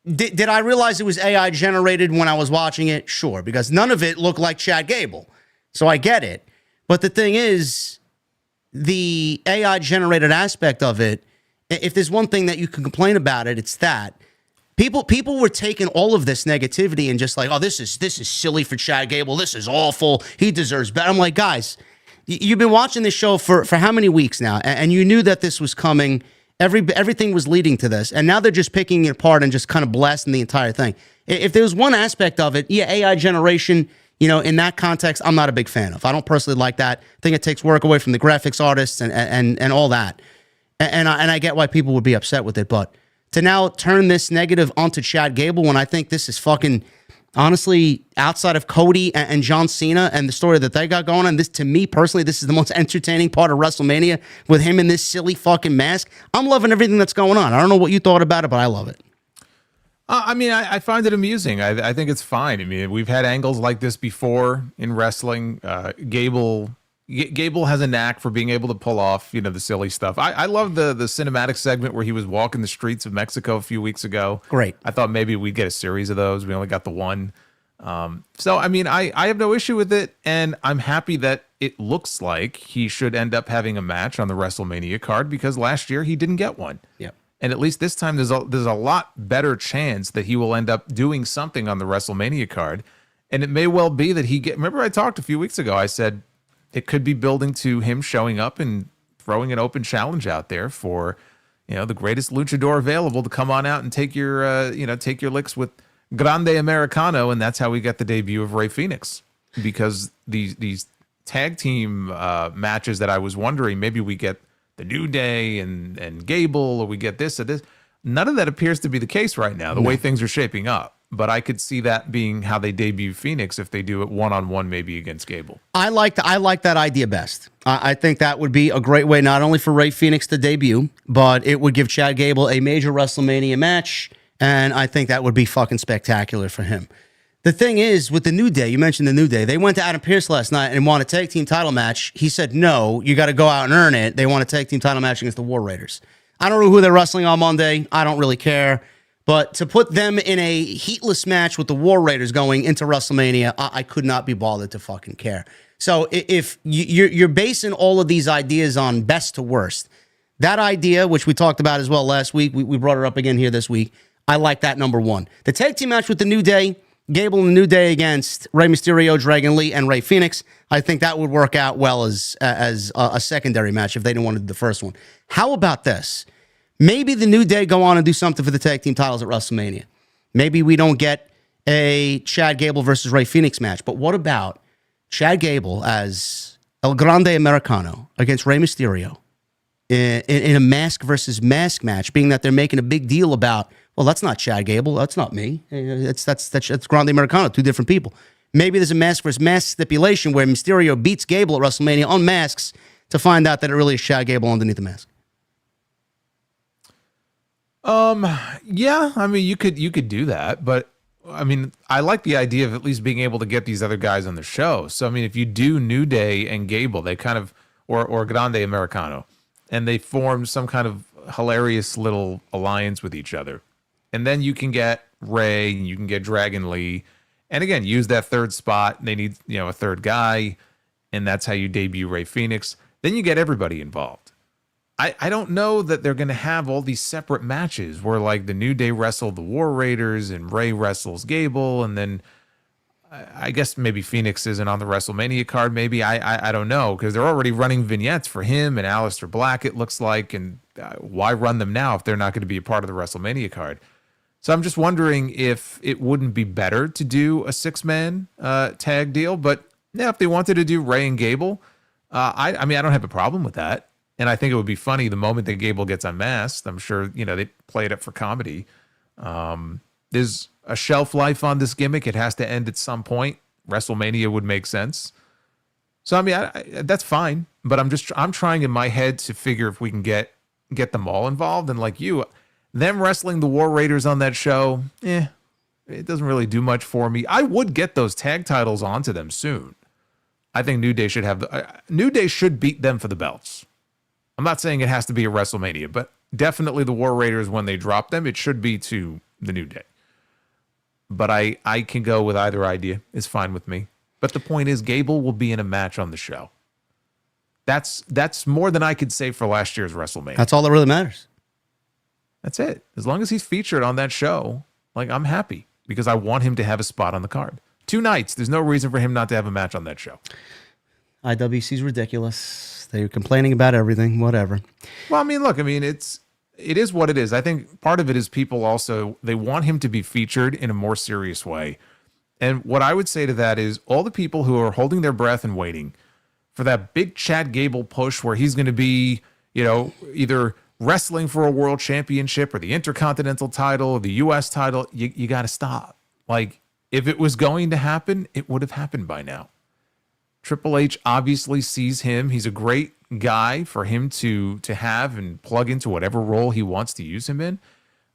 did I realize it was AI generated when I was watching it? Sure, because none of it looked like Chad Gable, so I get it. But the thing is, the AI generated aspect of it, if there's one thing that you can complain about it, it's that. People were taking all of this negativity and just like, oh, this is silly for Chad Gable. This is awful. He deserves better. I'm like, guys, you've been watching this show for how many weeks now? And you knew that this was coming. Everything was leading to this. And now they're just picking it apart and just kind of blasting the entire thing. If there was one aspect of it, AI generation, in that context, I'm not a big fan of. I don't personally like that. I think it takes work away from the graphics artists and all that. And I get why people would be upset with it, but to now turn this negative onto Chad Gable when I think this is fucking, honestly, outside of Cody and John Cena and the story that they got going on, this, to me personally, this is the most entertaining part of WrestleMania with him in this silly fucking mask. I'm loving everything that's going on. I don't know what you thought about it, but I love it. I find it amusing. I think it's fine. I mean, we've had angles like this before in wrestling. Gable has a knack for being able to pull off, the silly stuff. I love the cinematic segment where he was walking the streets of Mexico a few weeks ago. Great. I thought maybe we'd get a series of those. We only got the one. So, I have no issue with it, and I'm happy that it looks like he should end up having a match on the WrestleMania card because last year he didn't get one. Yep. And at least this time there's a lot better chance that he will end up doing something on the WrestleMania card. And it may well be that remember I talked a few weeks ago, I said, it could be building to him showing up and throwing an open challenge out there for, the greatest luchador available to come on out and take your licks with Grande Americano, and that's how we get the debut of Rey Fenix. Because these tag team matches that I was wondering, maybe we get the New Day and Gable, or we get this or this. None of that appears to be the case right now, the way things are shaping up. But I could see that being how they debut Phoenix if they do it one-on-one, maybe against Gable. I like that idea best. I think that would be a great way not only for Rey Fenix to debut, but it would give Chad Gable a major WrestleMania match, and I think that would be fucking spectacular for him. The thing is, with the New Day, you mentioned the New Day, they went to Adam Pearce last night and won a tag team title match. He said, no, you got to go out and earn it. They won a tag team title match against the War Raiders. I don't know who they're wrestling on Monday. I don't really care. But to put them in a heatless match with the War Raiders going into WrestleMania, I could not be bothered to fucking care. So if you're basing all of these ideas on best to worst, that idea, which we talked about as well last week, we brought it up again here this week. I like that number one. The tag team match with the New Day, Gable and the New Day against Rey Mysterio, Dragon Lee, and Rey Fenix. I think that would work out well as a secondary match if they didn't want to do the first one. How about this? Maybe the New Day go on and do something for the tag team titles at WrestleMania. Maybe we don't get a Chad Gable versus Rey Fenix match, but what about Chad Gable as El Grande Americano against Rey Mysterio in a mask versus mask match, being that they're making a big deal about, well, that's not Chad Gable, that's not me. That's Grande Americano, two different people. Maybe there's a mask versus mask stipulation where Mysterio beats Gable at WrestleMania on masks to find out that it really is Chad Gable underneath the mask. Yeah, I mean, you could do that, but I mean, I like the idea of at least being able to get these other guys on the show. So, I mean, if you do New Day and Gable, they kind of, or Grande Americano, and they form some kind of hilarious little alliance with each other. And then you can get Rey, and you can get Dragon Lee, and again, use that third spot. They need, a third guy, and that's how you debut Rey Fenix. Then you get everybody involved. I don't know that they're going to have all these separate matches where like the New Day wrestle the War Raiders and Rey wrestles Gable, and then I guess maybe Phoenix isn't on the WrestleMania card. Maybe I don't know, because they're already running vignettes for him and Aleister Black, it looks like, and why run them now if they're not going to be a part of the WrestleMania card? So I'm just wondering if it wouldn't be better to do a 6-man tag deal. But yeah, if they wanted to do Rey and Gable, I mean, I don't have a problem with that. And I think it would be funny the moment that Gable gets unmasked. I'm sure, they play it up for comedy. There's a shelf life on this gimmick. It has to end at some point. WrestleMania would make sense. So, I mean, that's fine. But I'm trying in my head to figure if we can get them all involved. And like you, them wrestling the War Raiders on that show, it doesn't really do much for me. I would get those tag titles onto them soon. I think New Day should have New Day should beat them for the belts. I'm not saying it has to be a WrestleMania, but definitely the War Raiders, when they drop them, it should be to the New Day. But I can go with either idea. It's fine with me. But the point is, Gable will be in a match on the show. That's more than I could say for last year's WrestleMania. That's all that really matters. That's it. As long as he's featured on that show, like, I'm happy, because I want him to have a spot on the card. 2 nights. There's no reason for him not to have a match on that show. IWC's ridiculous. They're complaining about everything, whatever. Well, I mean, look, it is what it is. I think part of it is people also, they want him to be featured in a more serious way. And what I would say to that is all the people who are holding their breath and waiting for that big Chad Gable push where he's going to be, either wrestling for a world championship or the Intercontinental title or the US title, you got to stop. Like, if it was going to happen, it would have happened by now. Triple H obviously sees him. He's a great guy for him to have and plug into whatever role he wants to use him in.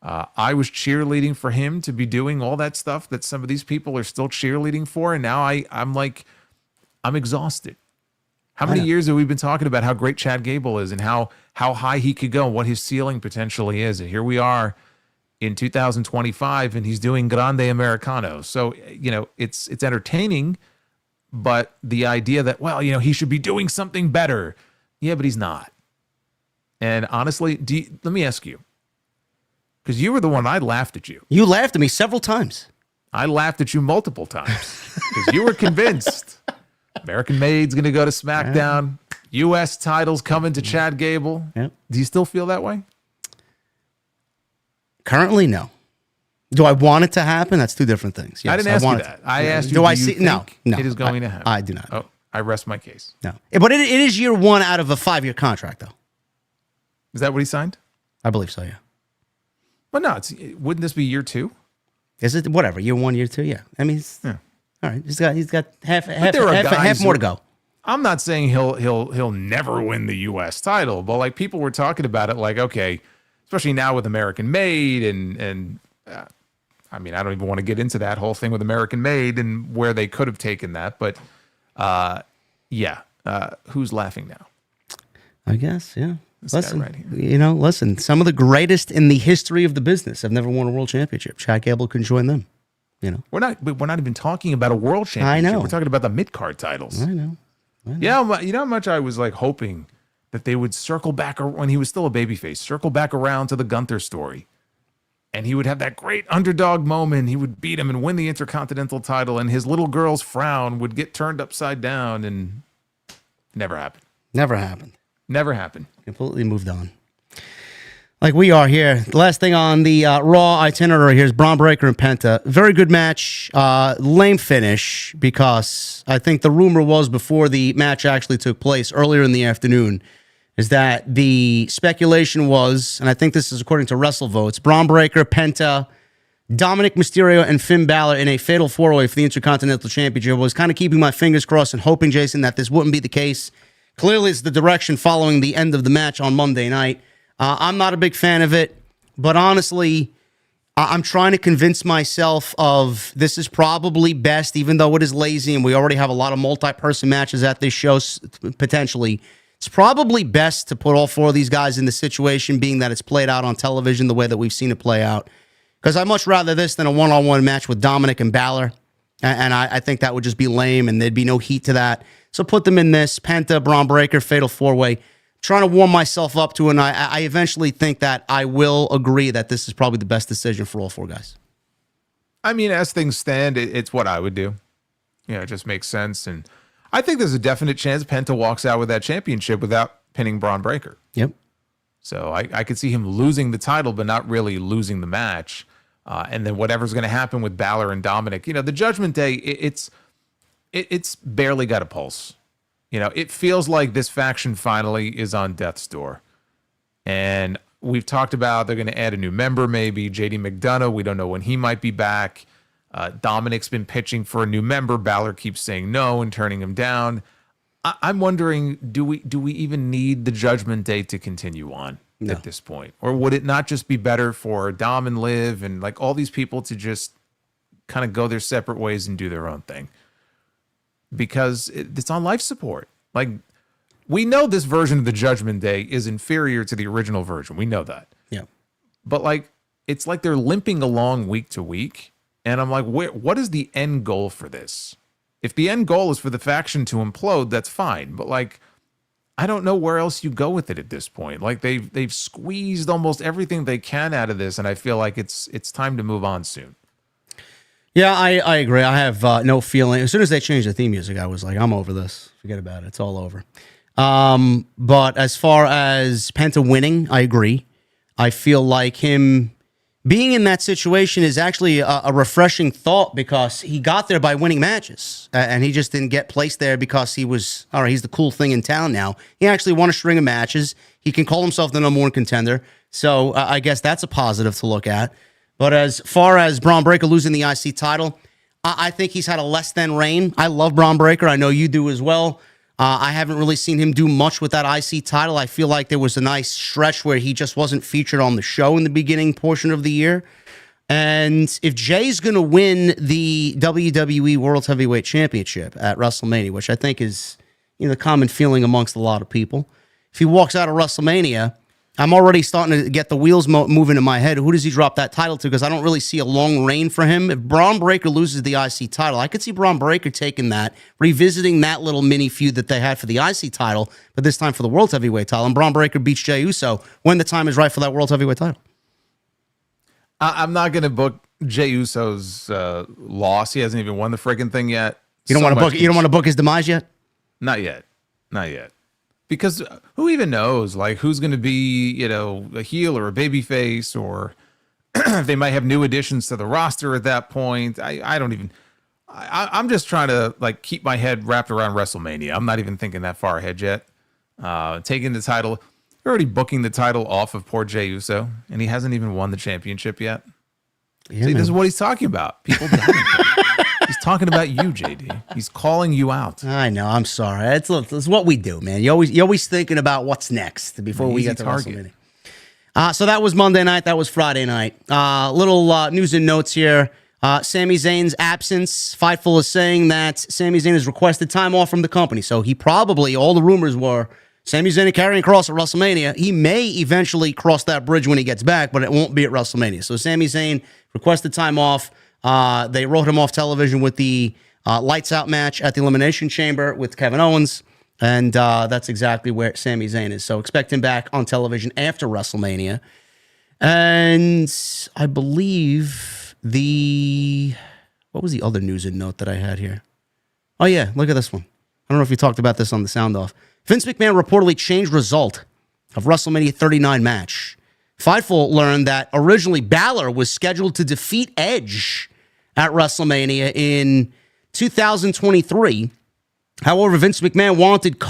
I was cheerleading for him to be doing all that stuff that some of these people are still cheerleading for. And now I'm exhausted. How many years have we been talking about how great Chad Gable is and how high he could go and what his ceiling potentially is? And here we are in 2025 and he's doing Grande Americano. So, it's entertaining. But the idea that, well, he should be doing something better. Yeah, but he's not. And honestly, let me ask you, because you were the one I laughed at you. You laughed at me several times. I laughed at you multiple times because you were convinced American Made's going to go to Smackdown. Yeah. U.S. titles coming to Chad Gable. Yeah. Do you still feel that way? Currently, no. Do I want it to happen? That's two different things. Yes, I didn't ask you that. I asked you, do I see? No, it is going to happen? I do not. Oh, I rest my case. No. But it is year 1 out of a 5-year contract, though. Is that what he signed? I believe so, yeah. Well, no, wouldn't this be year 2? Is it? Whatever. Year 1, year 2, yeah. I mean, all right. He's got half more to go. I'm not saying he'll never win the U.S. title, but like people were talking about it, like, okay, especially now with American Made and I mean, I don't even want to get into that whole thing with American Made and where they could have taken that, but who's laughing now? I guess, yeah. This guy right here. Listen, some of the greatest in the history of the business have never won a world championship. Chad Gable can join them. We're not even talking about a world championship. I know. We're talking about the mid-card titles. I know. Yeah, you know how much I was like hoping that they would circle back when he was still a babyface, circle back around to the Gunther story. And he would have that great underdog moment. He would beat him and win the Intercontinental title, and his little girl's frown would get turned upside down, and never happened. Never happened. Never happened. Completely moved on. Like we are here. The last thing on the Raw itinerary here is Braun Breaker and Penta. Very good match. Lame finish, because I think the rumor was before the match actually took place earlier in the afternoon is that the speculation was, and I think this is according to WrestleVotes, Braun Breaker, Penta, Dominic Mysterio, and Finn Balor in a fatal four-way for the Intercontinental Championship. I was kind of keeping my fingers crossed and hoping, Jason, that this wouldn't be the case. Clearly, it's the direction following the end of the match on Monday night. I'm not a big fan of it, but honestly, I'm trying to convince myself of this is probably best, even though it is lazy and we already have a lot of multi-person matches at this show, potentially. It's probably best to put all four of these guys in the situation, being that it's played out on television the way that we've seen it play out. Because I'd much rather this than a one-on-one match with Dominic and Balor. And I think that would just be lame, and there'd be no heat to that. So put them in this, Penta, Braun Breaker, fatal four-way. Trying to warm myself up to it, and I eventually think that I will agree that this is probably the best decision for all four guys. I mean, as things stand, it's what I would do. You know, it just makes sense. And I think there's a definite chance Penta walks out with that championship without pinning Braun Breaker. Yep. So I could see him losing the title, but not really losing the match. And then whatever's going to happen with Balor and Dominic, you know, the Judgment Day, it's barely got a pulse. You know, it feels like this faction finally is on death's door. And we've talked about they're going to add a new member, maybe JD McDonough. We don't know when he might be back. Dominic's been pitching for a new member. Balor keeps saying no and turning him down. I'm wondering, do we even need the Judgment Day to continue on at this point? Or would it not just be better for Dom and Liv and like all these people to just kind of go their separate ways and do their own thing? Because it's on life support. Like, we know this version of the Judgment Day is inferior to the original version. We know that. Yeah. But like, it's like they're limping along week to week. And I'm like, what is the end goal for this? If the end goal is for the faction to implode, that's fine. But like, I don't know where else you go with it at this point. Like they've squeezed almost everything they can out of this. And I feel like it's time to move on soon. Yeah, I agree. I have no feeling. As soon as they changed the theme music, I was like, I'm over this. Forget about it. It's all over. But as far as Penta winning, I agree. I feel like him being in that situation is actually a refreshing thought, because he got there by winning matches, and he just didn't get placed there because he was, all right, he's the cool thing in town now. He actually won a string of matches. He can call himself the number one contender. So I guess that's a positive to look at. But as far as Braun Breaker losing the IC title, I think he's had a less than reign. I love Braun Breaker. I know you do as well. I haven't really seen him do much with that IC title. I feel like there was a nice stretch where he just wasn't featured on the show in the beginning portion of the year. And if Jay's going to win the WWE World Heavyweight Championship at WrestleMania, which I think is, you know, the common feeling amongst a lot of people, if he walks out of WrestleMania, I'm already starting to get the wheels moving in my head. Who does he drop that title to? Because I don't really see a long reign for him. If Braun Breaker loses the IC title, I could see Braun Breaker taking that, revisiting that little mini feud that they had for the IC title, but this time for the World Heavyweight title. And Braun Breaker beats Jey Uso when the time is right for that World Heavyweight title. I'm not going to book Jey Uso's loss. He hasn't even won the friggin' thing yet. You don't want to book. You don't want to book his demise yet. Not yet. Not yet. Because who even knows, like, who's going to be, you know, a heel or a babyface, or they might have new additions to the roster at that point. I don't even, I'm just trying to, like, keep my head wrapped around WrestleMania. I'm not even thinking that far ahead yet. Taking the title, you're already booking the title off of poor Jey Uso, and he hasn't even won the championship yet. Yeah, see, this is what he's talking about. People doubting him. He's talking about you, JD. He's calling you out. I know. I'm sorry. It's what we do, man. You're always thinking about what's next before we get to WrestleMania. So that was Monday night. That was Friday night. Little news and notes here. Sami Zayn's absence. Fightful is saying that Sami Zayn has requested time off from the company. So he probably, all the rumors were, Sami Zayn and Karrion Kross at WrestleMania. He may eventually cross that bridge when he gets back, but it won't be at WrestleMania. So Sami Zayn requested time off. They wrote him off television with the Lights Out match at the Elimination Chamber with Kevin Owens. And that's exactly where Sami Zayn is. So expect him back on television after WrestleMania. And I believe what was the other news and note that I had here? Oh, yeah, look at this one. I don't know if you talked about this on the sound off. Vince McMahon reportedly changed result of WrestleMania 39 match. Fightful learned that originally Balor was scheduled to defeat Edge at WrestleMania in 2023. However, Vince McMahon wanted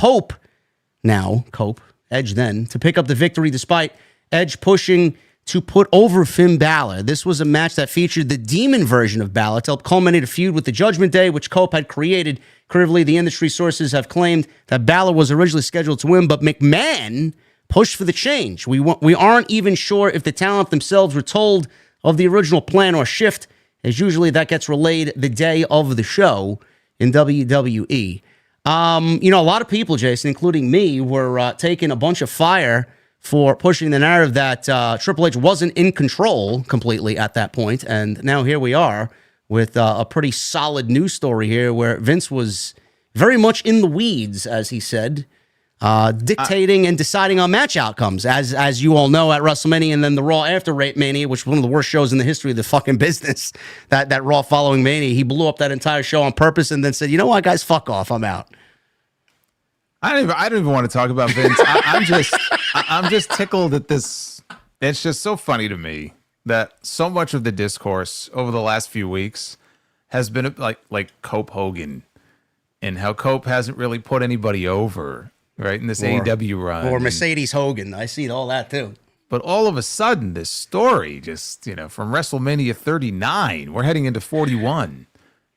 Edge then, to pick up the victory despite Edge pushing to put over Finn Balor. This was a match that featured the demon version of Balor to help culminate a feud with the Judgment Day, which Cope had created. Currently, the industry sources have claimed that Balor was originally scheduled to win, but McMahon pushed for the change. We aren't even sure if the talent themselves were told of the original plan or shift, as usually that gets relayed the day of the show in WWE. A lot of people, Jason, including me, were taking a bunch of fire for pushing the narrative that Triple H wasn't in control completely at that point. And now here we are with a pretty solid news story here where Vince was very much in the weeds, as he said, dictating and deciding on match outcomes, as you all know, at WrestleMania and then the Raw after Mania, which was one of the worst shows in the history of the fucking business, that Raw following Mania. He blew up that entire show on purpose and then said, you know what, guys, fuck off, I'm out. I don't even want to talk about Vince. I'm just tickled at this. It's just so funny to me that so much of the discourse over the last few weeks has been like Cope Hogan and how Cope hasn't really put anybody over, right, in this AEW run. Or Mercedes Hogan. I see all that too. But all of a sudden, this story just, from WrestleMania 39, we're heading into 41,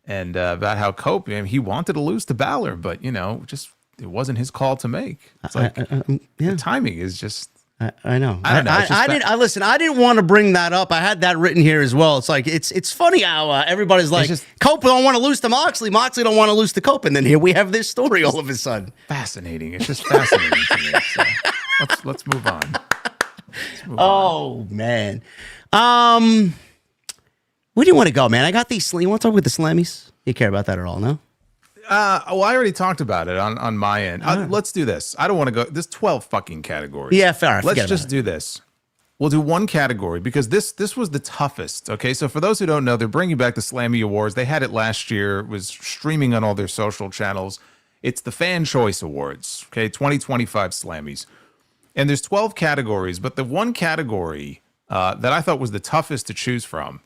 and about how Cope, he wanted to lose to Balor, but, just it wasn't his call to make. It's like the timing is just. I know. I don't know. I didn't want to bring that up. I had that written here as well. It's like it's funny how everybody's like, Cope don't want to lose to Moxley. Moxley don't want to lose to Cope, and then here we have this story all of a sudden. Fascinating. It's just fascinating to me. So let's move on. Man. Where do you want to go, man? I got these. You want to talk with the Slammies? You care about that at all? No. Well, I already talked about it on my end. Let's do this. I don't want to go. There's 12 fucking categories. Yeah, fair. Let's just do this. We'll do one category because this was the toughest. Okay, so for those who don't know, they're bringing back the Slammy Awards. They had it last year. It was streaming on all their social channels. It's the Fan Choice Awards. Okay, 2025 Slammies, and there's 12 categories. But the one category that I thought was the toughest to choose from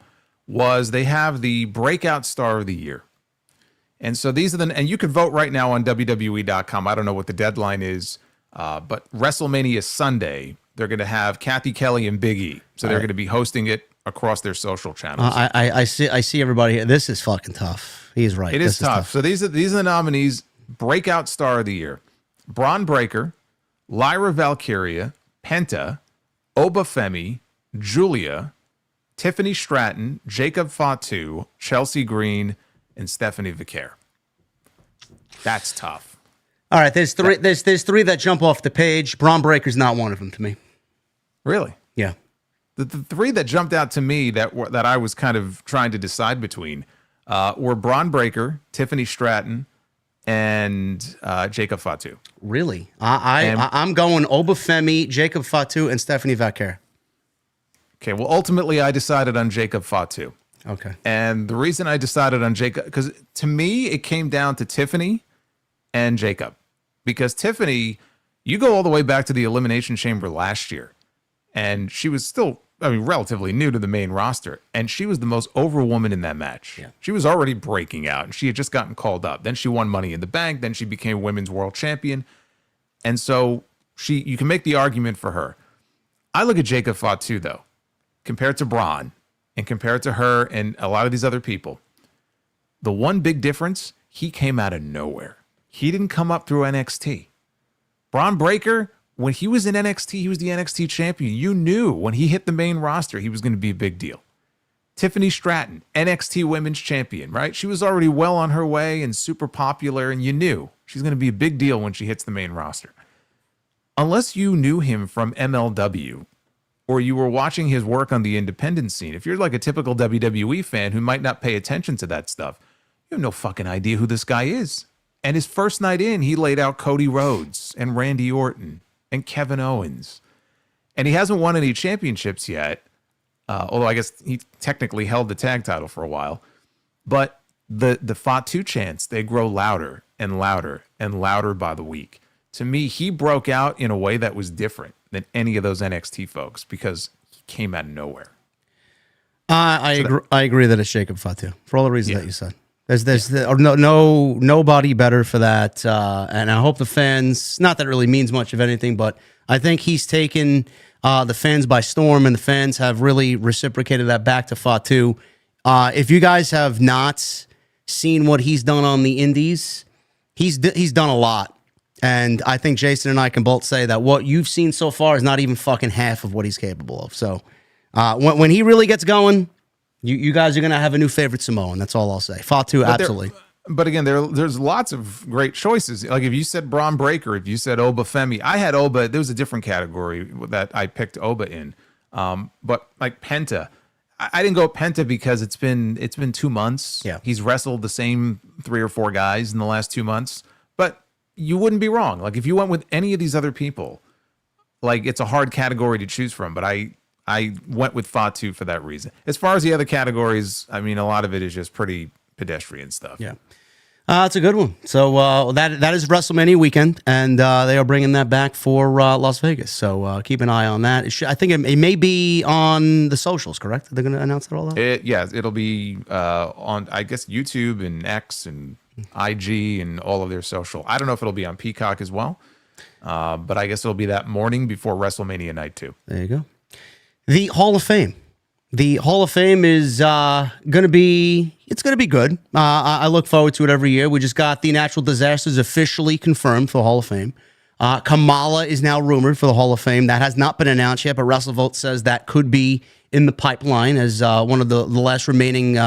was they have the Breakout Star of the Year. And so these are and you can vote right now on WWE.com. I don't know what the deadline is, but WrestleMania Sunday, they're going to have Kathy Kelly and Big E. So they're going to be hosting it across their social channels. I see everybody here. This is fucking tough. He's right. It is tough. So these are the nominees. Breakout Star of the Year: Braun Breaker, Lyra Valkyria, Penta, Oba Femi, Julia, Tiffany Stratton, Jacob Fatu, Chelsea Green, and Stephanie Vicaire. That's tough. All right, there's three that jump off the page. Braun Breaker's not one of them to me. Really? Yeah. The three that jumped out to me that I was kind of trying to decide between were Braun Breaker, Tiffany Stratton, and Jacob Fatu. Really? I'm going Oba Femi, Jacob Fatu, and Stephanie Vicaire. Okay, well, ultimately I decided on Jacob Fatu. Okay. And the reason I decided on Jacob, because to me, it came down to Tiffany and Jacob. Because Tiffany, you go all the way back to the Elimination Chamber last year, and she was still, relatively new to the main roster, and she was the most over woman in that match. Yeah. She was already breaking out, and she had just gotten called up. Then she won Money in the Bank. Then she became Women's World Champion. And so you can make the argument for her. I look at Jacob Fatu, though, compared to Braun, and compared to her and a lot of these other people, the one big difference, he came out of nowhere. He didn't come up through NXT. Braun Breaker, when he was in NXT, he was the NXT champion. You knew when he hit the main roster, he was going to be a big deal. Tiffany Stratton, NXT Women's Champion, right? She was already well on her way and super popular, and you knew she's going to be a big deal when she hits the main roster. Unless you knew him from MLW, or you were watching his work on the independent scene, if you're like a typical WWE fan who might not pay attention to that stuff, you have no fucking idea who this guy is. And his first night in, he laid out Cody Rhodes and Randy Orton and Kevin Owens. And he hasn't won any championships yet, although I guess he technically held the tag title for a while. But the Fatu chants, they grow louder and louder and louder by the week. To me, he broke out in a way that was different than any of those NXT folks because he came out of nowhere. I agree that it's Jacob Fatu for all the reasons that you said. There's nobody better for that, and I hope the fans. Not that it really means much of anything, but I think he's taken the fans by storm, and the fans have really reciprocated that back to Fatu. If you guys have not seen what he's done on the Indies, he's done a lot, and I think Jason and I can both say that what you've seen so far is not even fucking half of what he's capable of. So when he really gets going, you guys are going to have a new favorite Samoan. That's all I'll say. Fatu, absolutely. But again, there's lots of great choices. Like if you said Braun Breaker, if you said Oba Femi, I had Oba. There was a different category that I picked Oba in. But like Penta, I didn't go Penta because it's been 2 months. Yeah. He's wrestled the same 3 or 4 guys in the last 2 months. But you wouldn't be wrong. Like if you went with any of these other people, like it's a hard category to choose from. But I went with Fatu for that reason. As far as the other categories, I mean, a lot of it is just pretty pedestrian stuff. Yeah. It's a good one. So that is WrestleMania weekend, and they are bringing that back for Las Vegas. So keep an eye on that. I think it may be on the socials, correct? They're going to announce it all out? It'll be on, I guess, YouTube and X and IG and all of their social. I don't know if it'll be on Peacock as well, but I guess it'll be that morning before WrestleMania night too. There you go. The Hall of Fame. The Hall of Fame is going to be good. I look forward to it every year. We just got the natural disasters officially confirmed for the Hall of Fame. Kamala is now rumored for the Hall of Fame. That has not been announced yet, but WrestleVote says that could be in the pipeline as one of the last remaining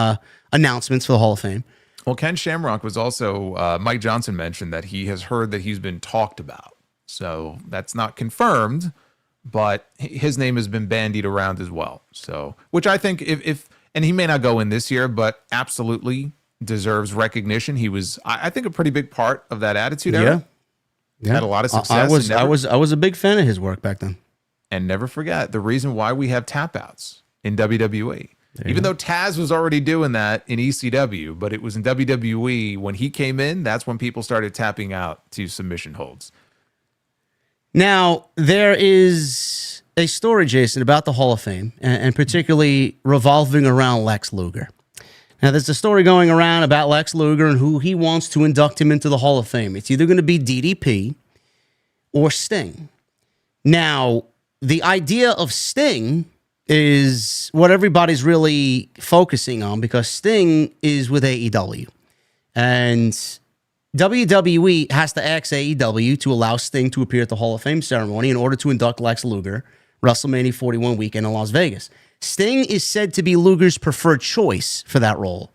announcements for the Hall of Fame. Well, Ken Shamrock was also, Mike Johnson mentioned that he has heard that he's been talked about. So that's not confirmed, but his name has been bandied around as well. So, which I think if and he may not go in this year, but absolutely deserves recognition. He was, I think, a pretty big part of that Attitude Era. Yeah. Had a lot of success. I was a big fan of his work back then. And never forget the reason why we have tap outs in WWE. Even though Taz was already doing that in ECW, but it was in WWE when he came in, that's when people started tapping out to submission holds. Now, there is a story, Jason, about the Hall of Fame, and particularly revolving around Lex Luger. Now, there's a story going around about Lex Luger and who he wants to induct him into the Hall of Fame. It's either going to be DDP or Sting. Now, the idea of Sting is what everybody's really focusing on because Sting is with AEW. And WWE has to ask AEW to allow Sting to appear at the Hall of Fame ceremony in order to induct Lex Luger, WrestleMania 41 weekend in Las Vegas. Sting is said to be Luger's preferred choice for that role.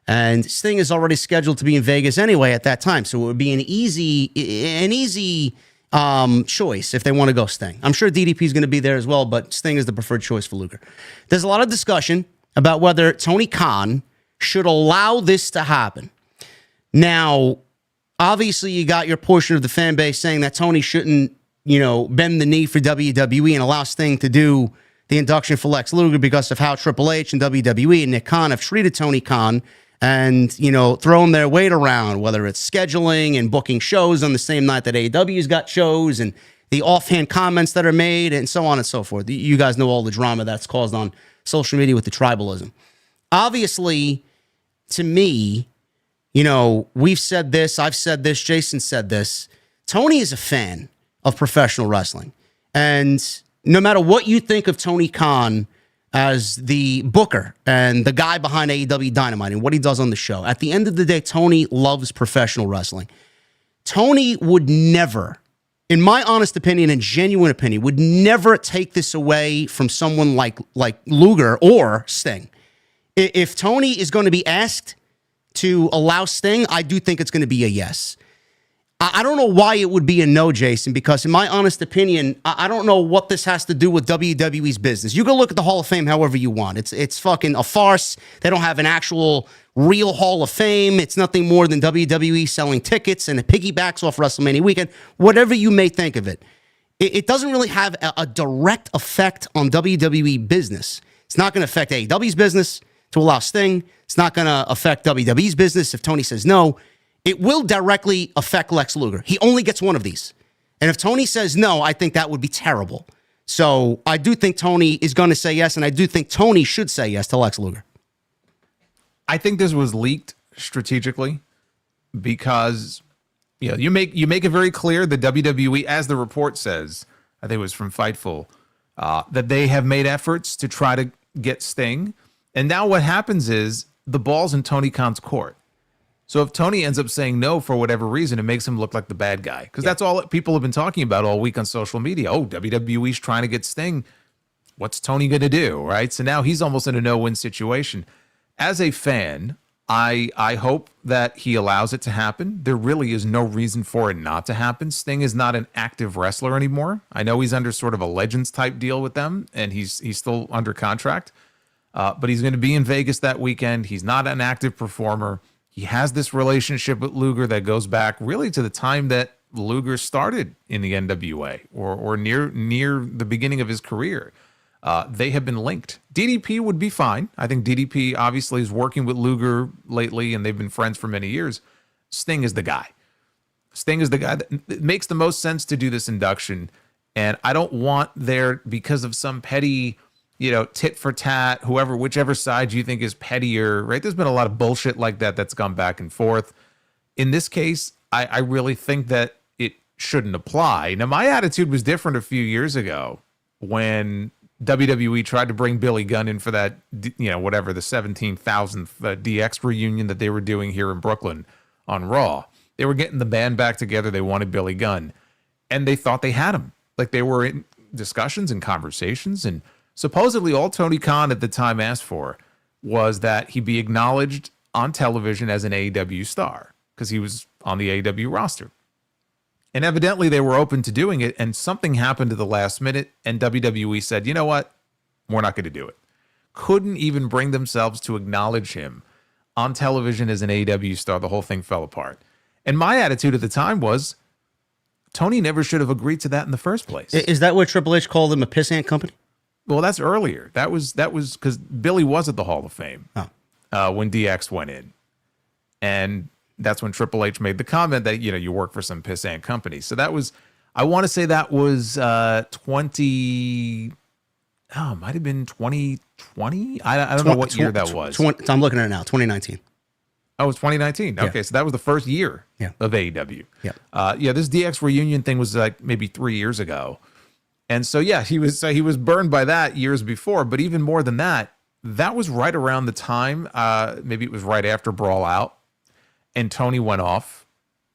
And Sting is already scheduled to be in Vegas anyway at that time. So it would be an easy choice if they want to go Sting. I'm sure DDP is going to be there as well, but Sting is the preferred choice for Luger. There's a lot of discussion about whether Tony Khan should allow this to happen. Now, obviously, you got your portion of the fan base saying that Tony shouldn't, bend the knee for WWE and allow Sting to do the induction for Lex Luger because of how Triple H and WWE and Nick Khan have treated Tony Khan and, thrown their weight around, whether it's scheduling and booking shows on the same night that AEW's got shows and the offhand comments that are made and so on and so forth. You guys know all the drama that's caused on social media with the tribalism. Obviously, to me, we've said this, I've said this, Jason said this. Tony is a fan of professional wrestling. And no matter what you think of Tony Khan as the booker and the guy behind AEW Dynamite and what he does on the show, at the end of the day, Tony loves professional wrestling. Tony would never, in my honest opinion and genuine opinion, would never take this away from someone like Luger or Sting. If Tony is going to be asked to allow Sting, I do think it's going to be a yes. I don't know why it would be a no, Jason, because in my honest opinion, I don't know what this has to do with WWE's business. You can look at the Hall of Fame however you want. It's fucking a farce. They don't have an actual real Hall of Fame. It's nothing more than WWE selling tickets and it piggybacks off WrestleMania weekend, whatever you may think of it. It doesn't really have a direct effect on WWE business. It's not going to affect AEW's business to allow Sting. It's not going to affect WWE's business if Tony says no. It will directly affect Lex Luger. He only gets one of these. And if Tony says no, I think that would be terrible. So I do think Tony is going to say yes, and I do think Tony should say yes to Lex Luger. I think this was leaked strategically because you make it very clear that WWE, as the report says, I think it was from Fightful, that they have made efforts to try to get Sting. And now what happens is the ball's in Tony Khan's court. So if Tony ends up saying no for whatever reason, it makes him look like the bad guy. Because that's all people have been talking about all week on social media. Oh, WWE's trying to get Sting. What's Tony going to do, right? So now he's almost in a no-win situation. As a fan, I hope that he allows it to happen. There really is no reason for it not to happen. Sting is not an active wrestler anymore. I know he's under sort of a Legends-type deal with them, and he's still under contract. But he's going to be in Vegas that weekend. He's not an active performer. He has this relationship with Luger that goes back really to the time that Luger started in the NWA or near the beginning of his career. They have been linked. DDP would be fine. I think DDP obviously is working with Luger lately, and they've been friends for many years. Sting is the guy. Sting is the guy that makes the most sense to do this induction. And I don't want there, because of some petty, tit for tat, whichever side you think is pettier, right? There's been a lot of bullshit like that that's gone back and forth. In this case, I really think that it shouldn't apply. Now, my attitude was different a few years ago when WWE tried to bring Billy Gunn in for that, the 17,000th DX reunion that they were doing here in Brooklyn on Raw. They were getting the band back together. They wanted Billy Gunn, and they thought they had him. Like, they were in discussions and conversations, and supposedly all Tony Khan at the time asked for was that he be acknowledged on television as an AEW star because he was on the AEW roster. And evidently they were open to doing it, and something happened at the last minute, and WWE said, you know what? We're not going to do it. Couldn't even bring themselves to acknowledge him on television as an AEW star. The whole thing fell apart. And my attitude at the time was, Tony never should have agreed to that in the first place. Is that what Triple H called him, a pissant company? Well, that's earlier. That was because Billy was at the Hall of Fame when DX went in. And that's when Triple H made the comment that, you work for some pissant company. So that was, I want to say that was it might have been 2020. I don't know what year that was. I'm looking at it now, 2019. Oh, it was 2019. Yeah. Okay, so that was the first year of AEW. Yeah. This DX reunion thing was like maybe 3 years ago. And so, he was burned by that years before. But even more than that, that was right around the time, maybe it was right after Brawl Out, and Tony went off.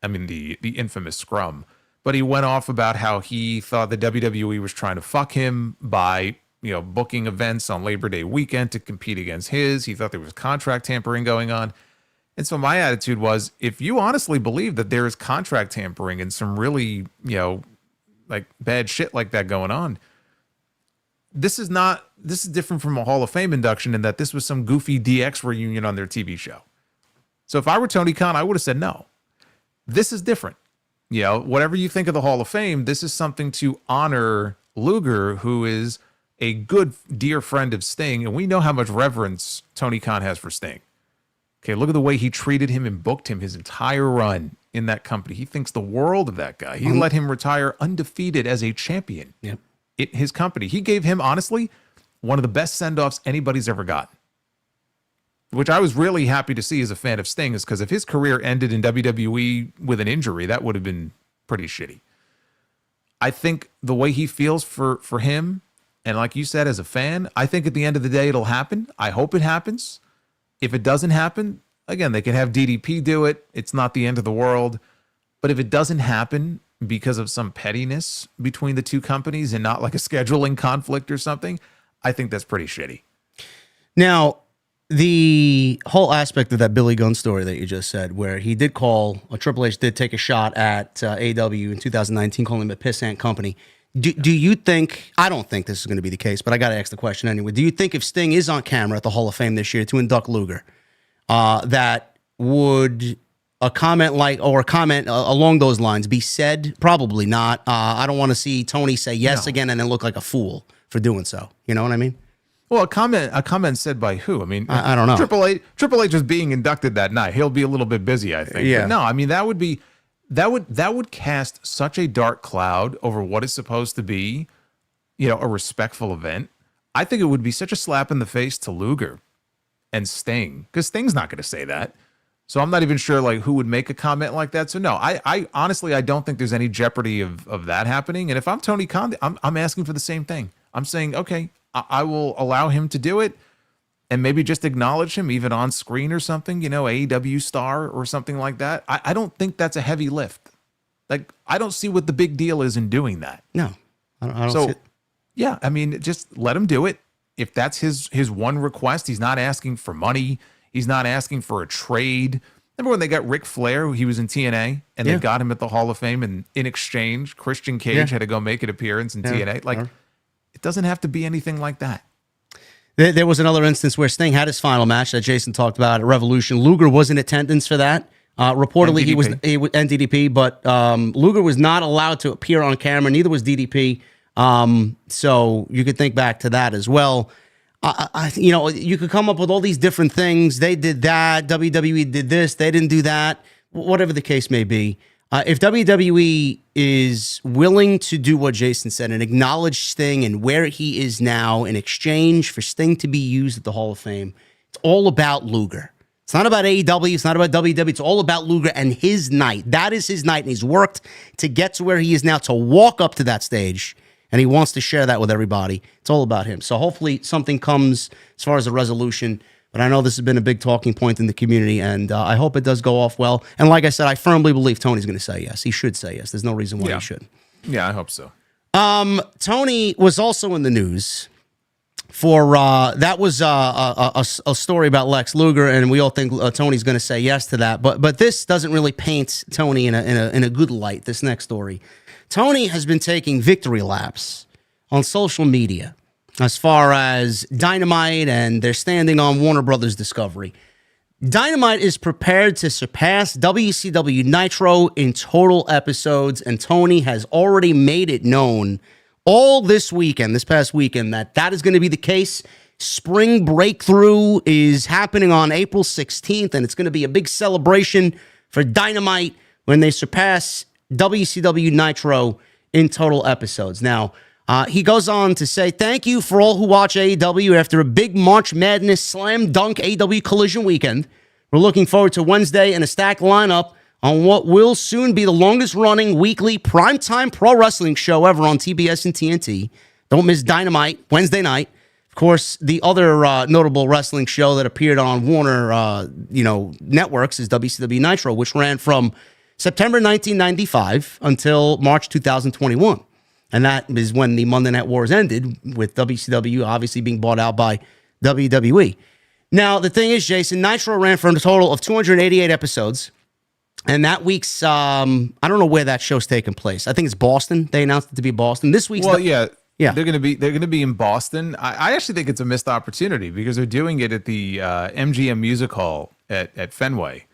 I mean, the infamous scrum. But he went off about how he thought the WWE was trying to fuck him by, booking events on Labor Day weekend to compete against his. He thought there was contract tampering going on. And so my attitude was, if you honestly believe that there is contract tampering and some really, like bad shit like that going on, this is different from a Hall of Fame induction in that this was some goofy DX reunion on their TV show. So if I were Tony Khan, I would have said no. This is different. Whatever you think of the Hall of Fame, this is something to honor Luger, who is a good, dear friend of Sting. And we know how much reverence Tony Khan has for Sting. Okay, look at the way he treated him and booked him his entire run in that company. He thinks the world of that guy. He let him retire undefeated as a champion in his company. He gave him, honestly, one of the best send-offs anybody's ever gotten, which I was really happy to see as a fan of Sting, is because if his career ended in WWE with an injury, that would have been pretty shitty. I think the way he feels for him, and like you said, as a fan, I think at the end of the day, it'll happen. I hope it happens. If it doesn't happen, again, they can have DDP do it. It's not the end of the world. But if it doesn't happen because of some pettiness between the two companies and not like a scheduling conflict or something, I think that's pretty shitty. Now, the whole aspect of that Billy Gunn story that you just said, where he did call, Triple H did take a shot at AEW in 2019, calling him a pissant company. Do you think, I don't think this is going to be the case, but I got to ask the question anyway. Do you think if Sting is on camera at the Hall of Fame this year to induct Luger, that would a comment along those lines be said? Probably not. I don't want to see Tony say yes again and then look like a fool for doing so. You know what I mean? Well, a comment said by who? I mean, I don't know. Triple H was being inducted that night. He'll be a little bit busy, I think. Yeah. But no, I mean that would cast such a dark cloud over what is supposed to be, a respectful event. I think it would be such a slap in the face to Luger and Sting, because Sting's not going to say that. So I'm not even sure who would make a comment like that. So no, I honestly I don't think there's any jeopardy of that happening. And if I'm Tony Khan, I'm asking for the same thing. I'm saying, okay, I will allow him to do it and maybe just acknowledge him even on screen or something, AEW star or something like that. I don't think that's a heavy lift. I don't see what the big deal is in doing that. No, I don't see it. Yeah, I mean, just let him do it. If that's his one request, he's not asking for money. He's not asking for a trade. Remember when they got Ric Flair, he was in TNA, and they got him at the Hall of Fame, and in exchange, Christian Cage had to go make an appearance in TNA. It doesn't have to be anything like that. There was another instance where Sting had his final match that Jason talked about at Revolution. Luger was in attendance for that. Reportedly, he was NDDP, but Luger was not allowed to appear on camera. Neither was DDP. So you could think back to that as well. You could come up with all these different things. They did that. WWE did this. They didn't do that. Whatever the case may be. If WWE is willing to do what Jason said and acknowledge Sting and where he is now in exchange for Sting to be used at the Hall of Fame, it's all about Luger. It's not about AEW. It's not about WWE. It's all about Luger and his night. That is his night, and he's worked to get to where he is now, to walk up to that stage, and he wants to share that with everybody. It's all about him. So hopefully something comes as far as a resolution. But I know this has been a big talking point in the community, and I hope it does go off well. And like I said, I firmly believe Tony's going to say yes. He should say yes. There's no reason why he shouldn't. Yeah, I hope so. Tony was also in the news for that was a story about Lex Luger, and we all think Tony's going to say yes to that. But this doesn't really paint Tony in a good light. This next story, Tony has been taking victory laps on social media as far as Dynamite and their standing on Warner Brothers Discovery. Dynamite is prepared to surpass WCW Nitro in total episodes, and Tony has already made it known all this past weekend, that is going to be the case. Spring Breakthrough is happening on April 16th, and it's going to be a big celebration for Dynamite when they surpass WCW Nitro in total episodes. Now, he goes on to say, thank you for all who watch AEW after a big March Madness slam dunk AEW Collision weekend. We're looking forward to Wednesday and a stacked lineup on what will soon be the longest running weekly primetime pro wrestling show ever on TBS and TNT. Don't miss Dynamite Wednesday night. Of course, the other notable wrestling show that appeared on Warner networks is WCW Nitro, which ran from September 1995 until March 2021. And that is when the Monday Night Wars ended, with WCW obviously being bought out by WWE. Now, the thing is, Jason, Nitro ran for a total of 288 episodes. And that week's, I don't know where that show's taking place. I think it's Boston. They announced it to be Boston. This week's... Yeah. They're gonna be in Boston. I actually think it's a missed opportunity because they're doing it at the MGM Music Hall at Fenway.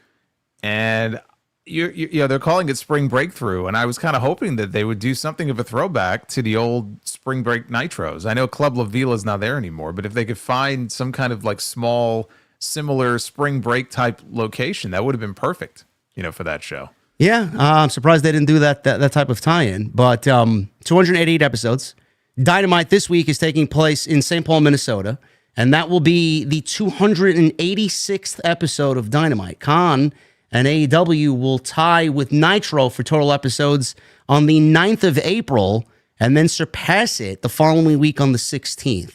And they're calling it Spring Breakthrough, and I was kind of hoping that they would do something of a throwback to the old Spring Break Nitros. I know Club La Vila's not there anymore, but if they could find some kind of small, similar Spring Break type location, that would have been perfect, for that show. Yeah, I'm surprised they didn't do that type of tie-in. But 288 episodes. Dynamite this week is taking place in St. Paul, Minnesota, and that will be the 286th episode of Dynamite. Khan and AEW will tie with Nitro for total episodes on the 9th of April and then surpass it the following week on the 16th.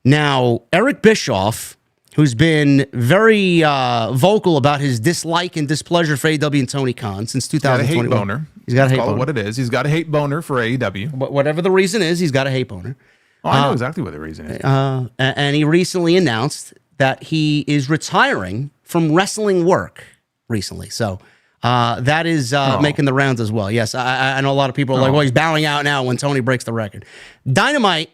Now, Eric Bischoff, who's been very vocal about his dislike and displeasure for AEW and Tony Khan since 2021. He's got a hate boner. He's got a hate boner. Call it what it is. He's got a hate boner for AEW. Whatever the reason is, he's got a hate boner. Oh, I know exactly what the reason is. And he recently announced that he is retiring from wrestling work recently. So that is making the rounds as well. Yes, I know a lot of people are like, well, he's bowing out now when Tony breaks the record. Dynamite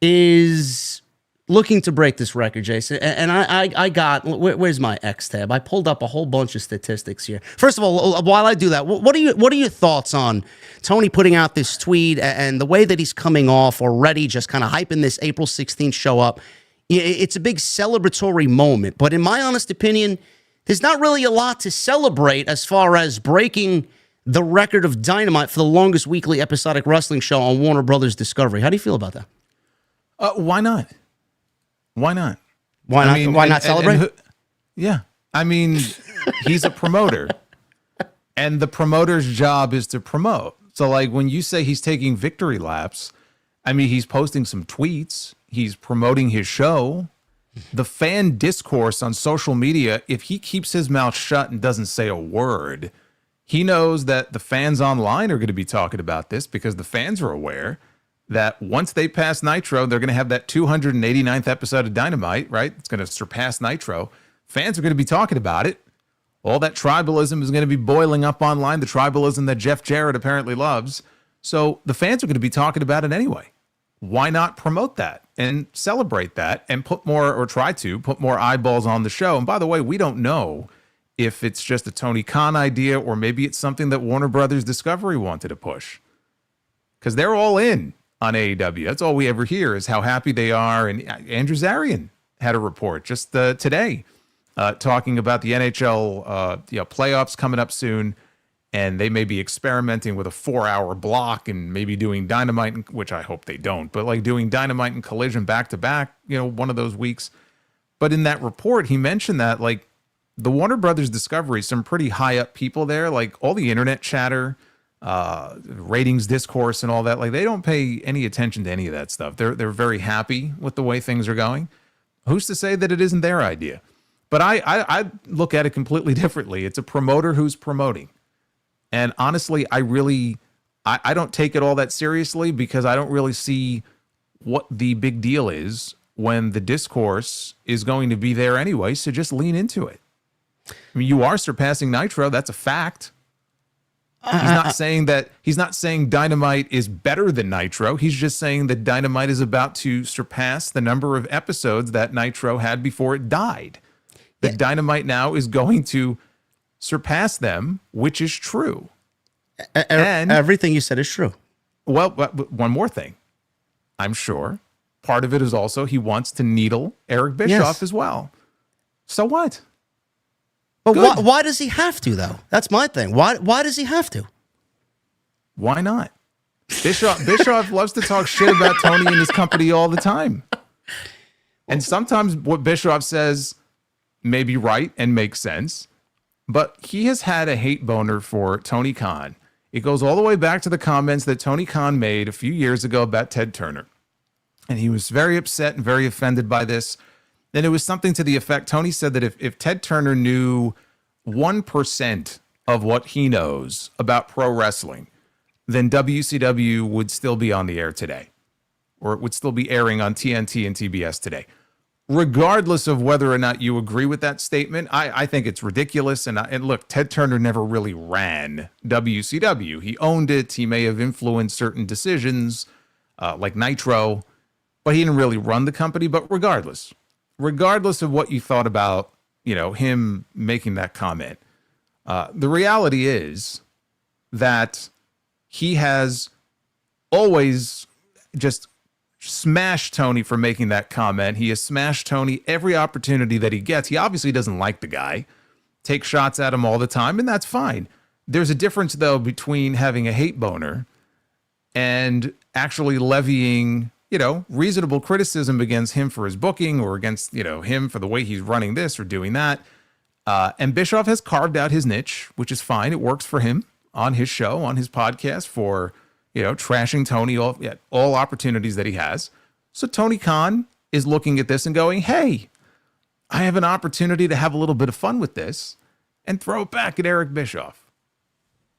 is looking to break this record, Jason. And I got, where's my X tab? I pulled up a whole bunch of statistics here. First of all, while I do that, what are your thoughts on Tony putting out this tweet and the way that he's coming off already, just kind of hyping this April 16th show up? It's a big celebratory moment, but in my honest opinion, there's not really a lot to celebrate as far as breaking the record of Dynamite for the longest weekly episodic wrestling show on Warner Brothers Discovery. How do you feel about that? Why not? Why not? Why not? I mean, why not celebrate? Yeah. I mean, he's a promoter, and the promoter's job is to promote. So, like, when you say he's taking victory laps, I mean, he's posting some tweets. He's promoting his show. The fan discourse on social media, if he keeps his mouth shut and doesn't say a word, he knows that the fans online are going to be talking about this because the fans are aware that once they pass Nitro, they're going to have that 289th episode of Dynamite, right? It's going to surpass Nitro. Fans are going to be talking about it. All that tribalism is going to be boiling up online, the tribalism that Jeff Jarrett apparently loves. So the fans are going to be talking about it anyway. Why not promote that and celebrate that and put more, or try to put more eyeballs on the show? And by the way, we don't know if it's just a Tony Khan idea or maybe it's something that Warner Brothers Discovery wanted to push, because they're all in on AEW. That's all we ever hear is how happy they are. And Andrew Zarian had a report just today talking about the NHL playoffs coming up soon, and they may be experimenting with a 4-hour block and maybe doing Dynamite, which I hope they don't, but like doing Dynamite and Collision back to back, one of those weeks. But in that report, he mentioned that like the Warner Brothers Discovery, some pretty high up people there, like all the internet chatter, ratings discourse and all that, like they don't pay any attention to any of that stuff. They're very happy with the way things are going. Who's to say that it isn't their idea? But I look at it completely differently. It's a promoter who's promoting. And honestly, I don't take it all that seriously because I don't really see what the big deal is when the discourse is going to be there anyway. So just lean into it. I mean, you are surpassing Nitro. That's a fact. He's not saying Dynamite is better than Nitro. He's just saying that Dynamite is about to surpass the number of episodes that Nitro had before it died. That Dynamite now is going to surpass them, which is true. And everything you said is true. Well, but one more thing. I'm sure part of it is also he wants to needle Eric Bischoff as well. So what? But why does he have to, though? That's my thing. Why does he have to? Why not? Bischoff loves to talk shit about Tony and his company all the time. And sometimes what Bischoff says may be right and makes sense, but he has had a hate boner for Tony Khan. It goes all the way back to the comments that Tony Khan made a few years ago about Ted Turner. And he was very upset and very offended by this. And it was something to the effect, Tony said that if Ted Turner knew 1% of what he knows about pro wrestling, then WCW would still be on the air today, or it would still be airing on TNT and TBS today. Regardless of whether or not you agree with that statement, I think it's ridiculous. And look, Ted Turner never really ran WCW. He owned it. He may have influenced certain decisions like Nitro, but he didn't really run the company. But regardless of what you thought about, him making that comment, the reality is that he has always just smashed Tony for making that comment. He has smashed Tony every opportunity that he gets. He obviously doesn't like the guy, takes shots at him all the time, and that's fine. There's a difference, though, between having a hate boner and actually levying, reasonable criticism against him for his booking or against, him for the way he's running this or doing that. And Bischoff has carved out his niche, which is fine. It works for him on his show, on his podcast for, trashing Tony, all opportunities that he has. So Tony Khan is looking at this and going, hey, I have an opportunity to have a little bit of fun with this and throw it back at Eric Bischoff.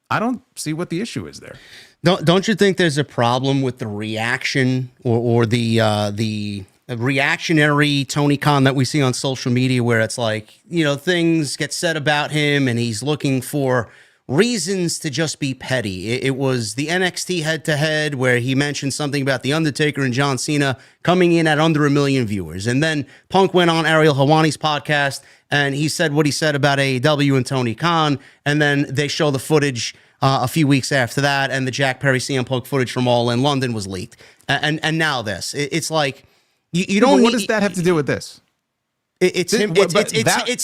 I don't see what the issue is there. Don't you think there's a problem with the reaction or the reactionary Tony Khan that we see on social media, where it's like, things get said about him and he's looking for reasons to just be petty. It was the NXT head-to-head where he mentioned something about The Undertaker and John Cena coming in at under 1 million viewers. And then Punk went on Ariel Helwani's podcast and he said what he said about AEW and Tony Khan. And then they show the footage a few weeks after that, and the Jack Perry CM Punk footage from All in London was leaked. And now this. It's like, you don't. What does that have to do with this? It's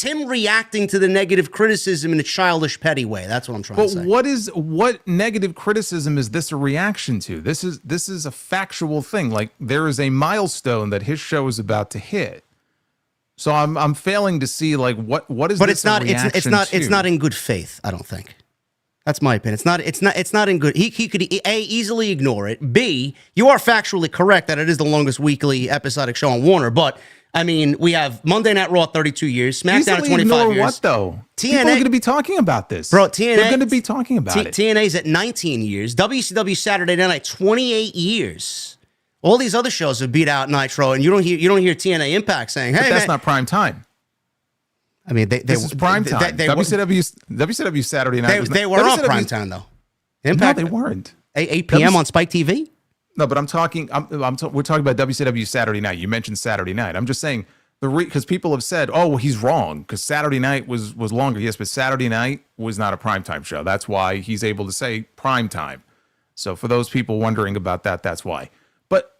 him reacting to the negative criticism in a childish, petty way. That's what I'm trying to say. But what negative criticism is this a reaction to? This is a factual thing. Like, there is a milestone that his show is about to hit. So I'm failing to see, like, what is. But it's not in good faith. I don't think. That's my opinion. It's not in good. He could easily ignore it. B, you are factually correct that it is the longest weekly episodic show on Warner, but. I mean, we have Monday Night Raw 32 years, SmackDown 25 years. What though? People are going to be talking about this, bro. TNA, they're going to be talking about it. TNA's at 19 years. WCW Saturday Night 28 years. All these other shows have beat out Nitro, and you don't hear TNA Impact saying, "Hey, but that's not prime time." I mean, this is prime time. WCW Saturday Night. They were on prime time though. Impact, no, they weren't. 8 p.m. on Spike TV. No, but we're talking about WCW Saturday Night. You mentioned Saturday Night. I'm just saying because people have said, "Oh, well, he's wrong because Saturday Night was longer." Yes, but Saturday Night was not a primetime show. That's why he's able to say primetime. So for those people wondering about that, that's why. But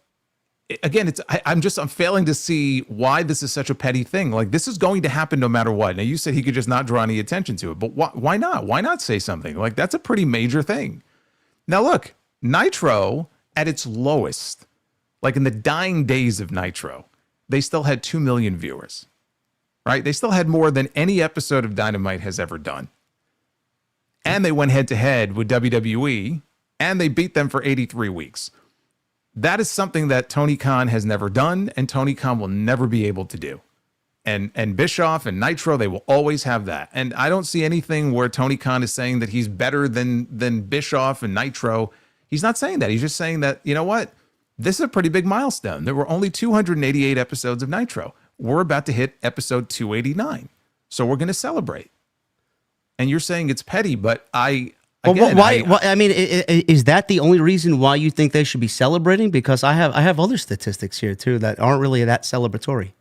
again, I'm failing to see why this is such a petty thing. Like, this is going to happen no matter what. Now, you said he could just not draw any attention to it, but why not? Why not say something? Like, that's a pretty major thing. Now, look, Nitro. At its lowest, like in the dying days of Nitro, they still had 2 million viewers, right? They still had more than any episode of Dynamite has ever done. And they went head to head with WWE and they beat them for 83 weeks. That is something that Tony Khan has never done and Tony Khan will never be able to do. And Bischoff and Nitro, they will always have that. And I don't see anything where Tony Khan is saying that he's better than Bischoff and Nitro. He's not saying that. He's just saying that, you know what? This is a pretty big milestone. There were only 288 episodes of Nitro. We're about to hit episode 289. So we're going to celebrate. And you're saying it's petty, but I mean, is that the only reason why you think they should be celebrating? Because I have other statistics here too that aren't really that celebratory.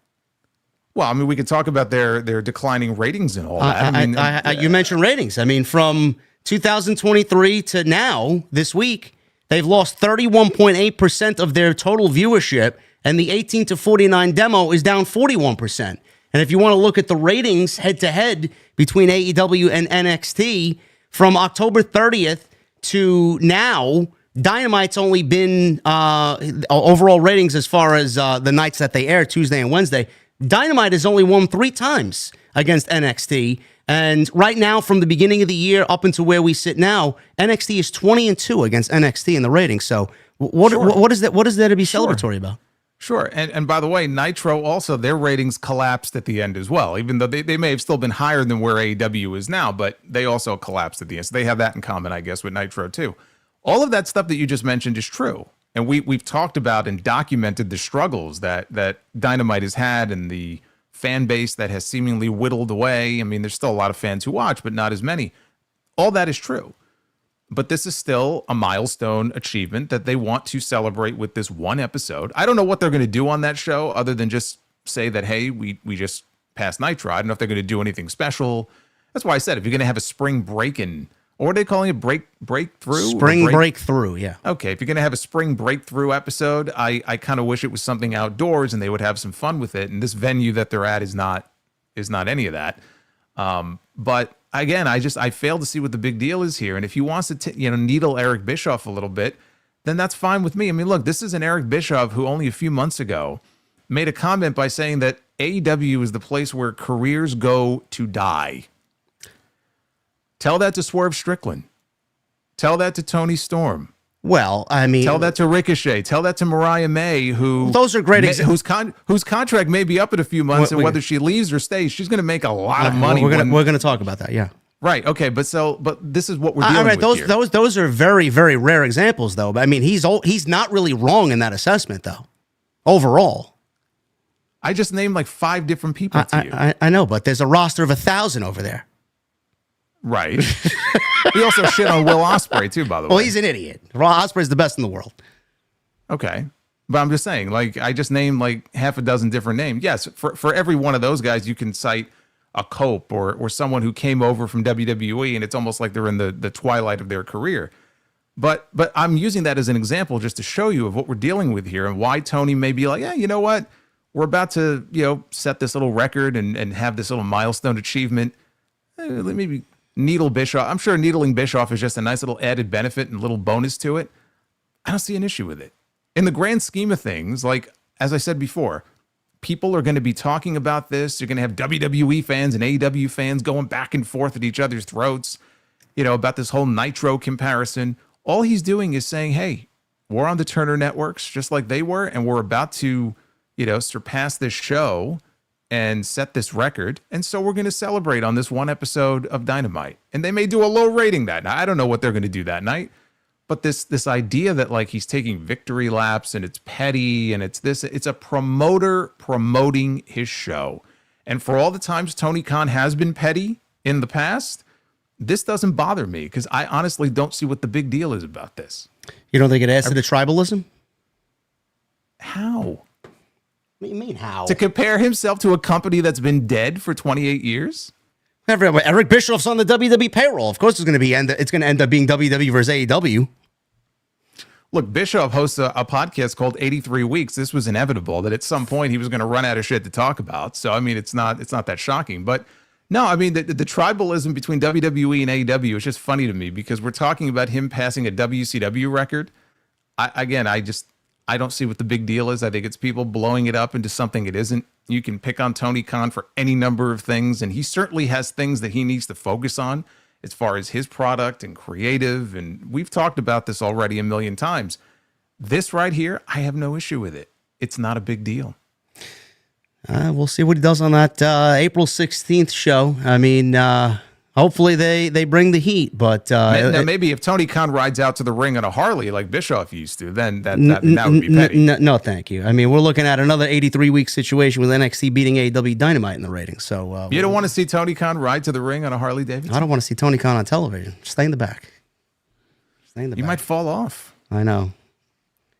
Well, I mean, we could talk about their declining ratings and all that. You mentioned ratings. I mean, from 2023 to now, this week, they've lost 31.8% of their total viewership, and the 18 to 49 demo is down 41%. And if you want to look at the ratings head-to-head between AEW and NXT, from October 30th to now, Dynamite's only been overall ratings as far as the nights that they air, Tuesday and Wednesday. Dynamite has only won 3 times against NXT. And right now, from the beginning of the year up until where we sit now, NXT is 20-2 against NXT in the ratings. So what is there to be celebratory about? Sure. And by the way, Nitro also, their ratings collapsed at the end as well, even though they may have still been higher than where AEW is now, but they also collapsed at the end. So they have that in common, I guess, with Nitro too. All of that stuff that you just mentioned is true. And we've talked about and documented the struggles that Dynamite has had and the fan base that has seemingly whittled away. I mean, there's still a lot of fans who watch, but not as many. All that is true. But this is still a milestone achievement that they want to celebrate with this one episode. I don't know what they're going to do on that show other than just say that, hey, we just passed Nitro. I don't know if they're going to do anything special. That's why I said if you're going to have a spring break-in, or what are they calling it? Breakthrough? Breakthrough, yeah. Okay, if you're going to have a spring breakthrough episode, I kind of wish it was something outdoors and they would have some fun with it. And this venue that they're at is not any of that. But again, I fail to see what the big deal is here. And if he wants to needle Eric Bischoff a little bit, then that's fine with me. I mean, look, this is an Eric Bischoff who only a few months ago made a comment by saying that AEW is the place where careers go to die. Tell that to Swerve Strickland. Tell that to Tony Storm. Well, I mean, tell that to Ricochet. Tell that to Mariah May, who those are great whose contract may be up in a few months, and whether she leaves or stays, she's going to make a lot of money. We're going to talk about that, yeah. Right. Okay. But this is what we're dealing with here. Those are very, very rare examples, though. I mean, he's not really wrong in that assessment, though. Overall. I just named like 5 different people to you. I know, but there's a roster of 1,000 over there. Right. He also shit on Will Ospreay too, by the way. Well, he's an idiot. Ospreay's the best in the world. Okay. But I'm just saying, like, I just named like half a dozen different names. Yes, for every one of those guys, you can cite a Cope or someone who came over from WWE, and it's almost like they're in the twilight of their career. But I'm using that as an example just to show you of what we're dealing with here and why Tony may be like, yeah, you know what? We're about to, set this little record and have this little milestone achievement. Maybe needle Bischoff. I'm sure needling Bischoff is just a nice little added benefit and little bonus to it. I don't see an issue with it. In the grand scheme of things, like, as I said before, people are going to be talking about this. You're going to have WWE fans and AEW fans going back and forth at each other's throats, about this whole Nitro comparison. All he's doing is saying, hey, we're on the Turner networks just like they were, and we're about to, surpass this show and set this record. And so we're going to celebrate on this one episode of Dynamite. And they may do a low rating that night. I don't know what they're going to do that night. But this idea that like he's taking victory laps and it's petty and it's a promoter promoting his show. And for all the times Tony Khan has been petty in the past, this doesn't bother me because I honestly don't see what the big deal is about this. You don't think it adds to the tribalism? How? What do you mean, how? To compare himself to a company that's been dead for 28 years? Eric Bischoff's on the WWE payroll. Of course, it's going to end up being WWE versus AEW. Look, Bischoff hosts a podcast called 83 Weeks. This was inevitable that at some point he was going to run out of shit to talk about. So, I mean, it's not that shocking. But no, I mean, the tribalism between WWE and AEW is just funny to me because we're talking about him passing a WCW record. I don't see what the big deal is. I think it's people blowing it up into something it isn't. You can pick on Tony Khan for any number of things, and he certainly has things that he needs to focus on as far as his product and creative, and we've talked about this already a million times. This right here, I have no issue with it. It's not a big deal. We'll see what he does on that April 16th show. I mean, hopefully they bring the heat, but now maybe if Tony Khan rides out to the ring on a Harley like Bischoff used to, then that would be petty. No, thank you. I mean, we're looking at another 83-week situation with NXT beating AEW Dynamite in the ratings. So you don't want to see Tony Khan ride to the ring on a Harley Davidson? I don't want to see Tony Khan on television. Stay in the back. You might fall off. I know,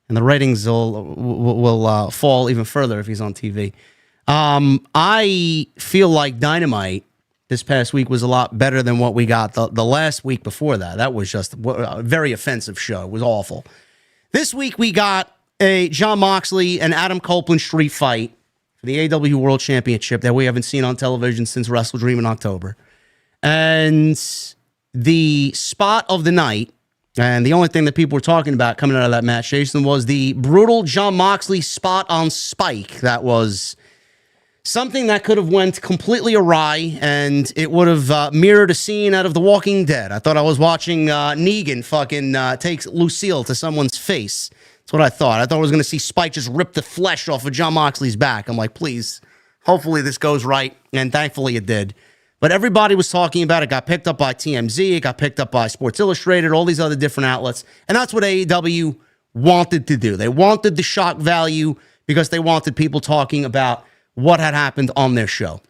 and the ratings will fall even further if he's on TV. I feel like Dynamite this past week was a lot better than what we got the last week before that. That was just a very offensive show. It was awful. This week we got a Jon Moxley and Adam Copeland street fight for the AEW World Championship that we haven't seen on television since Wrestle Dream in October. And the spot of the night, and the only thing that people were talking about coming out of that match, Jason, was the brutal Jon Moxley spot on Spike. That was something that could have went completely awry, and it would have mirrored a scene out of The Walking Dead. I thought I was watching Negan fucking takes Lucille to someone's face. That's what I thought. I thought I was going to see Spike just rip the flesh off of Jon Moxley's back. I'm like, please, hopefully this goes right, and thankfully it did. But everybody was talking about it. It got picked up by TMZ. It got picked up by Sports Illustrated, all these other different outlets, and that's what AEW wanted to do. They wanted the shock value because they wanted people talking about what had happened on their show.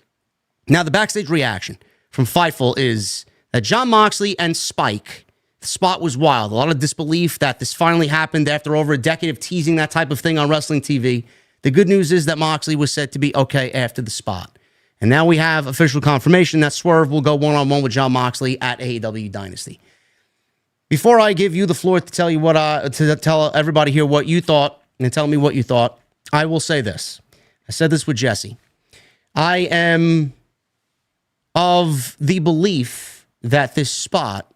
Now, the backstage reaction from Fightful is that Jon Moxley and Spike, the spot was wild. A lot of disbelief that this finally happened after over a decade of teasing that type of thing on wrestling TV. The good news is that Moxley was said to be okay after the spot. And now we have official confirmation that Swerve will go one-on-one with Jon Moxley at AEW Dynasty. Before I give you the floor to tell you to tell everybody here what you thought and tell me what you thought, I will say this. I said this with Jesse. I am of the belief that this spot,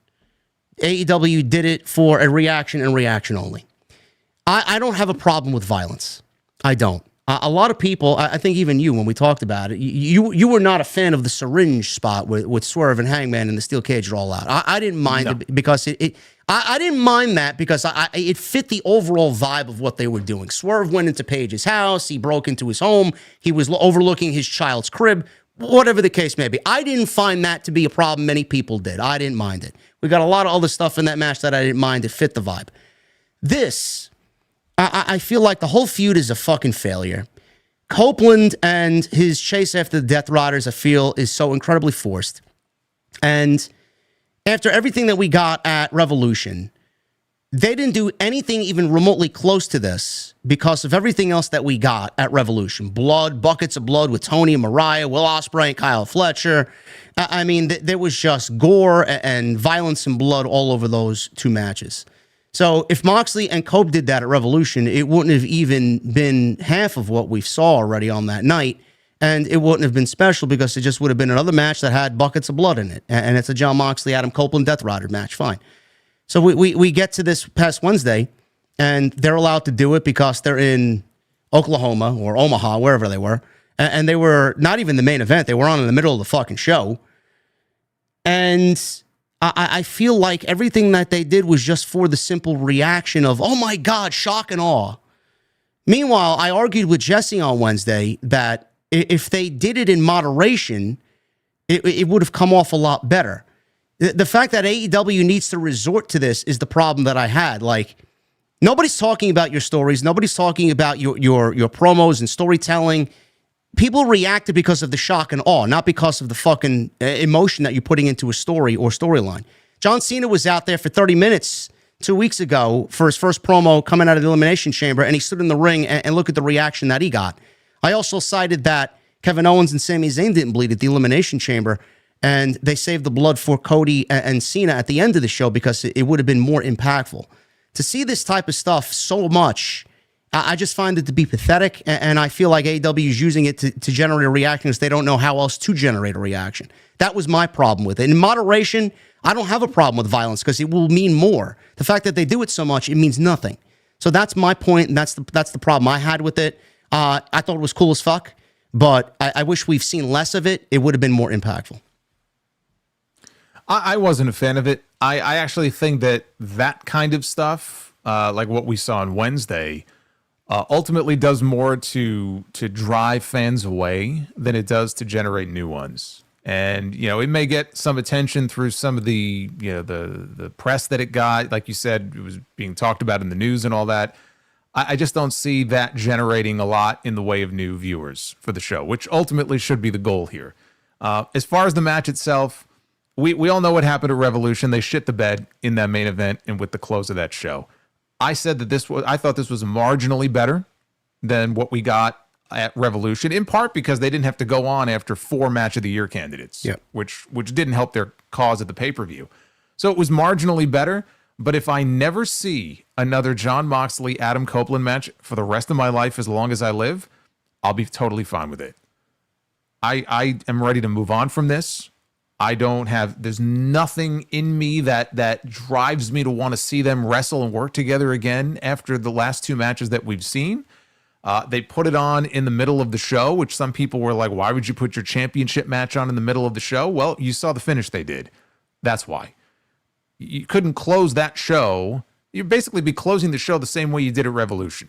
AEW did it for a reaction and reaction only. I don't have a problem with violence. I don't. A lot of people, I think even you, when we talked about it, you were not a fan of the syringe spot with Swerve and Hangman and the steel cage all out. I didn't mind it because I didn't mind that because it fit the overall vibe of what they were doing. Swerve went into Paige's house. He broke into his home. He was overlooking his child's crib, whatever the case may be. I didn't find that to be a problem. Many people did. I didn't mind it. We got a lot of other stuff in that match that I didn't mind. It fit the vibe. This, I feel like the whole feud is a fucking failure. Copeland and his chase after the Death Riders, I feel, is so incredibly forced. And after everything that we got at Revolution, they didn't do anything even remotely close to this because of everything else that we got at Revolution. Blood, buckets of blood with Tony and Mariah, Will Ospreay and Kyle Fletcher. I mean, there was just gore and violence and blood all over those two matches. So if Moxley and Cope did that at Revolution, it wouldn't have even been half of what we saw already on that night. And it wouldn't have been special because it just would have been another match that had buckets of blood in it. And it's a John Moxley, Adam Copeland, Death Rider match. Fine. So we get to this past Wednesday, and they're allowed to do it because they're in Oklahoma or Omaha, wherever they were. And they were not even the main event. They were on in the middle of the fucking show. And I feel like everything that they did was just for the simple reaction of, oh my God, shock and awe. Meanwhile, I argued with Jesse on Wednesday that if they did it in moderation, it would have come off a lot better. The fact that AEW needs to resort to this is the problem that I had. Like, nobody's talking about your stories. Nobody's talking about your promos and storytelling. People reacted because of the shock and awe, not because of the fucking emotion that you're putting into a story or storyline. John Cena was out there for 30 minutes 2 weeks ago for his first promo coming out of the Elimination Chamber, and he stood in the ring and look at the reaction that he got. I also cited that Kevin Owens and Sami Zayn didn't bleed at the Elimination Chamber, and they saved the blood for Cody and Cena at the end of the show because it would have been more impactful. To see this type of stuff so much, I just find it to be pathetic, and I feel like AEW is using it to generate a reaction because they don't know how else to generate a reaction. That was my problem with it. In moderation, I don't have a problem with violence because it will mean more. The fact that they do it so much, it means nothing. So that's my point, and that's the problem I had with it. I thought it was cool as fuck, but I wish we've seen less of it. It would have been more impactful. I wasn't a fan of it. I actually think that kind of stuff, like what we saw on Wednesday, ultimately does more to drive fans away than it does to generate new ones. And, it may get some attention through some of the press that it got. Like you said, it was being talked about in the news and all that. I just don't see that generating a lot in the way of new viewers for the show, which ultimately should be the goal here. As far as the match itself, we all know what happened at Revolution. They shit the bed in that main event and with the close of that show. I said that I thought this was marginally better than what we got at Revolution, in part because they didn't have to go on after 4 match of the year candidates, which didn't help their cause at the pay-per-view. So it was marginally better, but if I never see another John Moxley, Adam Copeland match for the rest of my life as long as I live, I'll be totally fine with it. I am ready to move on from this. There's nothing in me that drives me to want to see them wrestle and work together again after the last 2 matches that we've seen. They put it on in the middle of the show, which some people were like, why would you put your championship match on in the middle of the show? Well, you saw the finish they did. That's why. You couldn't close that show. You'd basically be closing the show the same way you did at Revolution.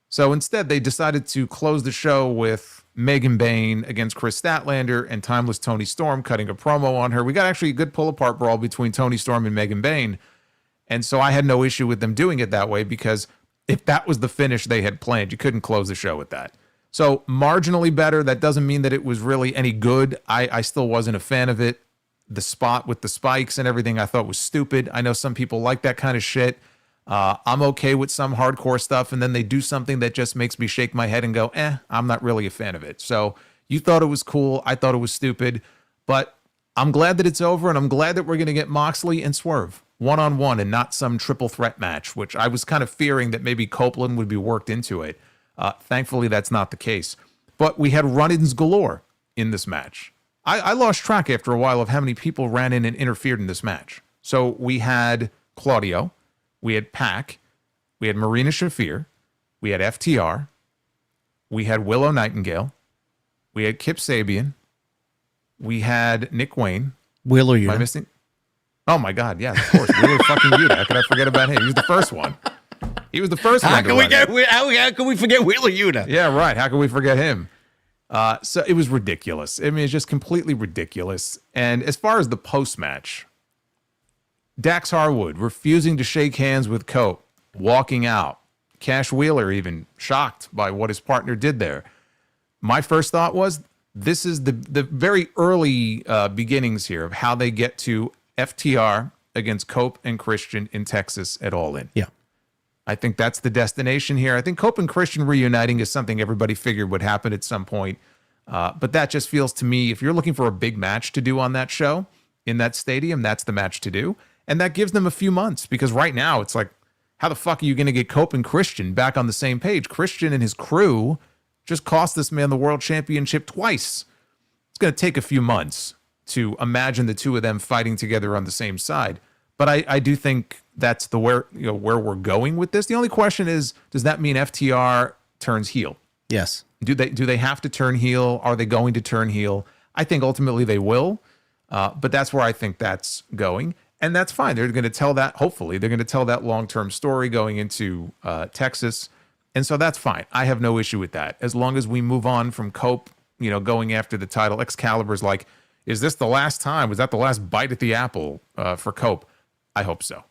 So instead, they decided to close the show with Megan Bayne against Chris Statlander and Timeless Tony Storm cutting a promo on her. We got actually a good pull-apart brawl between Tony Storm and Megan Bayne. And so I had no issue with them doing it that way because if that was the finish they had planned, you couldn't close the show with that. So marginally better. That doesn't mean that it was really any good. I still wasn't a fan of it. The spot with the spikes and everything I thought was stupid. I know some people like that kind of shit. I'm okay with some hardcore stuff, and then they do something that just makes me shake my head and go, I'm not really a fan of it. So you thought it was cool. I thought it was stupid. But I'm glad that it's over, and I'm glad that we're going to get Moxley and Swerve one-on-one and not some triple threat match, which I was kind of fearing that maybe Copeland would be worked into it. Thankfully, that's not the case. But we had run-ins galore in this match. I lost track after a while of how many people ran in and interfered in this match. So we had Claudio. We had Pac, we had Marina Shafir, we had FTR, we had Willow Nightingale, we had Kip Sabian, we had Nick Wayne. Wheeler Yuta. Am I missing? Oh my God, yes, of course. Wheeler fucking Yuta. How could I forget about him? He was the first one. He was the first one. How can we forget Wheeler Yuta? Yeah, right. How can we forget him? So it was ridiculous. I mean, it's just completely ridiculous. And as far as the post-match, Dax Harwood refusing to shake hands with Cope, walking out. Cash Wheeler even shocked by what his partner did there. my first thought was this is the very early beginnings here of how they get to FTR against Cope and Christian in Texas at All In. Yeah. I think that's the destination here. I think Cope and Christian reuniting is something everybody figured would happen at some point. But that just feels to me, if you're looking for a big match to do on that show, in that stadium, that's the match to do. And that gives them a few months, because right now it's like, how the fuck are you going to get Cope and Christian back on the same page? Christian and his crew just cost this man the world championship twice. It's going to take a few months to imagine the two of them fighting together on the same side. But I do think that's where we're going with this. The only question is, does that mean FTR turns heel? Yes. Do they have to turn heel? Are they going to turn heel? I think ultimately they will. But that's where I think that's going. And that's fine. They're going to tell that, hopefully, they're going to tell that long-term story going into Texas. And so that's fine. I have no issue with that. As long as we move on from Cope, going after the title. Excalibur's like, is this the last time? Was that the last bite at the apple for Cope? I hope so.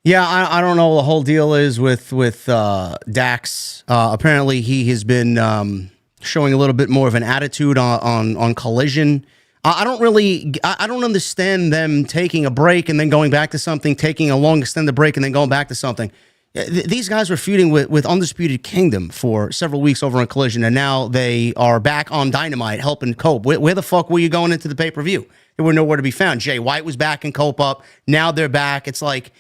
Yeah, I don't know what the whole deal is with Dax. Apparently, he has been showing a little bit more of an attitude on Collision. I don't understand them taking a break and then going back to something, taking a long extended break and then going back to something. These guys were feuding with Undisputed Kingdom for several weeks over on Collision, and now they are back on Dynamite helping Cope. Where the fuck were you going into the pay-per-view? They were nowhere to be found. Jay White was back and Cope up. Now they're back. It's like,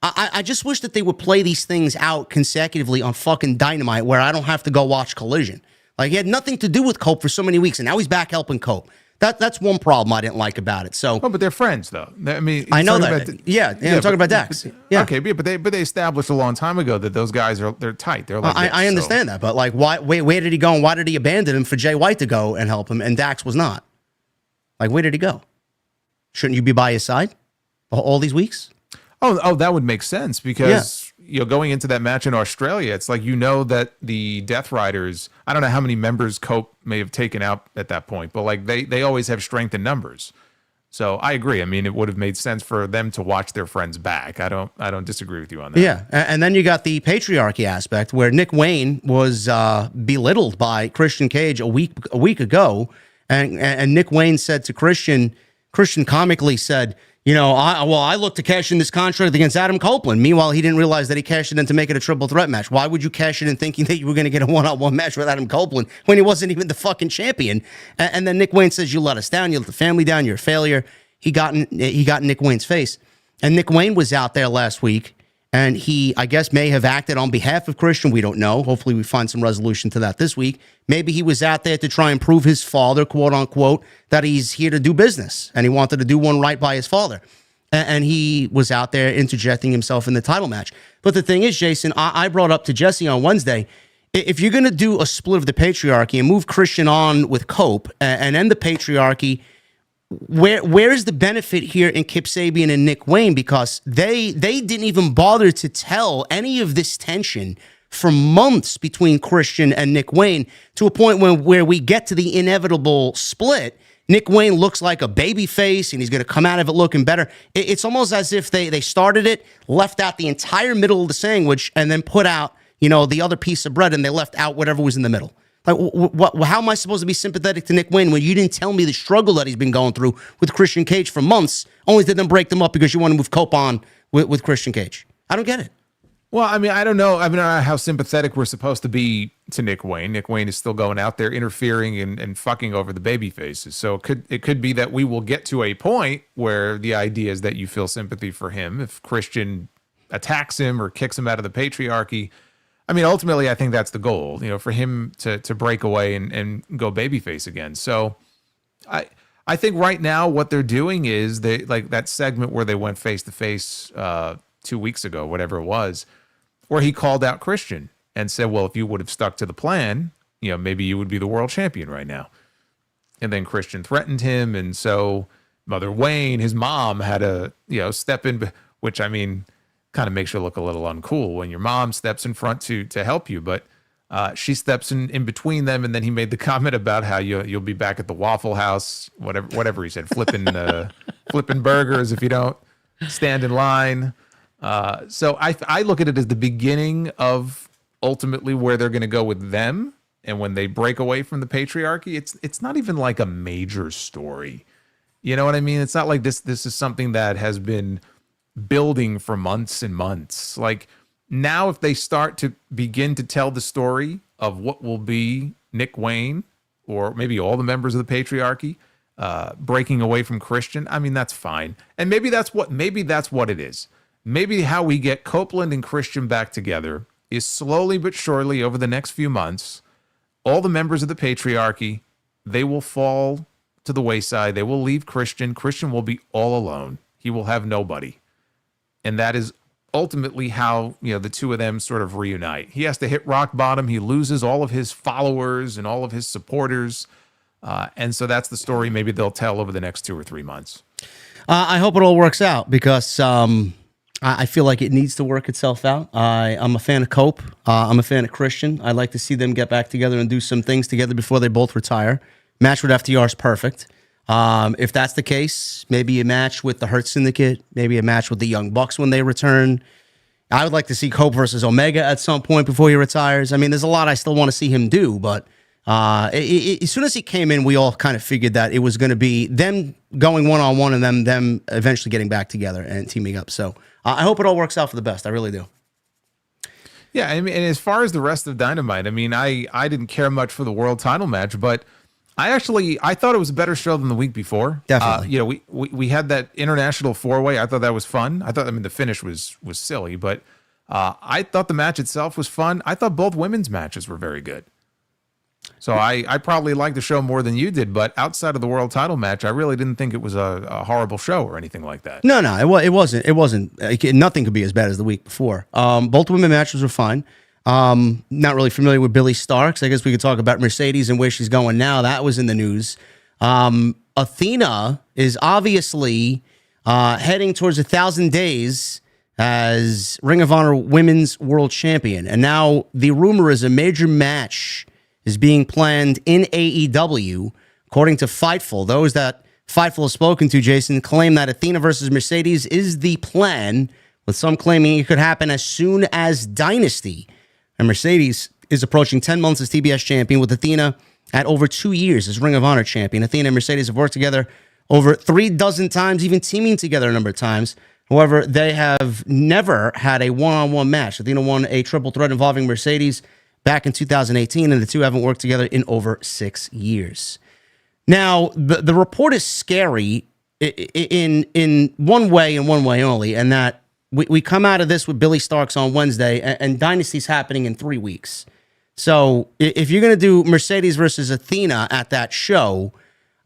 I just wish that they would play these things out consecutively on fucking Dynamite where I don't have to go watch Collision. Like, he had nothing to do with Cope for so many weeks, and now he's back helping Cope. That's one problem I didn't like about it. So, but they're friends, though. I mean, I know that. I'm talking about Dax. Yeah. Okay, but they established a long time ago that those guys they're tight. They're like I understand that, but like, why? Where did he go, and why did he abandon him for Jay White to go and help him, and Dax was not? Like, where did he go? Shouldn't you be by his side all these weeks? Oh, that would make sense, because going into that match in Australia, it's like that the Death Riders, I don't know how many members Cope may have taken out at that point, but like they always have strength in numbers. So I agree. I mean, it would have made sense for them to watch their friends back. I don't disagree with you on that. Yeah, and then you got the patriarchy aspect where Nick Wayne was belittled by Christian Cage a week ago, and Nick Wayne said to Christian comically said, I look to cash in this contract against Adam Copeland. Meanwhile, he didn't realize that he cashed it in to make it a triple threat match. Why would you cash it in thinking that you were going to get a one-on-one match with Adam Copeland when he wasn't even the fucking champion? And then Nick Wayne says, you let us down, you let the family down, you're a failure. He got in Nick Wayne's face. And Nick Wayne was out there last week, and he, I guess, may have acted on behalf of Christian. We don't know. Hopefully we find some resolution to that this week. Maybe he was out there to try and prove his father, quote unquote, that he's here to do business, and he wanted to do one right by his father. And he was out there interjecting himself in the title match. But the thing is, Jason, I brought up to Jesse on Wednesday, if you're going to do a split of the patriarchy and move Christian on with Cope and end the patriarchy, where is the benefit here in Kip Sabian and Nick Wayne? Because they didn't even bother to tell any of this tension for months between Christian and Nick Wayne, to a point where we get to the inevitable split. Nick Wayne looks like a baby face, and he's going to come out of it looking better. It's almost as if they started it, left out the entire middle of the sandwich, and then put out the other piece of bread, and they left out whatever was in the middle. Like, how am I supposed to be sympathetic to Nick Wayne when you didn't tell me the struggle that he's been going through with Christian Cage for months, only to then break them up because you want to move Cope on with Christian Cage? I don't get it. Well, I mean, I don't know. I don't know how sympathetic we're supposed to be to Nick Wayne. Nick Wayne is still going out there interfering and fucking over the baby faces. So it could be that we will get to a point where the idea is that you feel sympathy for him if Christian attacks him or kicks him out of the patriarchy. I mean, ultimately, I think that's the goal, for him to break away and go babyface again. So I think right now what they're doing is they, like that segment where they went face to face 2 weeks ago, whatever it was, where he called out Christian and said, well, if you would have stuck to the plan, maybe you would be the world champion right now. And then Christian threatened him. And so Mother Wayne, his mom, had to, step in, which, I mean, kind of makes you look a little uncool when your mom steps in front to help you. But she steps in between them. And then he made the comment about how you'll be back at the Waffle House, whatever he said, flipping burgers if you don't stand in line. So I look at it as the beginning of ultimately where they're going to go with them. and when they break away from the patriarchy, it's not even like a major story. You know what I mean? It's not like this is something that has been building for months and months. Like now, if they start to begin to tell the story of what will be Nick Wayne or maybe all the members of the patriarchy breaking away from Christian, I mean, that's fine. And maybe that's what it is. Maybe how we get Copeland and Christian back together is slowly but surely over the next few months, all the members of the patriarchy, they will fall to the wayside. They will leave Christian. Christian will be all alone. He will have nobody. And that is ultimately how, the two of them sort of reunite. He has to hit rock bottom. He loses all of his followers and all of his supporters. And so that's the story maybe they'll tell over the next 2 or 3 months. I hope it all works out because I feel like it needs to work itself out. I'm a fan of Cope. I'm a fan of Christian. I'd like to see them get back together and do some things together before they both retire. Match with FTR is perfect. If that's the case, maybe a match with the Hurt Syndicate, maybe a match with the Young Bucks when they return. I would like to see Cope versus Omega at some point before he retires. I mean, there's a lot I still want to see him do, but as soon as he came in, we all kind of figured that it was going to be them going one-on-one and them eventually getting back together and teaming up. So I hope it all works out for the best. I really do. Yeah, I mean, and as far as the rest of Dynamite, I mean, I didn't care much for the world title match, but I thought it was a better show than the week before. Definitely. We had that international 4-way. I thought that was fun. The finish was silly, but I thought the match itself was fun. I thought both women's matches were very good. So I probably liked the show more than you did, but outside of the world title match, I really didn't think it was a horrible show or anything like that. No, it wasn't. It wasn't. Nothing could be as bad as the week before. Both women matches were fine. Not really familiar with Billy Starks. I guess we could talk about Mercedes and where she's going now. That was in the news. Athena is obviously heading towards 1,000 days as Ring of Honor Women's World Champion. And now the rumor is a major match is being planned in AEW. According to Fightful, those that Fightful has spoken to, Jason, claim that Athena versus Mercedes is the plan, with some claiming it could happen as soon as Dynasty. And Mercedes is approaching 10 months as TBS champion, with Athena at over 2 years as Ring of Honor champion. Athena and Mercedes have worked together over 36 times, even teaming together a number of times. However, they have never had a one-on-one match. Athena won a triple threat involving Mercedes back in 2018, and the two haven't worked together in over 6 years. Now, the report is scary in one way and one way only, and that we come out of this with Billy Starks on Wednesday, and Dynasty's happening in 3 weeks. So if you're going to do Mercedes versus Athena at that show,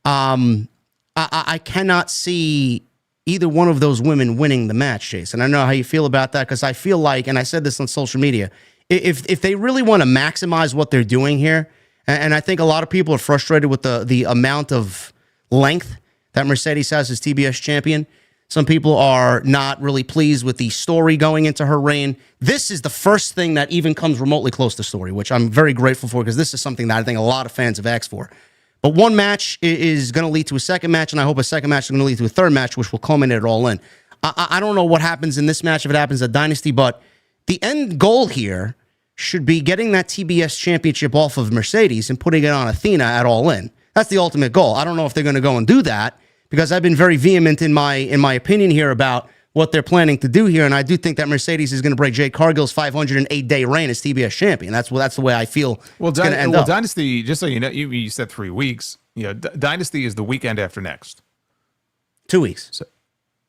I cannot see either one of those women winning the match, Jason. I know how you feel about that, because I feel like, and I said this on social media, if they really want to maximize what they're doing here, and I think a lot of people are frustrated with the amount of length that Mercedes has as TBS champion. Some people are not really pleased with the story going into her reign. This is the first thing that even comes remotely close to story, which I'm very grateful for, because this is something that I think a lot of fans have asked for. But one match is going to lead to a second match, and I hope a second match is going to lead to a third match, which will culminate it all in. I don't know what happens in this match if it happens at Dynasty, but the end goal here should be getting that TBS championship off of Mercedes and putting it on Athena at All In. That's the ultimate goal. I don't know if they're going to go and do that, because I've been very vehement in my opinion here about what they're planning to do here, and I do think that Mercedes is going to break Jade Cargill's 508-day reign as TBS champion. That's the way I feel it's going to end up. Dynasty, just so you know, you said 3 weeks. Dynasty is the weekend after next. 2 weeks. So,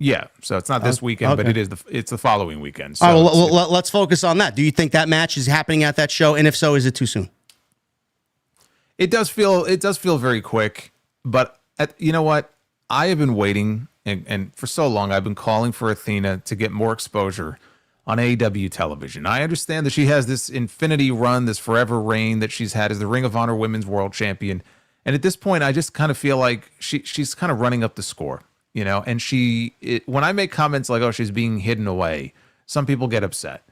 yeah, so it's not this weekend, okay. But it's the following weekend. So all right, well, let's focus on that. Do you think that match is happening at that show? And if so, is it too soon? It does feel very quick, but you know what? I have been waiting, and for so long, I've been calling for Athena to get more exposure on AEW television. I understand that she has this infinity run, this forever reign that she's had as the Ring of Honor Women's World Champion. And at this point, I just kind of feel like she's kind of running up the score, and when I make comments like, oh, she's being hidden away, some people get upset.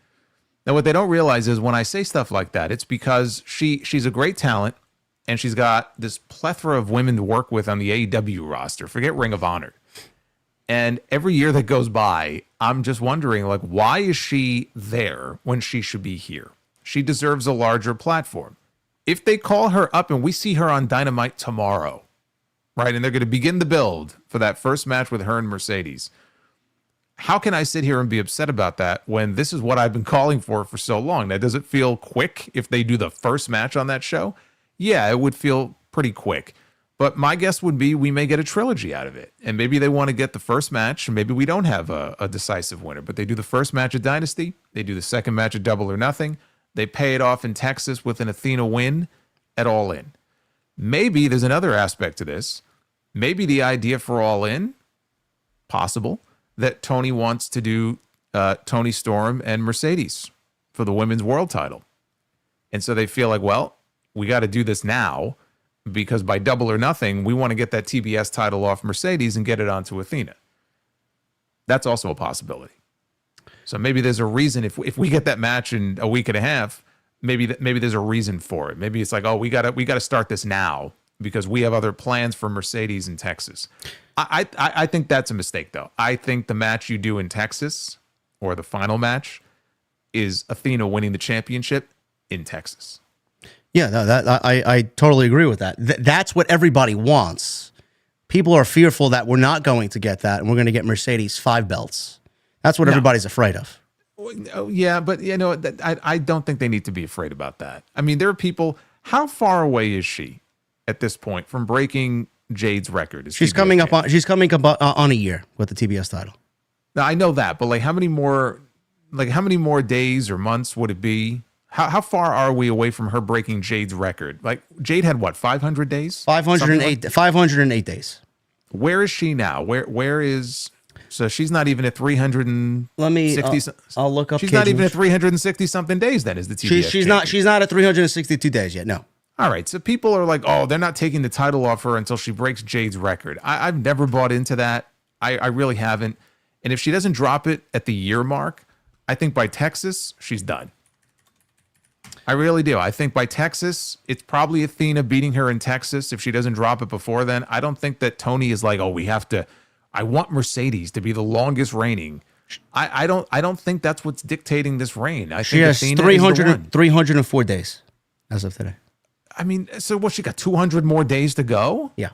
Now, what they don't realize is when I say stuff like that, it's because she's a great talent, and she's got this plethora of women to work with on the AEW roster. Forget Ring of Honor. And every year that goes by, I'm just wondering, like, why is she there when she should be here? She deserves a larger platform. if they call her up and we see her on Dynamite tomorrow, right, and they're going to begin the build for that first match with her and Mercedes, how can I sit here and be upset about that when this is what I've been calling for so long? Now, does it feel quick if they do the first match on that show? Yeah, it would feel pretty quick. But my guess would be we may get a trilogy out of it. And maybe they want to get the first match. Maybe we don't have a decisive winner. But they do the first match at Dynasty. They do the second match at Double or Nothing. They pay it off in Texas with an Athena win at All In. Maybe there's another aspect to this. Maybe the idea for All In, possible, that Tony wants to do Tony Storm and Mercedes for the women's world title. And so they feel like, well, we got to do this now because by Double or Nothing, we want to get that TBS title off Mercedes and get it onto Athena. That's also a possibility. So maybe there's a reason if we get that match in a week and a half, maybe there's a reason for it. Maybe it's like, oh, we got to start this now because we have other plans for Mercedes in Texas. I think that's a mistake, though. I think the match you do in Texas, or the final match, is Athena winning the championship in Texas. Yeah, no, I totally agree with that. That's what everybody wants. People are fearful that we're not going to get that, and we're going to get Mercedes 5 belts. That's what everybody's afraid of. Yeah, but I don't think they need to be afraid about that. I mean, there are people. How far away is she at this point from breaking Jade's record? She's coming up on a year with the TBS title. Now, I know that, but how many more days or months would it be? How far are we away from her breaking Jade's record? Like, Jade had what, 500 days? 508 days. Where is she now? Where is? So she's not even at 360. Let me. I'll look up. She's not even at 360 something days. Then is the TBS? She's not at 362 days yet. No. All right. So people are like, oh, they're not taking the title off her until she breaks Jade's record. I've never bought into that. I really haven't. And if she doesn't drop it at the year mark, I think by Texas she's done. I really do. I think by Texas, it's probably Athena beating her in Texas if she doesn't drop it before then. I don't think that Tony is like, oh, we have to. I want Mercedes to be the longest reigning. I don't think that's what's dictating this reign. I she think has Athena 304 days as of today. I mean, so what? She got 200 more days to go? Yeah.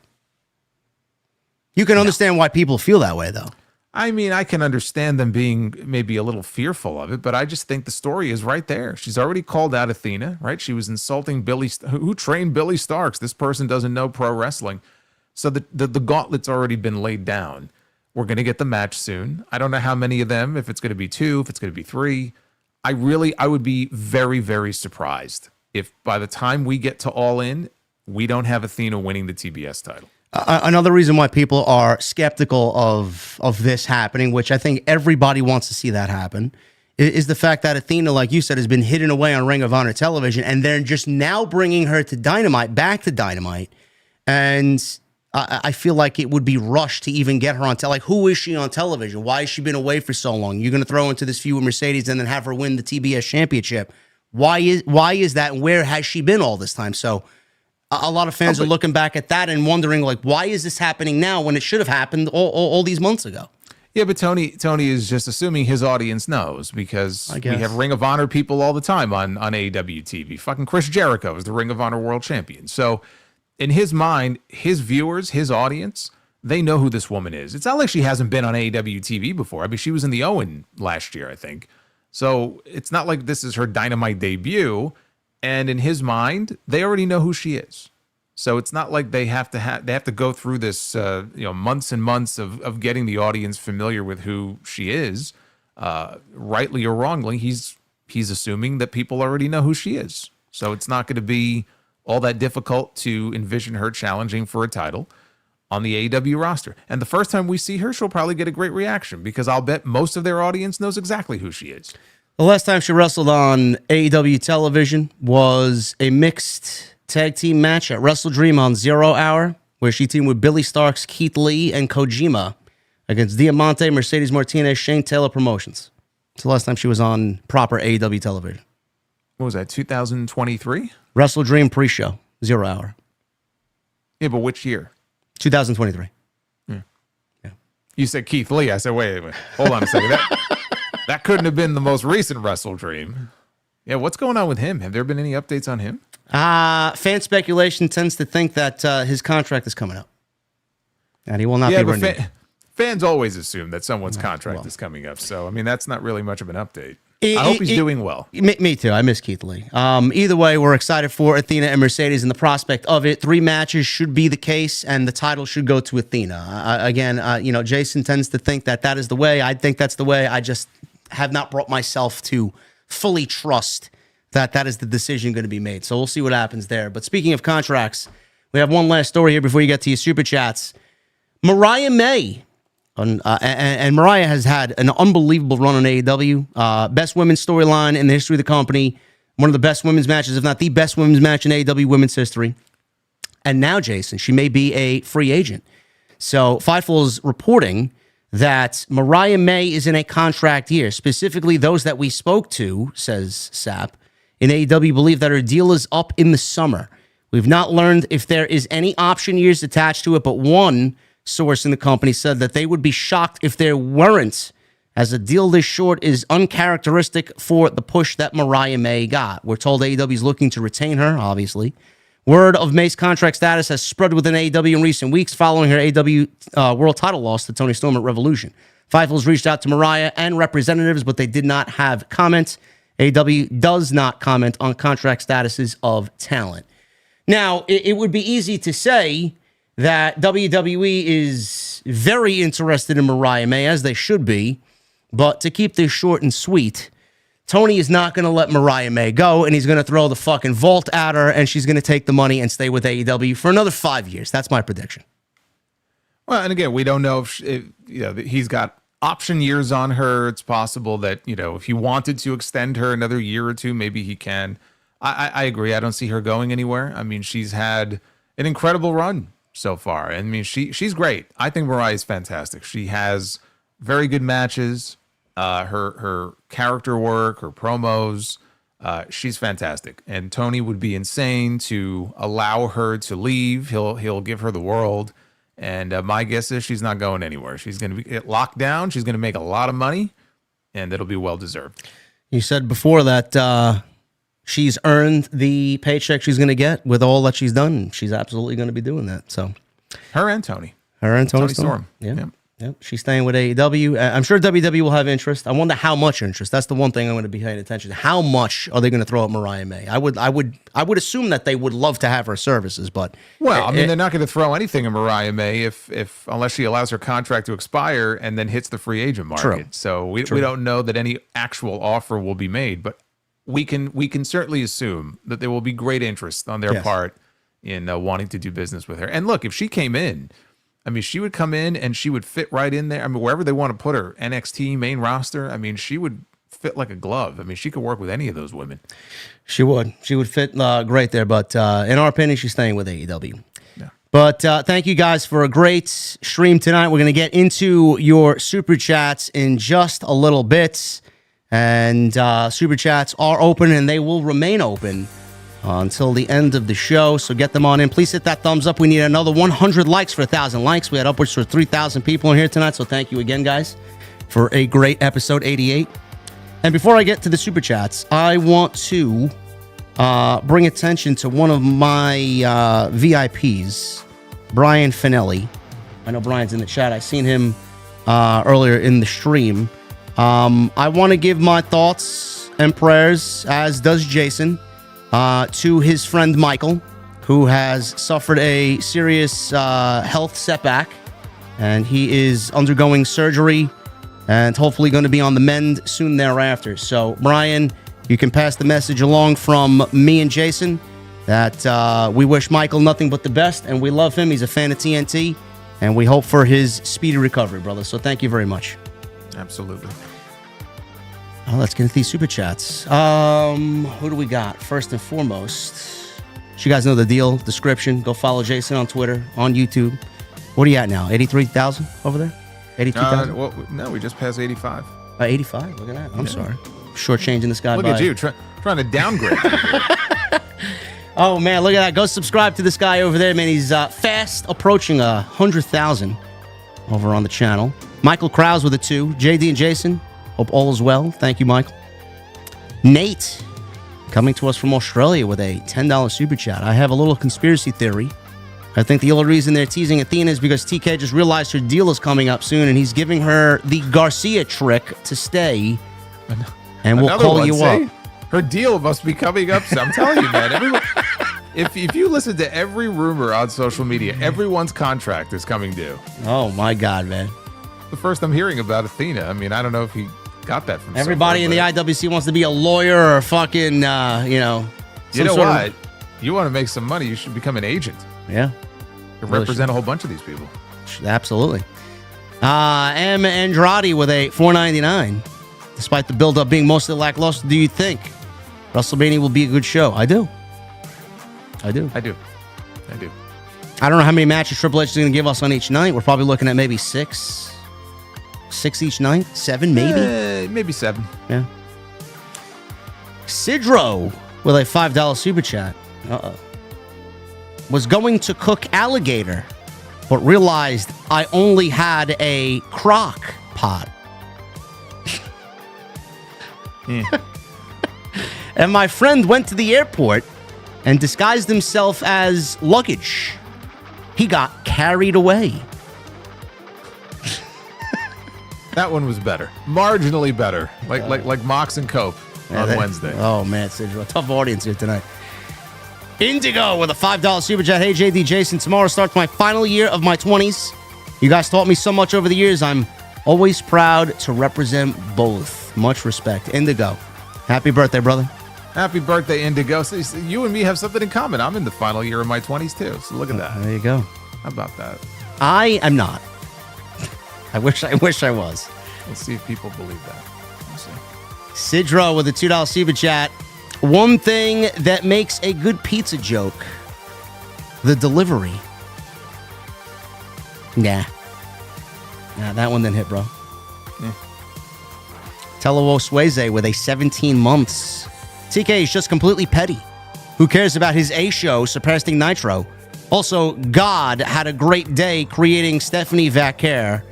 You can understand why people feel that way, though. I mean, I can understand them being maybe a little fearful of it, but I just think the story is right there. She's already called out Athena, right? She was insulting who trained Billy Starks. This person doesn't know pro wrestling. So the gauntlet's already been laid down. We're going to get the match soon. I don't know how many of them, if it's going to be 2, if it's going to be 3. I would be very, very surprised if by the time we get to All In, we don't have Athena winning the TBS title. Another reason why people are skeptical of this happening, which I think everybody wants to see that happen, is the fact that Athena, like you said, has been hidden away on Ring of Honor television, and they're just now bringing her to Dynamite, back to Dynamite, and I feel like it would be rushed to even get her on like, who is she on television? Why has she been away for so long? You're going to throw into this feud with Mercedes and then have her win the TBS championship. Why is that? And where has she been all this time? So a lot of fans are looking back at that and wondering, like, why is this happening now when it should have happened all these months ago? Yeah, but Tony is just assuming his audience knows, because we have Ring of Honor people all the time on AEW TV. Fucking Chris Jericho is the Ring of Honor world champion. So in his mind, his viewers, his audience, they know who this woman is. It's not like she hasn't been on AEW TV before. I mean, she was in the Owen last year, I think. So it's not like this is her Dynamite debut. And in his mind, they already know who she is. So it's not like they have to go through this months and months of getting the audience familiar with who she is. Rightly or wrongly, he's assuming that people already know who she is. So it's not going to be all that difficult to envision her challenging for a title on the AEW roster. And the first time we see her, she'll probably get a great reaction, because I'll bet most of their audience knows exactly who she is. The last time she wrestled on AEW television was a mixed tag team match at Wrestle Dream on 0 Hour, where she teamed with Billy Starks, Keith Lee, and Kojima against Diamante, Mercedes Martinez, Shane Taylor Promotions. It's the last time she was on proper AEW television. What was that, 2023? Wrestle Dream pre-show, 0 Hour. Yeah, but which year? 2023. Yeah. You said Keith Lee. I said, wait. Hold on a second. That couldn't have been the most recent Wrestle Dream. Yeah, what's going on with him? Have there been any updates on him? Fan speculation tends to think that his contract is coming up. And he will not be renewed. Fans always assume that someone's contract is coming up. So, I mean, that's not really much of an update. I hope he's doing well. Me too. I miss Keith Lee. Either way, we're excited for Athena and Mercedes and the prospect of it. 3 matches should be the case, and the title should go to Athena. Again, Jason tends to think that is the way. I think that's the way. I just have not brought myself to fully trust that is the decision going to be made. So we'll see what happens there. But speaking of contracts, we have one last story here before you get to your super chats. Mariah May. And Mariah has had an unbelievable run on AEW. Best women's storyline in the history of the company. One of the best women's matches, if not the best women's match in AEW women's history. And now, Jason, she may be a free agent. So Fightful is reporting that Mariah May is in a contract year. Specifically, those that we spoke to, says Sapp, in AEW believe that her deal is up in the summer. We've not learned if there is any option years attached to it, but one source in the company said that they would be shocked if there weren't, as a deal this short is uncharacteristic for the push that Mariah May got. We're told AEW is looking to retain her, obviously. Word of May's contract status has spread within AEW in recent weeks following her AEW world title loss to Tony Storm at Revolution. Fightful's reached out to Mariah and representatives, but they did not have comments. AEW does not comment on contract statuses of talent. Now, it would be easy to say that WWE is very interested in Mariah May, as they should be, but to keep this short and sweet, Tony is not going to let Mariah May go, and he's going to throw the fucking vault at her, and she's going to take the money and stay with AEW for another 5 years. That's my prediction. Well, and again, we don't know if he's got option years on her. It's possible that, if he wanted to extend her another year or two, maybe he can. I agree. I don't see her going anywhere. I mean, she's had an incredible run so far. I mean, she's great. I think Mariah's fantastic. She has very good matches. Her character work, her promos, she's fantastic. And Tony would be insane to allow her to leave. He'll give her the world. And my guess is she's not going anywhere. She's going to be locked down. She's going to make a lot of money, and it'll be well deserved. You said before that she's earned the paycheck she's going to get with all that she's done. She's absolutely going to be doing that. So, her and Tony Storm. Yeah. Yep. She's staying with AEW. I'm sure WWE will have interest. I wonder how much interest. That's the one thing I'm going to be paying attention to. How much are they going to throw at Mariah May? I would assume that they would love to have her services, but they're not going to throw anything at Mariah May if unless she allows her contract to expire and then hits the free agent market. True. So we don't know that any actual offer will be made, but we can certainly assume that there will be great interest on their part in wanting to do business with her. And look, if she came in, I mean, she would come in and she would fit right in there. I mean, wherever they want to put her, NXT, main roster, I mean, she would fit like a glove. I mean, she could work with any of those women. She would. She would fit great there. But in our opinion, she's staying with AEW. Yeah. But thank you guys for a great stream tonight. We're going to get into your super chats in just a little bit. And super chats are open and they will remain open until the end of the show. So get them on in. Please hit that thumbs up. We need another 100 likes for 1,000 likes. We had upwards of 3,000 people in here tonight. So thank you again, guys, for a great episode 88. And before I get to the super chats, I want to bring attention to one of my VIPs, Brian Finelli. I know Brian's in the chat. I seen him earlier in the stream. I want to give my thoughts and prayers, as does Jason, to his friend Michael, who has suffered a serious health setback, and he is undergoing surgery and hopefully going to be on the mend soon thereafter. So, Brian, you can pass the message along from me and Jason that we wish Michael nothing but the best, and we love him. He's a fan of TNT, and we hope for his speedy recovery, brother. So thank you very much. Absolutely. Oh, let's get into these super chats. Who do we got? First and foremost, you guys know the deal. Description. Go follow Jason on Twitter, on YouTube. What are you at now? 83,000 over there? 82,000? Well, no, we just passed 85. 85? Look at that. I'm sorry. Shortchanging this guy. Look at you, trying to downgrade. Oh, man, look at that. Go subscribe to this guy over there, man. He's fast approaching 100,000 over on the channel. Michael Krause with a 2. JD and Jason. Hope all is well. Thank you, Michael. Nate coming to us from Australia with a $10 super chat. I have a little conspiracy theory. I think the only reason they're teasing Athena is because TK just realized her deal is coming up soon, and he's giving her the Garcia trick to stay, and we'll call you up. Her deal must be coming up. So I'm telling you, man. Everyone, if you listen to every rumor on social media, everyone's contract is coming due. Oh my God, man! The first I'm hearing about Athena. I mean, I don't know if he got that from everybody in the IWC wants to be a lawyer or fucking, you know. You know what? You want to make some money, you should become an agent. Yeah. To represent a whole bunch of these people. Absolutely. M. Andrade with a $4.99. Despite the build-up being mostly lackluster, do you think WrestleMania will be a good show? I do. I don't know how many matches Triple H is going to give us on each night. We're probably looking at maybe 6. 6 each night? 7, maybe? Maybe 7. Yeah. Sidro with a $5 super chat. Was going to cook alligator, but realized I only had a crock pot. And my friend went to the airport and disguised himself as luggage. He got carried away. That one was better. Marginally better. Like Mox and Cope on Wednesday. Oh, man, Sidro. Tough audience here tonight. Indigo with a $5 super chat. Hey, JD Jason, tomorrow starts my final year of my 20s. You guys taught me so much over the years. I'm always proud to represent both. Much respect. Indigo, happy birthday, brother. Happy birthday, Indigo. So you and me have something in common. I'm in the final year of my 20s, too. So look at that. There you go. How about that? I am not. I wish I was. Let's see if people believe that. Let's see. Sidro with a $2 super chat. One thing that makes a good pizza joke, the delivery. Nah, that one didn't hit, bro. Tello Swayze with a 17 months. TK is just completely petty. Who cares about his A show surpassing Nitro? Also, God had a great day creating Stephanie Vaquer.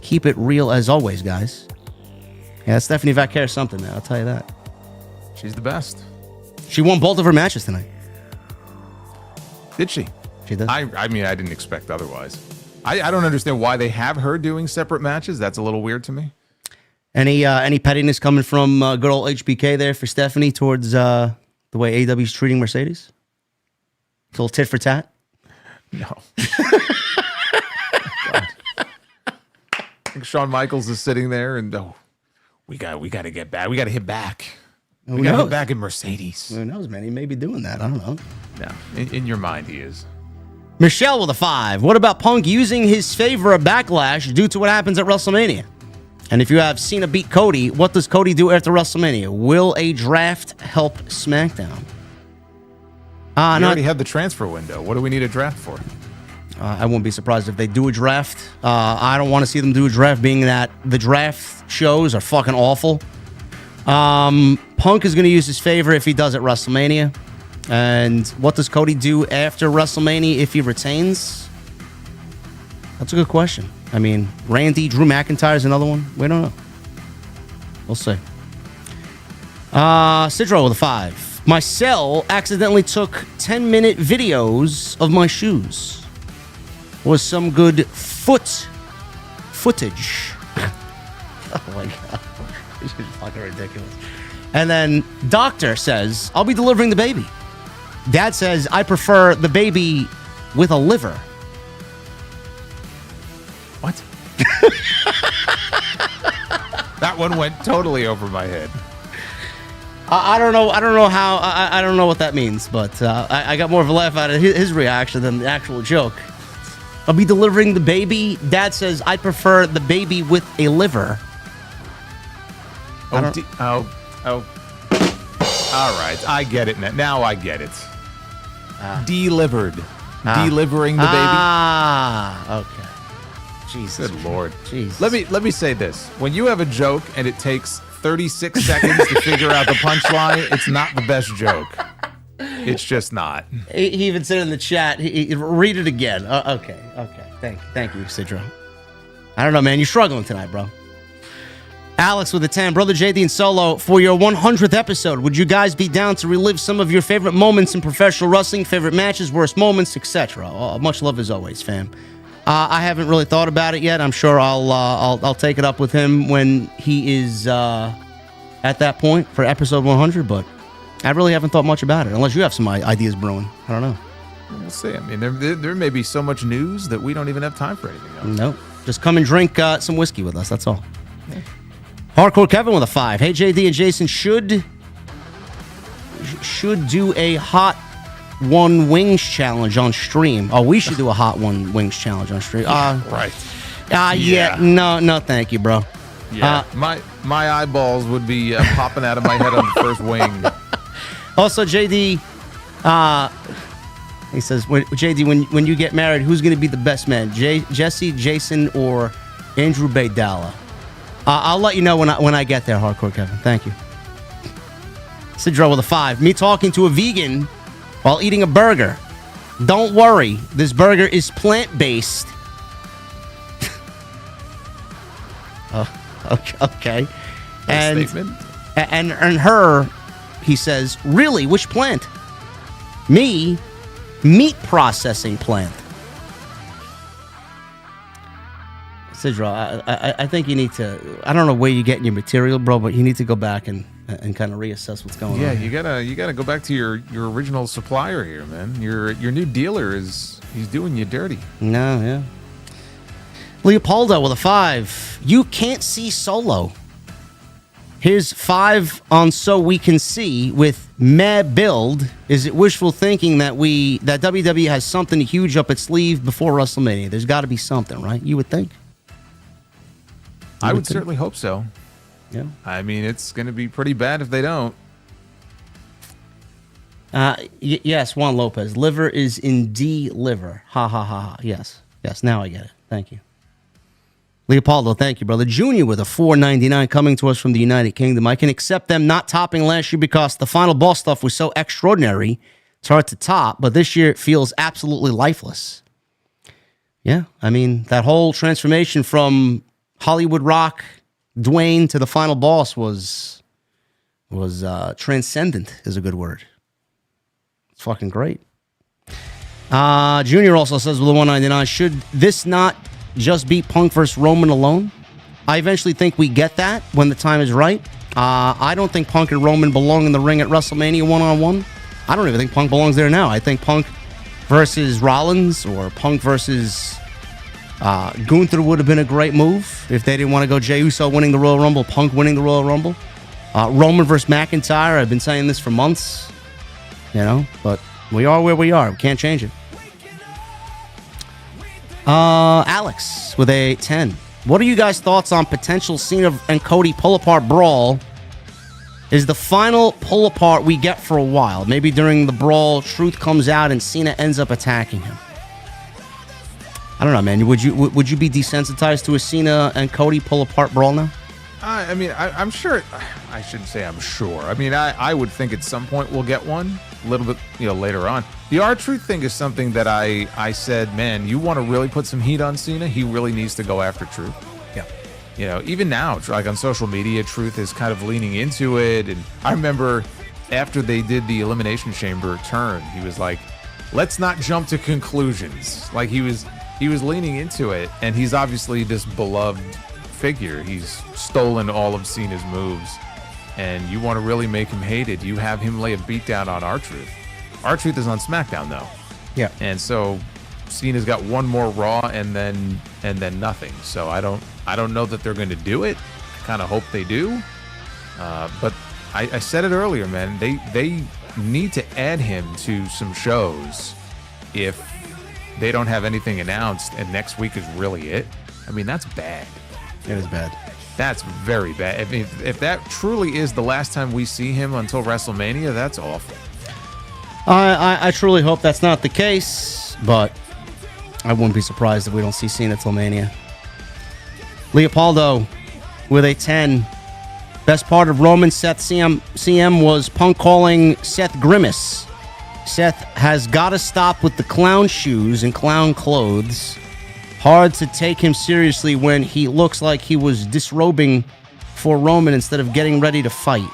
Keep it real as always, guys. Yeah, Stephanie Vaquer is something, man. I'll tell you that. She's the best. She won both of her matches tonight. Did she? She did. I mean, I didn't expect otherwise. I don't understand why they have her doing separate matches. That's a little weird to me. Any pettiness coming from good old HBK there for Stephanie towards the way AEW's treating Mercedes? A little tit for tat? No. I think Shawn Michaels is sitting there and we got to get back. We got to hit back. We got to hit back in Mercedes. Who knows, man? He may be doing that. I don't know. No, in your mind he is. Michelle with a 5. What about Punk using his favor of Backlash due to what happens at WrestleMania? And if you have Cena beat Cody, what does Cody do after WrestleMania? Will a draft help SmackDown? We already have the transfer window. What do we need a draft for? I wouldn't be surprised if they do a draft. I don't want to see them do a draft, being that the draft shows are fucking awful. Punk is going to use his favor if he does at WrestleMania. And what does Cody do after WrestleMania if he retains? That's a good question. I mean, Randy, Drew McIntyre is another one. We don't know. We'll see. Sidro with a 5. My cell accidentally took 10-minute videos of my shoes. Was some good footage. Oh my God. This is fucking ridiculous. And then doctor says, I'll be delivering the baby. Dad says, I prefer the baby with a liver. What? That one went totally over my head. I don't know how. I don't know what that means, but I got more of a laugh out of his reaction than the actual joke. I'll be delivering the baby. Dad says, I prefer the baby with a liver. All right, I get it now. Now I get it. Delivered. Delivering the baby. Okay. Jesus. Good Lord. Jesus. Let me say this. When you have a joke and it takes 36 seconds to figure out the punchline, it's not the best joke. It's just not. He even said in the chat, read it again. Okay. Thank you, Sidro. I don't know, man. You're struggling tonight, bro. Alex with a 10. Brother JD and Solo, for your 100th episode, would you guys be down to relive some of your favorite moments in professional wrestling, favorite matches, worst moments, etc.? Much love as always, fam. I haven't really thought about it yet. I'm sure I'll take it up with him when he is at that point for episode 100, but I really haven't thought much about it, unless you have some ideas brewing. I don't know. We'll see. I mean, there may be so much news that we don't even have time for anything else. Nope. Just come and drink some whiskey with us. That's all. Yeah. Hardcore Kevin with a 5. Hey, JD and Jason should do a Hot One Wings challenge on stream. Oh, we should do a Hot One Wings challenge on stream. Right. Yeah. No, thank you, bro. Yeah. My eyeballs would be popping out of my head on the first wing. Also, JD, he says, JD, when you get married, who's going to be the best man? Jesse, Jason, or Andrew Baydala? I'll let you know when I get there, Hardcore Kevin. Thank you. Sidro with a 5. Me talking to a vegan while eating a burger. Don't worry, this burger is plant-based. Okay. And statement. And her, he says, really, which plant? Me, meat processing plant. Sidro, I think you need to, I don't know where you're getting your material, bro, but you need to go back and kind of reassess what's going on. Yeah, you gotta go back to your original supplier here, man. Your new dealer he's doing you dirty. No, yeah. Leopoldo with a 5. You can't see Solo. Here's 5 on So We Can See with meh build. Is it wishful thinking that WWE has something huge up its sleeve before WrestleMania? There's got to be something, right? You would think. I would certainly hope so. Yeah. I mean, it's going to be pretty bad if they don't. Yes, Juan Lopez. Liver is in D liver. Ha, ha, ha, ha. Yes, now I get it. Thank you. Leopoldo, thank you, brother. Junior with a $4.99 coming to us from the United Kingdom. I can accept them not topping last year because the final boss stuff was so extraordinary. It's hard to top, but this year it feels absolutely lifeless. Yeah, I mean, that whole transformation from Hollywood Rock, Dwayne, to the final boss was transcendent, is a good word. It's fucking great. Junior also says with a $1.99, should this not just beat Punk versus Roman alone? I eventually think we get that when the time is right. I don't think Punk and Roman belong in the ring at WrestleMania one-on-one. I don't even think Punk belongs there now. I think Punk versus Rollins or Punk versus Gunther would have been a great move if they didn't want to go Jey Uso winning the Royal Rumble, Punk winning the Royal Rumble. Roman versus McIntyre, I've been saying this for months, but we are where we are. We can't change it. Alex with a 10. What are you guys' thoughts on potential Cena and Cody pull-apart brawl? Is the final pull-apart we get for a while? Maybe during the brawl, truth comes out and Cena ends up attacking him. I don't know, man. Would you be desensitized to a Cena and Cody pull-apart brawl now? I mean, I'm sure. I shouldn't say I'm sure. I mean, I would think at some point we'll get one a little bit, later on. The R-Truth thing is something that I said, man, you want to really put some heat on Cena? He really needs to go after Truth. Yeah. Even now, like on social media, Truth is kind of leaning into it. And I remember after they did the Elimination Chamber turn, he was like, let's not jump to conclusions. Like he was leaning into it, and he's obviously this beloved figure. He's stolen all of Cena's moves, and you want to really make him hated, you have him lay a beatdown on R-Truth. R-Truth is on SmackDown though. Yeah. And so Cena's got one more Raw and then nothing. So I don't know that they're going to do it. I kind of hope they do. But I said it earlier, man. They need to add him to some shows if they don't have anything announced and next week is really it. I mean, that's bad. It is bad. That's very bad. I mean, if that truly is the last time we see him until WrestleMania, that's awful. I truly hope that's not the case, but I wouldn't be surprised if we don't see Cena till Mania. Leopoldo with a 10. Best part of Roman Seth CM was Punk calling Seth Grimace. Seth has got to stop with the clown shoes and clown clothes. Hard to take him seriously when he looks like he was disrobing for Roman instead of getting ready to fight.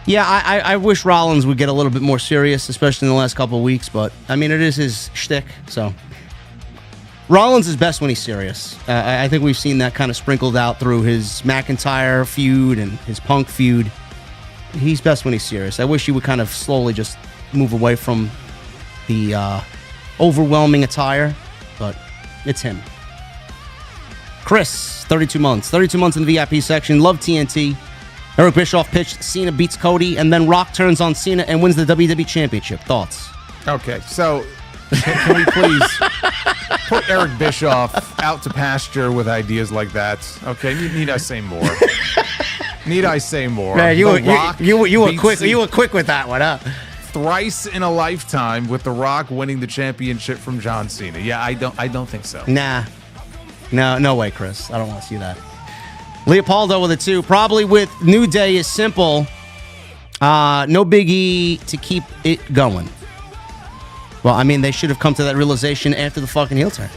Yeah, I wish Rollins would get a little bit more serious, especially in the last couple of weeks, but, I mean, it is his shtick, so. Rollins is best when he's serious. I think we've seen that kind of sprinkled out through his McIntyre feud and his Punk feud. He's best when he's serious. I wish he would kind of slowly just move away from the overwhelming attire, but it's him. Chris, 32 months. 32 months in the VIP section. Love TNT. Eric Bischoff pitched Cena beats Cody, and then Rock turns on Cena and wins the WWE Championship. Thoughts? Okay, so can we please put Eric Bischoff out to pasture with ideas like that? Okay, need I say more? Need I say more? Man, you were quick with that one, huh? Thrice in a lifetime with The Rock winning the championship from John Cena. Yeah, I don't think so. Nah. No way, Chris. I don't want to see that. Leopoldo with a 2. Probably with New Day is simple. No biggie to keep it going. Well, I mean, they should have come to that realization after the fucking heel turn,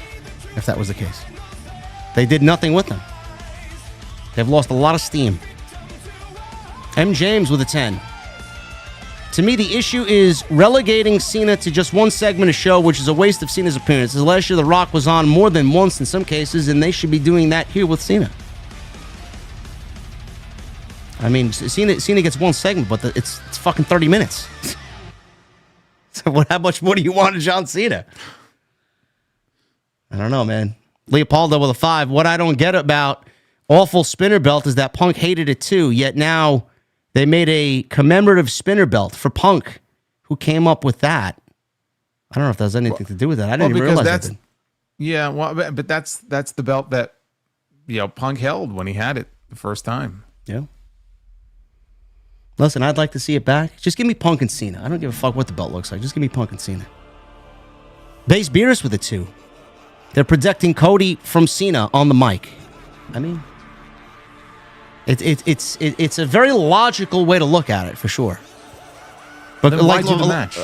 if that was the case. They did nothing with them. They've lost a lot of steam. M. James with a 10. To me, the issue is relegating Cena to just one segment of show, which is a waste of Cena's appearances. Last year, The Rock was on more than once in some cases, and they should be doing that here with Cena. I mean, Cena gets one segment, but it's fucking 30 minutes. So how much more do you want of John Cena? I don't know, man. Leopoldo with a 5. What I don't get about awful spinner belt is that Punk hated it too, yet now they made a commemorative spinner belt for Punk. Who came up with that? I don't know if that has anything to do with that. I didn't even realize that. Yeah, well, but that's the belt that Punk held when he had it the first time. Yeah. Listen, I'd like to see it back. Just give me Punk and Cena. I don't give a fuck what the belt looks like. Just give me Punk and Cena. Base Beerus with a 2. They're protecting Cody from Cena on the mic. I mean, it's a very logical way to look at it, for sure. But then why do the match?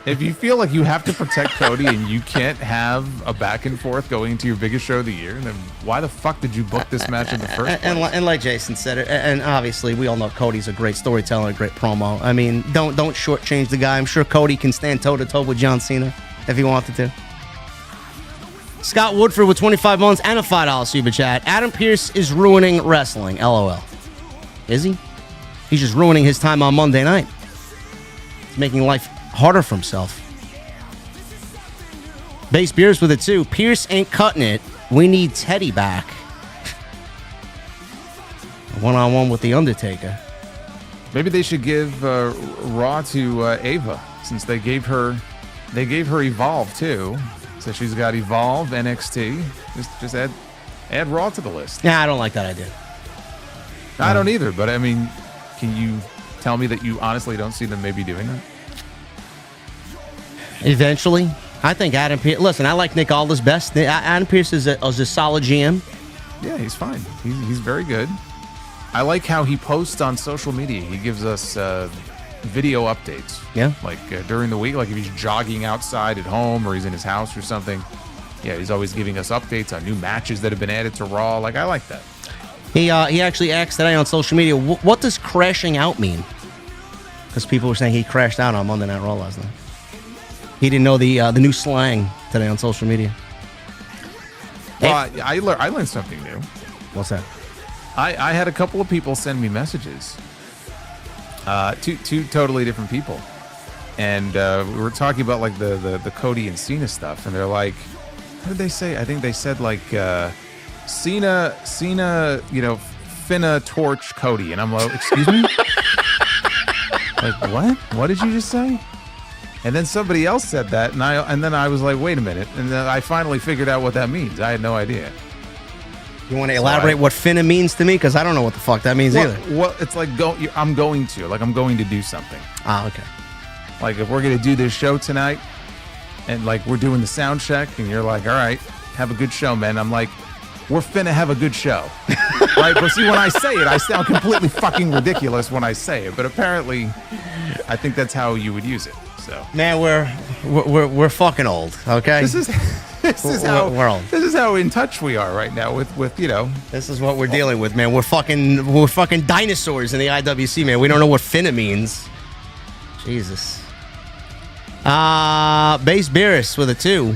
If you feel like you have to protect Cody and you can't have a back and forth going into your biggest show of the year, then why the fuck did you book this match in the first place? And like Jason said, and obviously we all know Cody's a great storyteller, a great promo. I mean, don't shortchange the guy. I'm sure Cody can stand toe-to-toe with John Cena if he wanted to. Scott Woodford with 25 months and a $5 super chat. Adam Pearce is ruining wrestling. LOL. Is he? He's just ruining his time on Monday night. He's making life harder for himself. Base Beers with a 2. Pierce ain't cutting it. We need Teddy back. One-on-one with The Undertaker. Maybe they should give Raw to Ava, since they gave her Evolve too. So she's got Evolve, NXT. Just add Raw to the list. Nah, I don't like that idea. I don't either, but I mean, can you tell me that you honestly don't see them maybe doing that? Eventually. I think Adam Pearce... Listen, I like Nick Aldis best. Adam Pearce is a solid GM. Yeah, he's fine. He's very good. I like how he posts on social media. He gives us video updates. Yeah. Like during the week, like if he's jogging outside at home or he's in his house or something. Yeah, he's always giving us updates on new matches that have been added to Raw. Like, I like that. He actually asked today on social media, what does crashing out mean? Because people were saying he crashed out on Monday Night Raw last night. He didn't know the new slang today on social media. Well, I learned something new. What's that? I had a couple of people send me messages. Two totally different people. And we were talking about like the Cody and Cena stuff, and they're like, what did they say? I think they said like Cena, finna torch Cody. And I'm like, excuse me? Like, what? What did you just say? And then somebody else said that, and then I was like, wait a minute. And then I finally figured out what that means. I had no idea. You want to elaborate what finna means to me? Because I don't know what the fuck that means either. Well, it's like I'm going to do something. Ah, okay. Like if we're going to do this show tonight, and like we're doing the sound check, and you're like, all right, have a good show, man. I'm like, we're finna have a good show. Right? But see, when I say it, I sound completely fucking ridiculous when I say it. But apparently, I think that's how you would use it. So, man, we're fucking old. Okay. This is This is how in touch we are right now with This is what we're dealing with, man. We're fucking dinosaurs in the IWC, man. We don't know what finna means. Jesus. Base Beerus with a 2.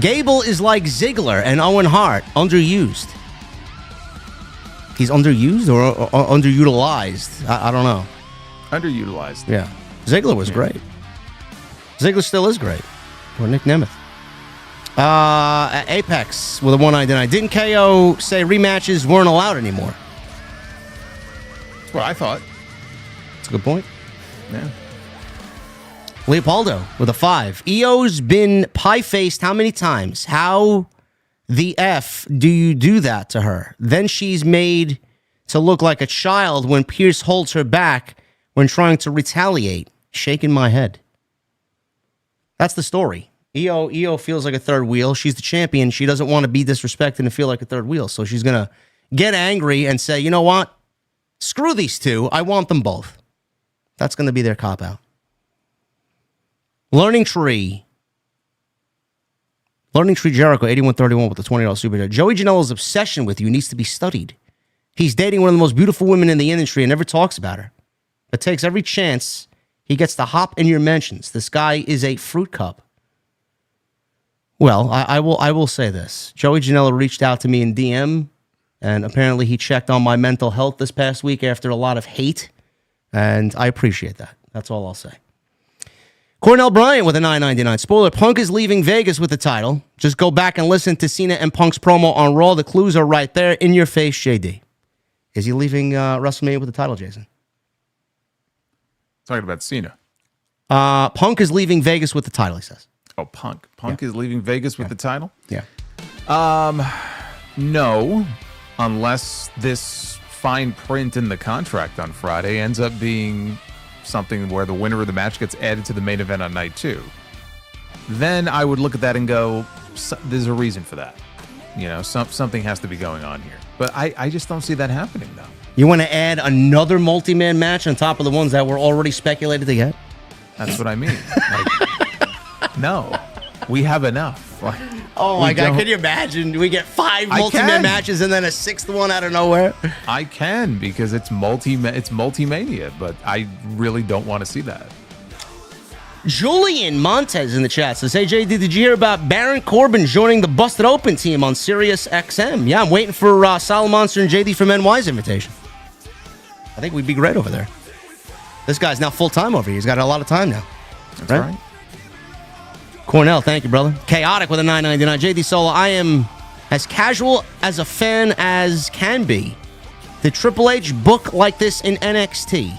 Gable is like Ziggler and Owen Hart, underused. He's underused or underutilized? I don't know. Underutilized. Yeah. Ziggler was great. Ziggler still is great. Or Nick Nemeth. Apex with a 199. Didn't KO say rematches weren't allowed anymore? That's what I thought. That's a good point. Yeah. Leopoldo with a 5. EO's been pie-faced how many times? How the F do you do that to her? Then she's made to look like a child when Pierce holds her back when trying to retaliate. Shaking my head. That's the story. EO feels like a third wheel. She's the champion. She doesn't want to be disrespected and feel like a third wheel. So she's going to get angry and say, you know what? Screw these two. I want them both. That's going to be their cop-out. Learning Tree Jericho, 8131 with the $20 super chat. Joey Janela's obsession with you needs to be studied. He's dating one of the most beautiful women in the industry and never talks about her. But takes every chance he gets to hop in your mentions. This guy is a fruit cup. Well, I will say this. Joey Janela reached out to me in DM, and apparently he checked on my mental health this past week after a lot of hate, and I appreciate that. That's all I'll say. Cornell Bryant with a $9.99. Spoiler, Punk is leaving Vegas with the title. Just go back and listen to Cena and Punk's promo on Raw. The clues are right there in your face, JD. Is he leaving WrestleMania with the title, Jason? Talking about Cena. Punk is leaving Vegas with the title, he says. Oh, Punk is leaving Vegas with the title? Yeah. No, unless this fine print in the contract on Friday ends up being something where the winner of the match gets added to the main event on night 2. Then I would look at that and go, there's a reason for that. Something has to be going on here. But I just don't see that happening, though. You want to add another multi-man match on top of the ones that were already speculated to get? That's what I mean. No, we have enough. Oh my God, can you imagine? We get 5 multi-man matches and then a 6th one out of nowhere? I can, because it's multi-mania, but I really don't want to see that. Julian Montez in the chat says, hey, JD, did you hear about Baron Corbin joining the Busted Open team on Sirius XM? Yeah, I'm waiting for Solid Monster and JD from NY's invitation. I think we'd be great over there. This guy's now full-time over here. He's got a lot of time now. That's right. Cornell, thank you, brother. Chaotic with a $9.99. JD Solo, I am as casual as a fan as can be. Did Triple H book like this in NXT?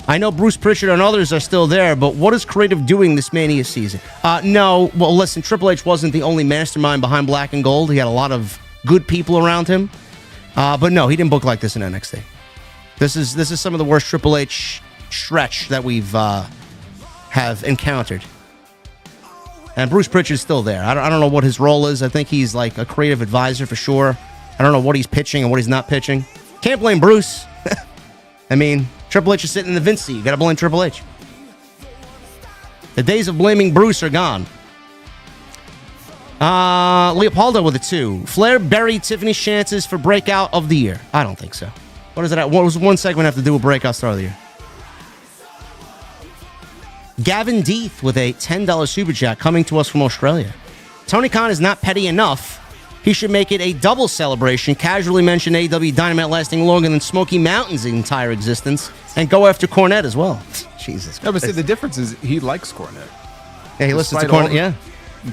I know Bruce Pritchard and others are still there, but what is creative doing this Mania season? No, well, listen, Triple H wasn't the only mastermind behind Black and Gold. He had a lot of good people around him. But no, he didn't book like this in NXT. This is some of the worst Triple H stretch that we've have encountered. And Bruce Pritchard's still there. I don't know what his role is. I think he's like a creative advisor for sure. I don't know what he's pitching and what he's not pitching. Can't blame Bruce. I mean, Triple H is sitting in the Vince seat. You got to blame Triple H. The days of blaming Bruce are gone. Leopoldo with a 2. Flair buried Tiffany's chances for breakout of the year. I don't think so. What is it? What was one segment have to do with breakout star of the year? Gavin Deeth with a $10 super chat coming to us from Australia. Tony Khan is not petty enough. He should make it a double celebration, casually mention AEW Dynamite lasting longer than Smoky Mountain's entire existence, and go after Cornette as well. Jesus Christ. No, but see, the difference is he likes Cornette. Yeah, he listens to Cornette,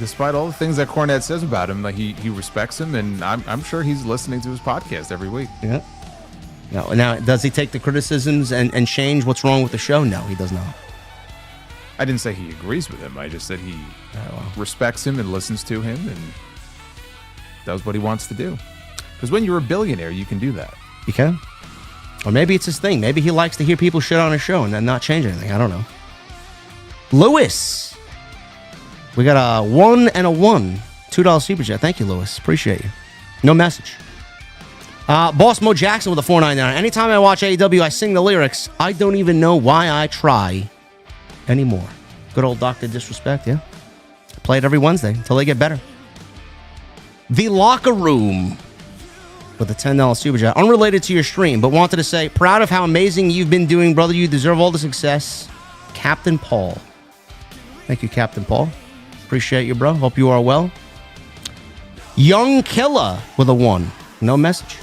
Despite all the things that Cornette says about him, like he respects him, and I'm sure he's listening to his podcast every week. Yeah. Now, does he take the criticisms and change what's wrong with the show? No, he does not. I didn't say he agrees with him. I just said he respects him and listens to him and does what he wants to do. Because when you're a billionaire, you can do that. You can. Or maybe it's his thing. Maybe he likes to hear people shit on his show and then not change anything. I don't know. Lewis. We got a 1 and a 1. $2 super chat. Thank you, Lewis. Appreciate you. No message. Boss Mo Jackson with a $4.99. Anytime I watch AEW, I sing the lyrics. I don't even know why I try anymore. Good old Dr. Disrespect, yeah. Play it every Wednesday until they get better. The Locker Room with a $10 super chat. Unrelated to your stream, but wanted to say, proud of how amazing you've been doing, brother. You deserve all the success. Captain Paul. Thank you, Captain Paul. Appreciate you, bro. Hope you are well. Young Killer with a 1. No message.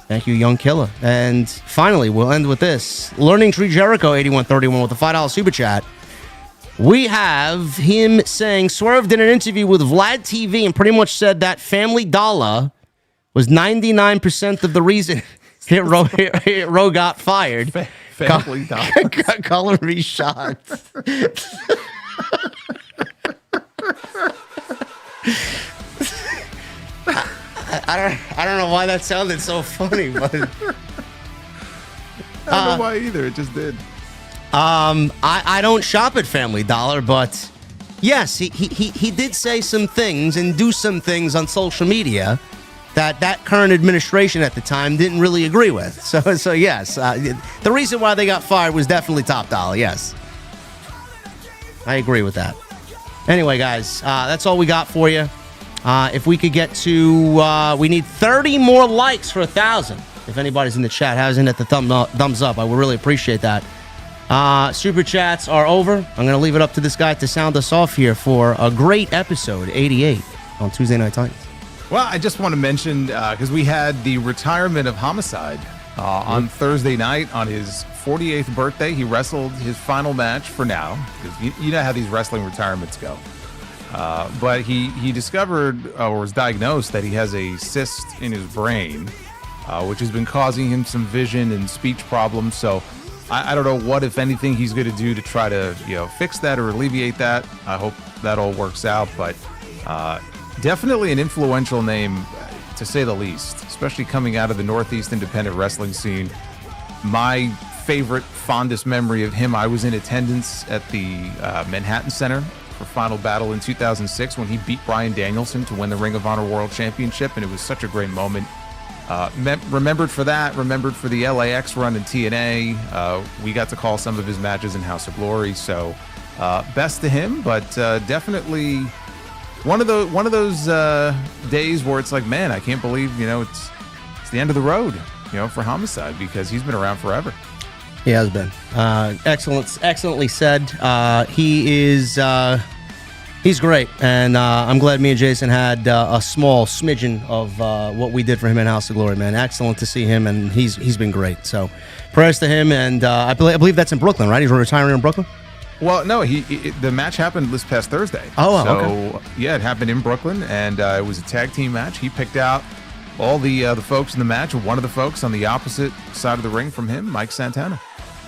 Thank you, Young Killer. And finally, we'll end with this. Learning Tree Jericho 8131 with a $5 super chat. We have him saying Swerve did an interview with Vlad TV and pretty much said that Family Dollar was 99% of the reason Hit Row got fired. Family Dollar. Color me shocked. I don't know why that sounded so funny, but I don't know why either. It just did. I don't shop at Family Dollar, but yes, he did say some things and do some things on social media that current administration at the time didn't really agree with. So yes, the reason why they got fired was definitely top dollar. Yes, I agree with that. Anyway, guys, that's all we got for you. If we could get to, we need 30 more likes for 1,000. If anybody's in the chat hasn't hit the thumbs up, I would really appreciate that. Super chats are over. I'm going to leave it up to this guy to sound us off here for a great episode 88 on Tuesday Night Titans. Well, I just want to mention, because we had the retirement of Homicide on Thursday night on his 48th birthday. He wrestled his final match for now, because you know how these wrestling retirements go. But he discovered or was diagnosed that he has a cyst in his brain, which has been causing him some vision and speech problems. So I don't know what, if anything, he's going to do to try to fix that or alleviate that. I hope that all works out. But definitely an influential name, to say the least, especially coming out of the Northeast independent wrestling scene. My favorite, fondest memory of him, I was in attendance at the Manhattan Center for Final Battle in 2006 when he beat Bryan Danielson to win the Ring of Honor World Championship, and it was such a great moment. Remembered for that, remembered for the LAX run in TNA. We got to call some of his matches in House of Glory, so best to him, but definitely one of those days where it's like, man, I can't believe it's the end of the road for Homicide, because he's been around forever. He has been. Excellently said. He's great, and I'm glad me and Jason had a small smidgen of what we did for him in House of Glory, man. Excellent to see him, and he's been great. So prayers to him, and I believe that's in Brooklyn, right? He's retiring in Brooklyn? Well, no, the match happened this past Thursday. Okay. Yeah, it happened in Brooklyn, and it was a tag team match. He picked out all the folks in the match. One of the folks on the opposite side of the ring from him, Mike Santana.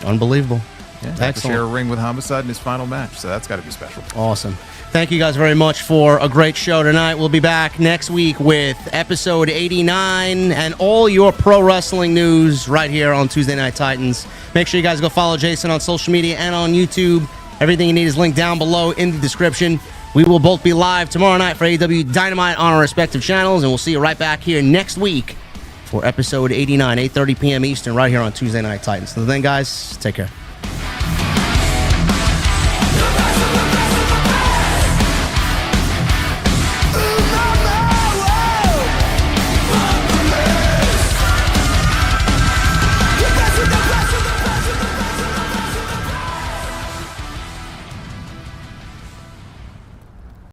Unbelievable. Yeah, had to share a ring with Homicide in his final match, so that's got to be special. Awesome. Thank you guys very much for a great show tonight. We'll be back next week with episode 89 and all your pro wrestling news right here on Tuesday Night Titans. Make sure you guys go follow Jason on social media and on YouTube. Everything you need is linked down below in the description. We will both be live tomorrow night for AEW Dynamite on our respective channels, and we'll see you right back here next week for episode 89, 8:30 p.m. Eastern, right here on Tuesday Night Titans. So then, guys, take care.